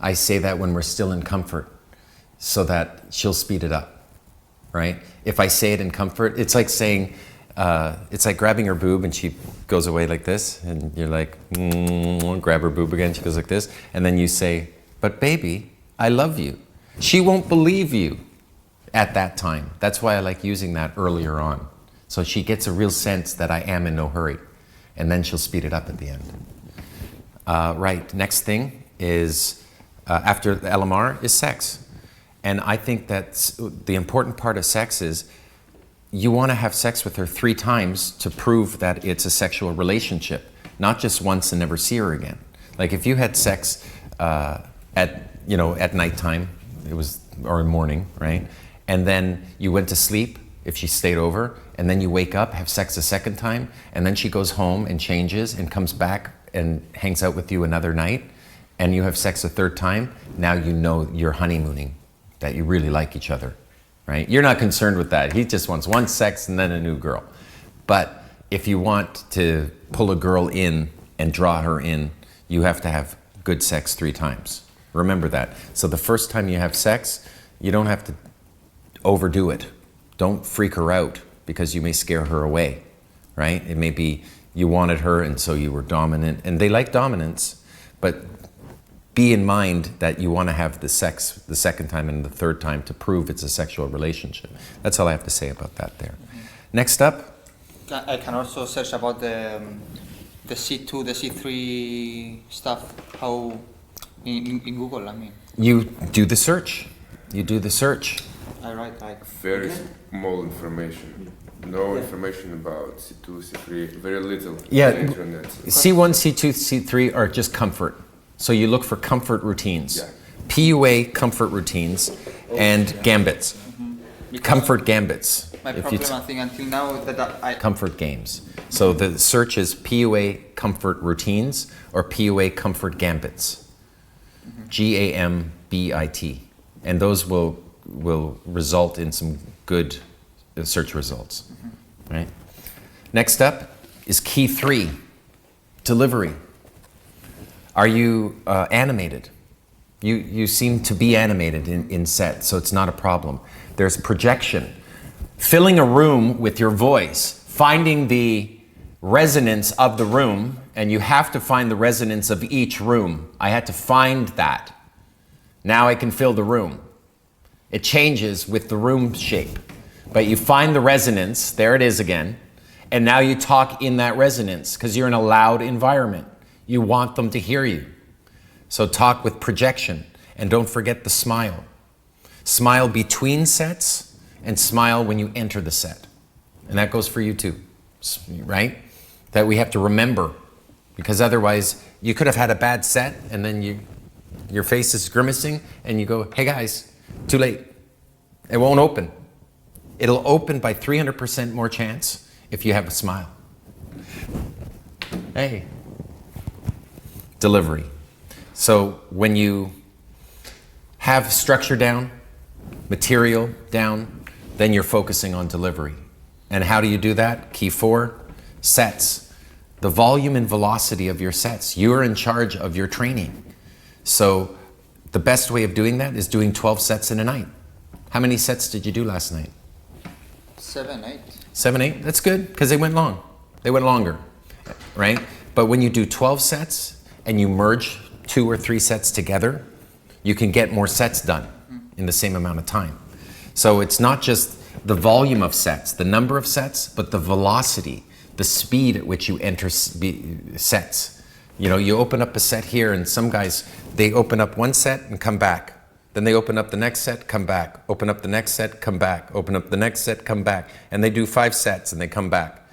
Speaker 2: I say that when we're still in comfort, so that she'll speed it up, right? If I say it in comfort, it's like saying, it's like grabbing her boob and she goes away like this, and you're like, grab her boob again, she goes like this, and then you say, but baby, I love you. She won't believe you at that time. That's why I like using that earlier on. So she gets a real sense that I am in no hurry, and then she'll speed it up at the end. Right, next thing is, after the LMR is sex. And I think that the important part of sex is you want to have sex with her 3 times to prove that it's a sexual relationship, not just once and never see her again. Like if you had sex at nighttime, or in morning, right? And then you went to sleep if she stayed over, and then you wake up, have sex a second time, and then she goes home and changes and comes back and hangs out with you another night, and you have sex a 3rd time, now you know you're honeymooning, that you really like each other, right? You're not concerned with that. He just wants one sex and then a new girl. But if you want to pull a girl in and draw her in, you have to have good sex 3 times. Remember that. So the first time you have sex, you don't have to overdo it. Don't freak her out because you may scare her away, right? It may be you wanted her and so you were dominant, and they like dominance, but be in mind that you want to have the sex the 2nd time and the 3rd time to prove it's a sexual relationship. That's all I have to say about that there. Next up.
Speaker 7: I can also search about the C2, the C3 stuff, how in Google, I mean.
Speaker 2: You do the search. You do the search.
Speaker 7: I write like...
Speaker 10: Very small information. No information about C2, C3, very little
Speaker 2: Yeah,
Speaker 10: on the internet.
Speaker 2: C1, C2, C3 are just comfort. So you look for comfort routines.
Speaker 10: Yeah.
Speaker 2: PUA comfort routines and gambits. Comfort gambits.
Speaker 7: My problem, I think, until now is that I...
Speaker 2: Comfort games. So the search is PUA comfort routines or PUA comfort gambits. GAMBIT. And those will result in some good search results. Right? Next up is key 3, delivery. Are you animated? You seem to be animated in set, so it's not a problem. There's projection. Filling a room with your voice, finding the resonance of the room, and you have to find the resonance of each room. I had to find that. Now I can fill the room. It changes with the room shape. But you find the resonance, there it is again, and now you talk in that resonance because you're in a loud environment. You want them to hear you. So talk with projection, and don't forget the smile. Smile between sets and smile when you enter the set. And that goes for you too, right? That we have to remember, because otherwise you could have had a bad set and then your face is grimacing and you go, hey guys, too late. It won't open. It'll open by 300% more chance if you have a smile. Hey. Delivery. So when you have structure down, material down, then you're focusing on delivery. And how do you do that? Key 4, sets. The volume and velocity of your sets. You're in charge of your training. So the best way of doing that is doing 12 sets in a night. How many sets did you do last night?
Speaker 7: 7, 8.
Speaker 2: 7, 8? That's good, because they went long. They went longer, right? But when you do 12 sets and you merge 2 or 3 sets together, you can get more sets done in the same amount of time. So it's not just the volume of sets, the number of sets, but the velocity, the speed at which you enter sets. You know, you open up a set here, and some guys, they open up one set and come back. Then they open up the next set, come back. Open up the next set, come back. Open up the next set, come back. And they do 5 sets and they come back.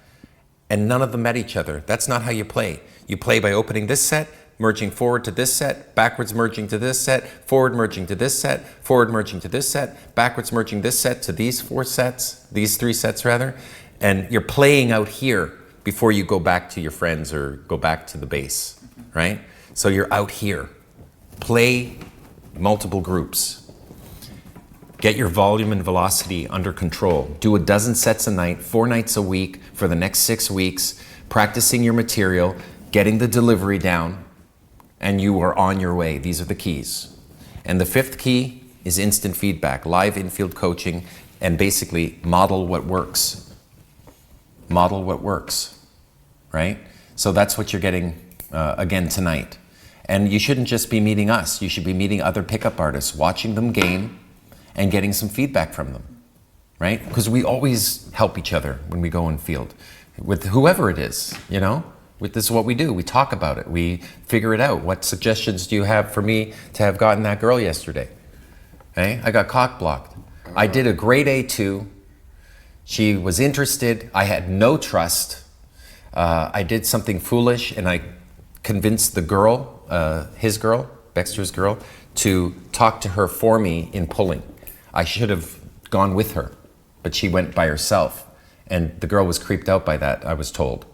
Speaker 2: And none of them met each other. That's not how you play. You play by opening this set, merging forward to this set, backwards merging to this set, forward merging to this set, forward merging to this set, backwards merging this set to these 4 sets, these 3 sets rather. And you're playing out here before you go back to your friends or go back to the base, right? So you're out here. Play multiple groups. Get your volume and velocity under control. Do a dozen sets a night, 4 nights a week for the next 6 weeks, practicing your material, getting the delivery down, and you are on your way. These are the keys. And the 5th key is instant feedback, live infield coaching, and basically model what works. Model what works, right? So that's what you're getting again tonight. And you shouldn't just be meeting us. You should be meeting other pickup artists, watching them game, and getting some feedback from them, right? Because we always help each other when we go in field, with whoever it is, you know? This is what we do. We talk about it. We figure it out. What suggestions do you have for me to have gotten that girl yesterday? Hey, I got cock blocked. I did a grade A2. She was interested. I had no trust. I did something foolish, and I convinced the girl, his girl, Baxter's girl, to talk to her for me in pulling. I should have gone with her, but she went by herself. And the girl was creeped out by that, I was told.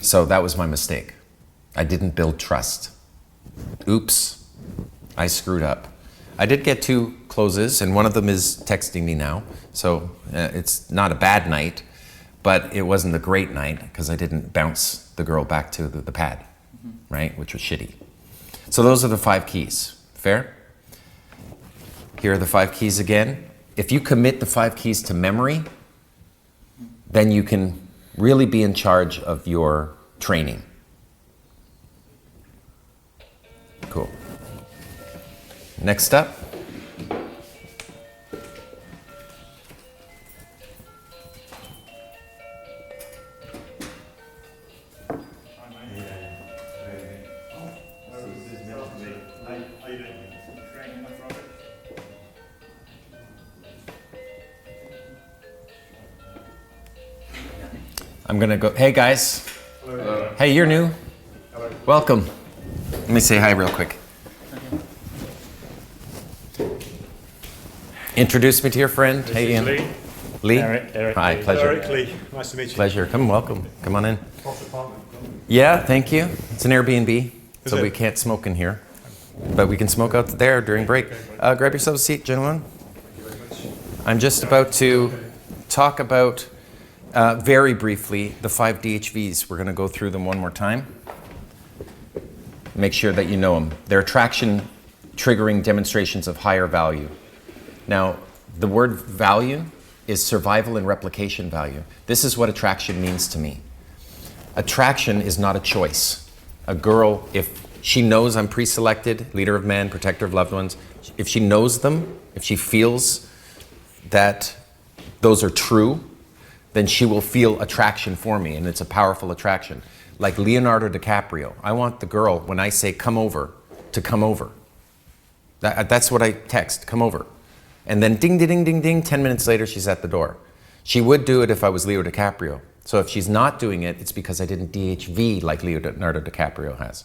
Speaker 2: So that was my mistake. I didn't build trust. Oops, I screwed up. I did get 2 closes, and one of them is texting me now. So it's not a bad night, but it wasn't a great night because I didn't bounce the girl back to the pad, right? Which was shitty. So those are the 5 keys. Fair? Here are the 5 keys again. If you commit the 5 keys to memory, then you can really be in charge of your training. Cool. Next up. I'm gonna go, hey guys. Hello. Hey, you're new. Hello. Welcome. Let me say hi real quick. Introduce me to your friend.
Speaker 11: This
Speaker 2: hey, Ian.
Speaker 11: Lee.
Speaker 2: Lee?
Speaker 11: Eric.
Speaker 2: Hi,
Speaker 11: Lee.
Speaker 2: pleasure.
Speaker 11: Eric Lee. Nice to meet you.
Speaker 2: Pleasure. Come, welcome. Come on in. Yeah, thank you. It's an Airbnb, so we can't smoke in here. But we can smoke out there during break. Grab yourself a seat, gentlemen. I'm just about to talk about, very briefly, the 5 DHVs. We're going to go through them one more time. Make sure that you know them. They're attraction triggering demonstrations of higher value. Now, the word value is survival and replication value. This is what attraction means to me. Attraction is not a choice. A girl, if she knows I'm pre-selected, leader of men, protector of loved ones, if she knows them, if she feels that those are true, then she will feel attraction for me, and it's a powerful attraction. Like Leonardo DiCaprio, I want the girl, when I say come over, to come over. That's what I text, come over. And then ding, ding, ding, ding, ding, 10 minutes later, she's at the door. She would do it if I was Leo DiCaprio. So if she's not doing it, it's because I didn't DHV like Leonardo DiCaprio has.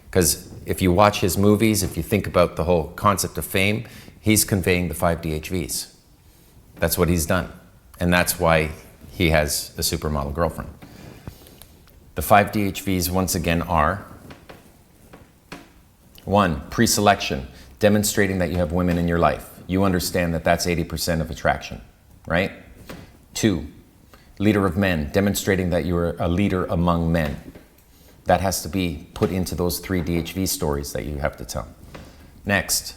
Speaker 2: Because if you watch his movies, if you think about the whole concept of fame, he's conveying the 5 DHVs. That's what he's done. And that's why he has a supermodel girlfriend. The 5 DHVs, once again, are 1, pre-selection, demonstrating that you have women in your life. You understand that that's 80% of attraction, right? 2, leader of men, demonstrating that you're a leader among men. That has to be put into those 3 DHV stories that you have to tell. Next,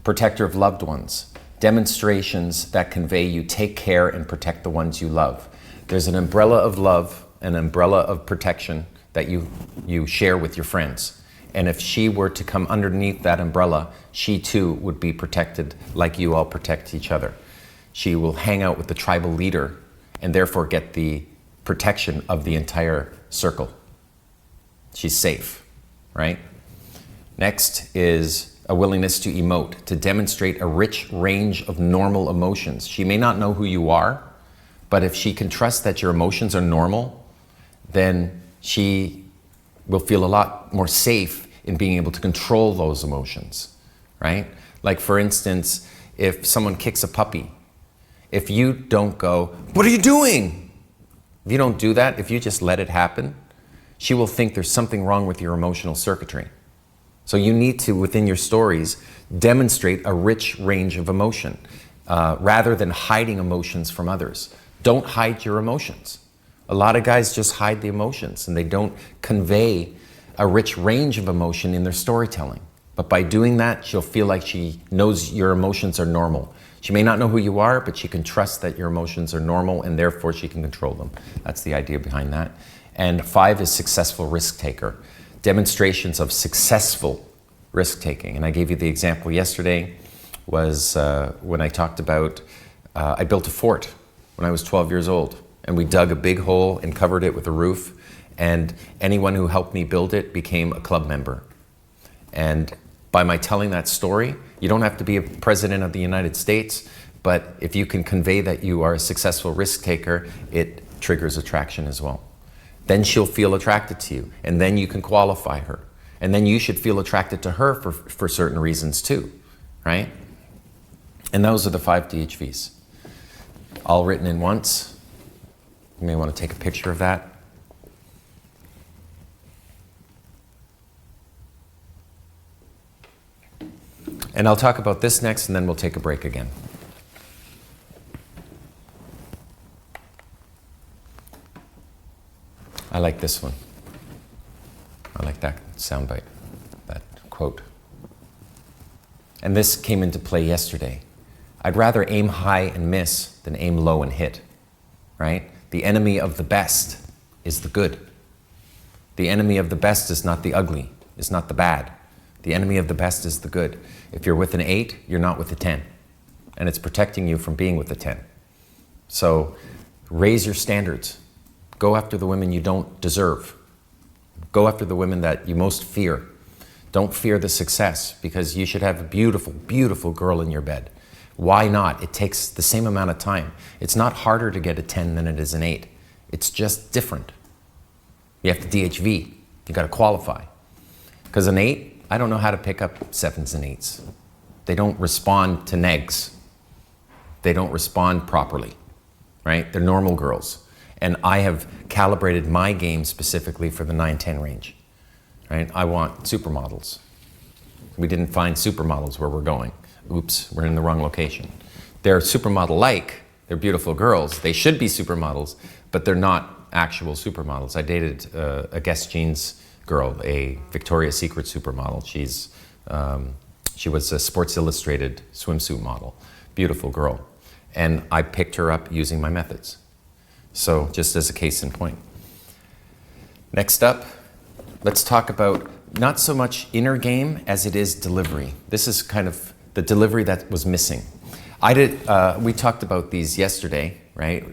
Speaker 2: protector of loved ones, demonstrations that convey you take care and protect the ones you love. There's an umbrella of love, an umbrella of protection that you share with your friends. And if she were to come underneath that umbrella, she too would be protected like you all protect each other. She will hang out with the tribal leader and therefore get the protection of the entire circle. She's safe, right? Next is a willingness to emote, to demonstrate a rich range of normal emotions. She may not know who you are, but if she can trust that your emotions are normal, then she will feel a lot more safe in being able to control those emotions, right? Like for instance, if someone kicks a puppy, if you don't go, "What are you doing?" If you don't do that, if you just let it happen, she will think there's something wrong with your emotional circuitry. So you need to, within your stories, demonstrate a rich range of emotion. rather than hiding emotions from others. Don't hide your emotions. A lot of guys just hide the emotions and they don't convey a rich range of emotion in their storytelling. But by doing that, she'll feel like she knows your emotions are normal. She may not know who you are, but she can trust that your emotions are normal and therefore she can control them. That's the idea behind that. And 5 is successful risk taker. Demonstrations of successful risk taking. And I gave you the example yesterday was when I talked about, I built a fort when I was 12 years old. And we dug a big hole and covered it with a roof. And anyone who helped me build it became a club member. And by my telling that story, you don't have to be a president of the United States, but if you can convey that you are a successful risk taker, it triggers attraction as well. Then she'll feel attracted to you, and then you can qualify her. And then you should feel attracted to her for certain reasons too, right? And those are the 5 DHVs. All written in once. You may want to take a picture of that. And I'll talk about this next, and then we'll take a break again. I like this one. I like that soundbite, that quote. And this came into play yesterday. I'd rather aim high and miss than aim low and hit, right? The enemy of the best is the good. The enemy of the best is not the ugly, is not the bad. The enemy of the best is the good. If you're with an 8, you're not with a 10. And it's protecting you from being with a 10. So raise your standards. Go after the women you don't deserve. Go after the women that you most fear. Don't fear the success, because you should have a beautiful, beautiful girl in your bed. Why not? It takes the same amount of time. It's not harder to get a 10 than it is an 8. It's just different. You have to DHV. You got to qualify. Because an 8, I don't know how to pick up 7s and 8s. They don't respond to negs. They don't respond properly, right? They're normal girls. And I have calibrated my game specifically for the 9-10 range, right? I want supermodels. We didn't find supermodels where we're going. Oops, we're in the wrong location. They're supermodel-like. They're beautiful girls. They should be supermodels, but they're not actual supermodels. I dated a Guess Jeans girl, a Victoria's Secret supermodel. She was a Sports Illustrated swimsuit model. Beautiful girl. And I picked her up using my methods. So just as a case in point. Next up, let's talk about not so much inner game as it is delivery. This is kind of the delivery that was missing. We talked about these yesterday, right?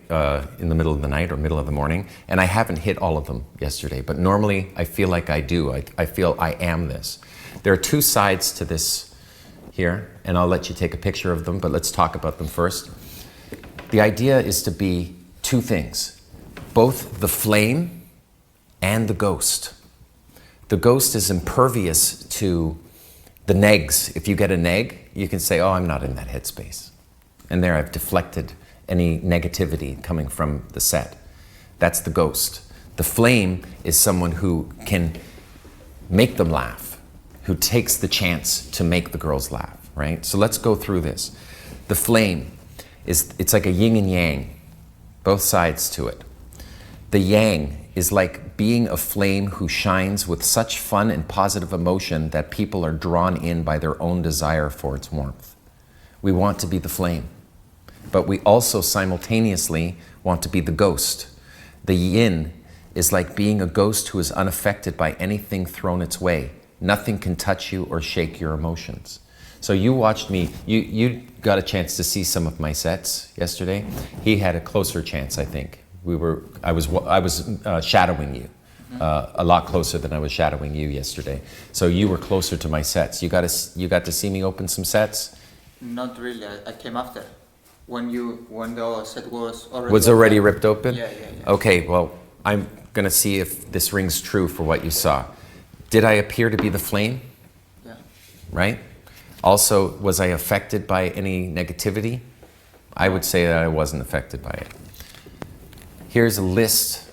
Speaker 2: In the middle of the night or middle of the morning, and I haven't hit all of them yesterday, but normally I feel like I do. I feel I am this. There are 2 sides to this here, and I'll let you take a picture of them, but let's talk about them first. The idea is to be 2 things, both the flame and the ghost. The ghost is impervious to the negs. If you get a neg, you can say, oh, I'm not in that headspace. And there I've deflected any negativity coming from the set. That's the ghost. The flame is someone who can make them laugh, who takes the chance to make the girls laugh, right? So let's go through this. The flame it's like a yin and yang, both sides to it. The yang is like being a flame who shines with such fun and positive emotion that people are drawn in by their own desire for its warmth. We want to be the flame, but we also simultaneously want to be the ghost. The yin is like being a ghost who is unaffected by anything thrown its way. Nothing can touch you or shake your emotions. So you watched me, you got a chance to see some of my sets yesterday. He had a closer chance, I think. I was shadowing you a lot closer than I was shadowing you yesterday. So you were closer to my sets. You got to see me open some sets?
Speaker 7: Not really. I came after. When the set was
Speaker 2: already ripped open?
Speaker 7: Yeah.
Speaker 2: Okay, well, I'm gonna see if this rings true for what you saw. Did I appear to be the flame?
Speaker 7: Yeah.
Speaker 2: Right? Also, was I affected by any negativity? I would say that I wasn't affected by it. Here's a list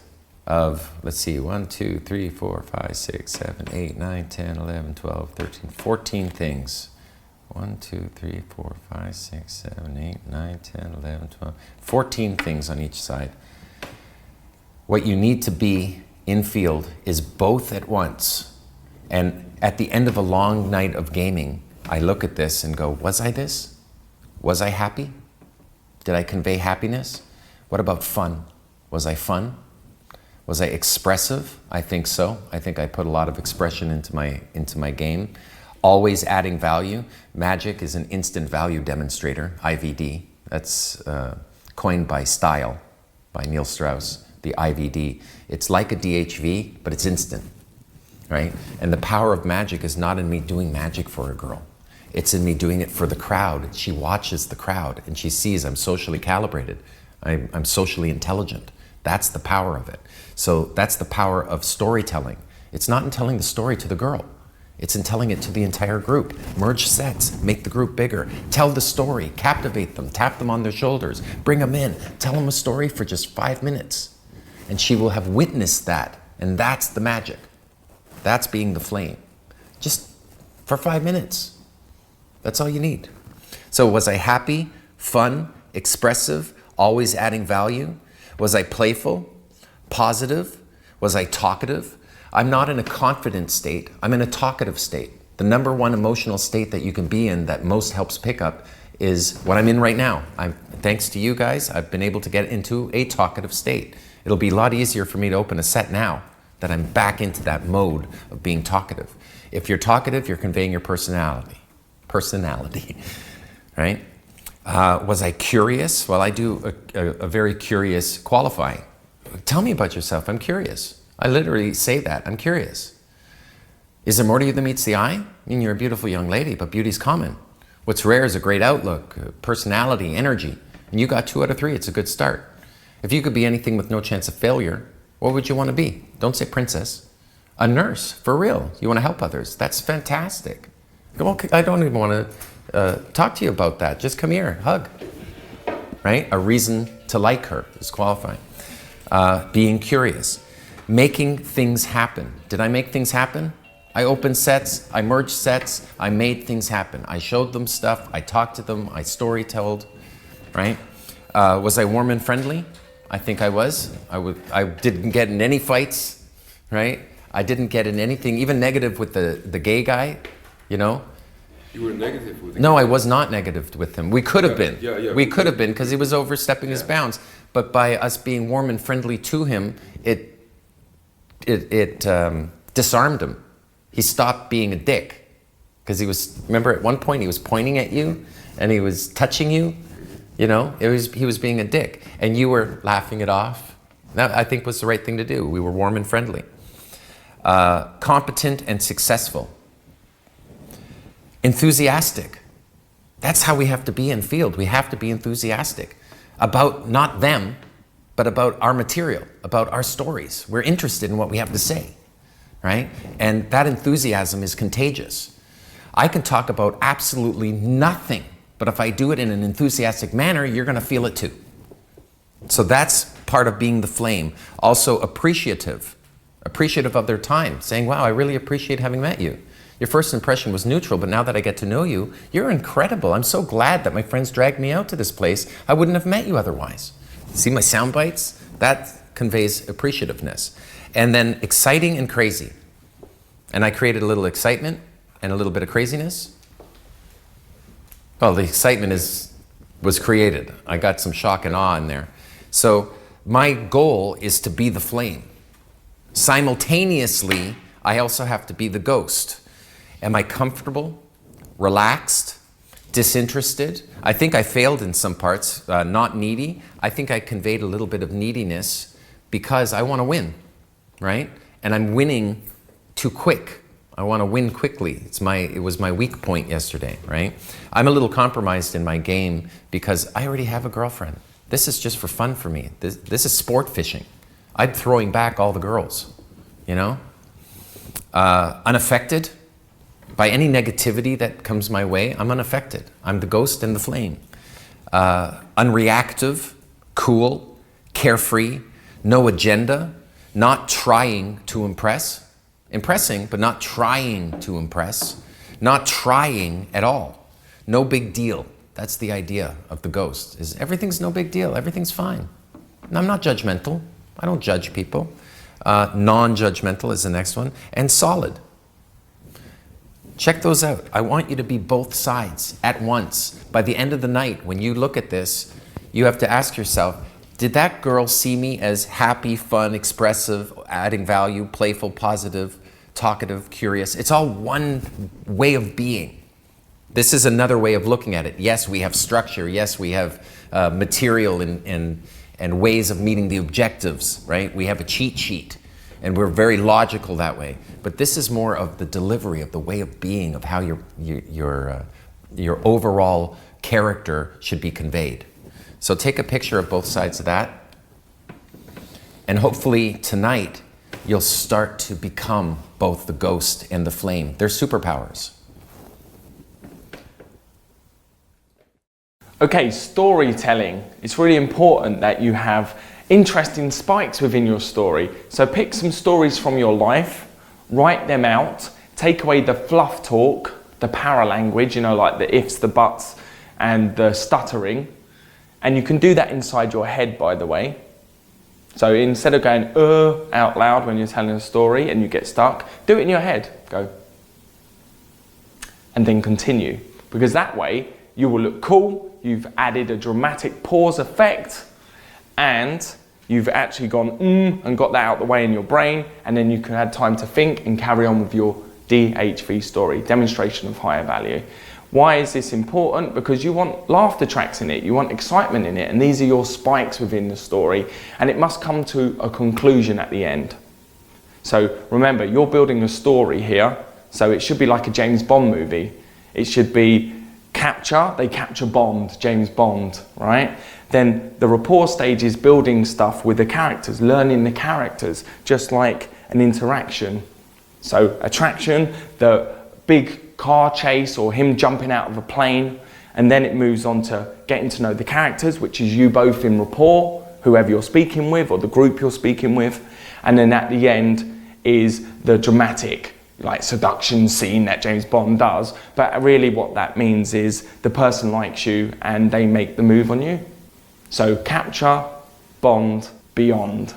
Speaker 2: of, let's see, 1, 2, 3, 4, 5, 6, 7, 8, 9, 10, 11, 12, 13, 14 things. 1, 2, 3, 4, 5, 6, 7, 8, 9, 10, 11, 12, 14 things on each side. What you need to be in field is both at once. And at the end of a long night of gaming, I look at this and go, was I this? Was I happy? Did I convey happiness? What about fun? Was I fun? Was I expressive? I think so. I think I put a lot of expression into my game. Always adding value. Magic is an instant value demonstrator, IVD. That's coined by Style, by Neil Strauss, the IVD. It's like a DHV, but it's instant, right? And the power of magic is not in me doing magic for a girl. It's in me doing it for the crowd. She watches the crowd and she sees I'm socially calibrated. I'm socially intelligent. That's the power of it. So that's the power of storytelling. It's not in telling the story to the girl. It's in telling it to the entire group. Merge sets, make the group bigger. Tell the story, captivate them, tap them on their shoulders, bring them in, tell them a story for just 5 minutes. And she will have witnessed that. And that's the magic. That's being the flame. Just for 5 minutes. That's all you need. So was I happy, fun, expressive, always adding value? Was I playful, positive? Was I talkative? I'm not in a confident state. I'm in a talkative state. The number one emotional state that you can be in that most helps pick up is what I'm in right now. Thanks to you guys, I've been able to get into a talkative state. It'll be a lot easier for me to open a set now that I'm back into that mode of being talkative. If you're talkative, you're conveying your personality, right? Was I curious? Well, I do a very curious qualifying. Tell me about yourself, I'm curious. I literally say that, I'm curious. Is there more to you than meets the eye? I mean, you're a beautiful young lady, but beauty's common. What's rare is a great outlook, personality, energy. And you got 2 out of 3, it's a good start. If you could be anything with no chance of failure, what would you want to be? Don't say princess. A nurse, for real. You want to help others. That's fantastic. I don't even want to talk to you about that. Just come here, hug. Right? A reason to like her is qualifying. Being curious. Making things happen. Did I make things happen? I opened sets, I merged sets, I made things happen. I showed them stuff, I talked to them, I storytold, right? Was I warm and friendly? I think I was. I didn't get in any fights, right? I didn't get in anything, even negative with the gay guy, you know?
Speaker 10: You were negative with him?
Speaker 2: No, I was not negative with him. We could have been.
Speaker 10: Yeah.
Speaker 2: We could have been because he was overstepping his bounds. But by us being warm and friendly to him, it disarmed him. He stopped being a dick because remember at one point he was pointing at you and he was touching you, you know, he was being a dick and you were laughing it off. That I think was the right thing to do. We were warm and friendly. Competent and successful. Enthusiastic. That's how we have to be in field. We have to be enthusiastic about not them, but about our material, about our stories. We're interested in what we have to say, right? And that enthusiasm is contagious. I can talk about absolutely nothing, but if I do it in an enthusiastic manner, you're gonna feel it too. So that's part of being the flame. Also appreciative of their time, saying, wow, I really appreciate having met you. Your first impression was neutral, but now that I get to know you, you're incredible. I'm so glad that my friends dragged me out to this place. I wouldn't have met you otherwise. See my sound bites? That conveys appreciativeness. And then exciting and crazy. And I created a little excitement and a little bit of craziness. Well, the excitement was created. I got some shock and awe in there. So my goal is to be the flame. Simultaneously, I also have to be the ghost. Am I comfortable, relaxed, disinterested? I think I failed in some parts, not needy. I think I conveyed a little bit of neediness because I want to win, right? And I'm winning too quick. I want to win quickly. It was my weak point yesterday, right? I'm a little compromised in my game because I already have a girlfriend. This is just for fun for me. This is sport fishing. I'm throwing back all the girls, you know? Unaffected by any negativity that comes my way. I'm unaffected. I'm the ghost and the flame. Unreactive, cool, carefree, no agenda, not trying to impress. Impressing, but not trying to impress. Not trying at all. No big deal. That's the idea of the ghost, is everything's no big deal, everything's fine. And I'm not judgmental. I don't judge people. Non-judgmental is the next one. And solid. Check those out. I want you to be both sides at once. By the end of the night, when you look at this, you have to ask yourself, did that girl see me as happy, fun, expressive, adding value, playful, positive, talkative, curious? It's all one way of being. This is another way of looking at it. Yes, we have structure. Yes, we have material and ways of meeting the objectives, right? We have a cheat sheet, and we're very logical that way. But this is more of the delivery, of the way of being, of how your overall character should be conveyed. So take a picture of both sides of that, and hopefully tonight you'll start to become both the ghost and the flame. They're superpowers.
Speaker 3: Okay, storytelling. It's really important that you have interesting spikes within your story. So pick some stories from your life, write them out, take away the fluff talk, the paralanguage, you know, like the ifs, the buts, and the stuttering. And you can do that inside your head, by the way. So instead of going out loud when you're telling a story and you get stuck, do it in your head. Go. And then continue. Because that way you will look cool, you've added a dramatic pause effect, and you've actually gone and got that out the way in your brain, and then you can have time to think and carry on with your DHV story, demonstration of higher value. Why is this important? Because you want laughter tracks in it, you want excitement in it, and these are your spikes within the story, and it must come to a conclusion at the end. So remember, you're building a story here, so it should be like a James Bond movie. It should be they capture Bond, James Bond, right? Then the rapport stage is building stuff with the characters, learning the characters, just like an interaction. So attraction, the big car chase or him jumping out of a plane, and then it moves on to getting to know the characters, which is you both in rapport, whoever you're speaking with or the group you're speaking with, and then at the end is the dramatic like seduction scene that James Bond does, but really what that means is the person likes you and they make the move on you. So capture, bond, beyond.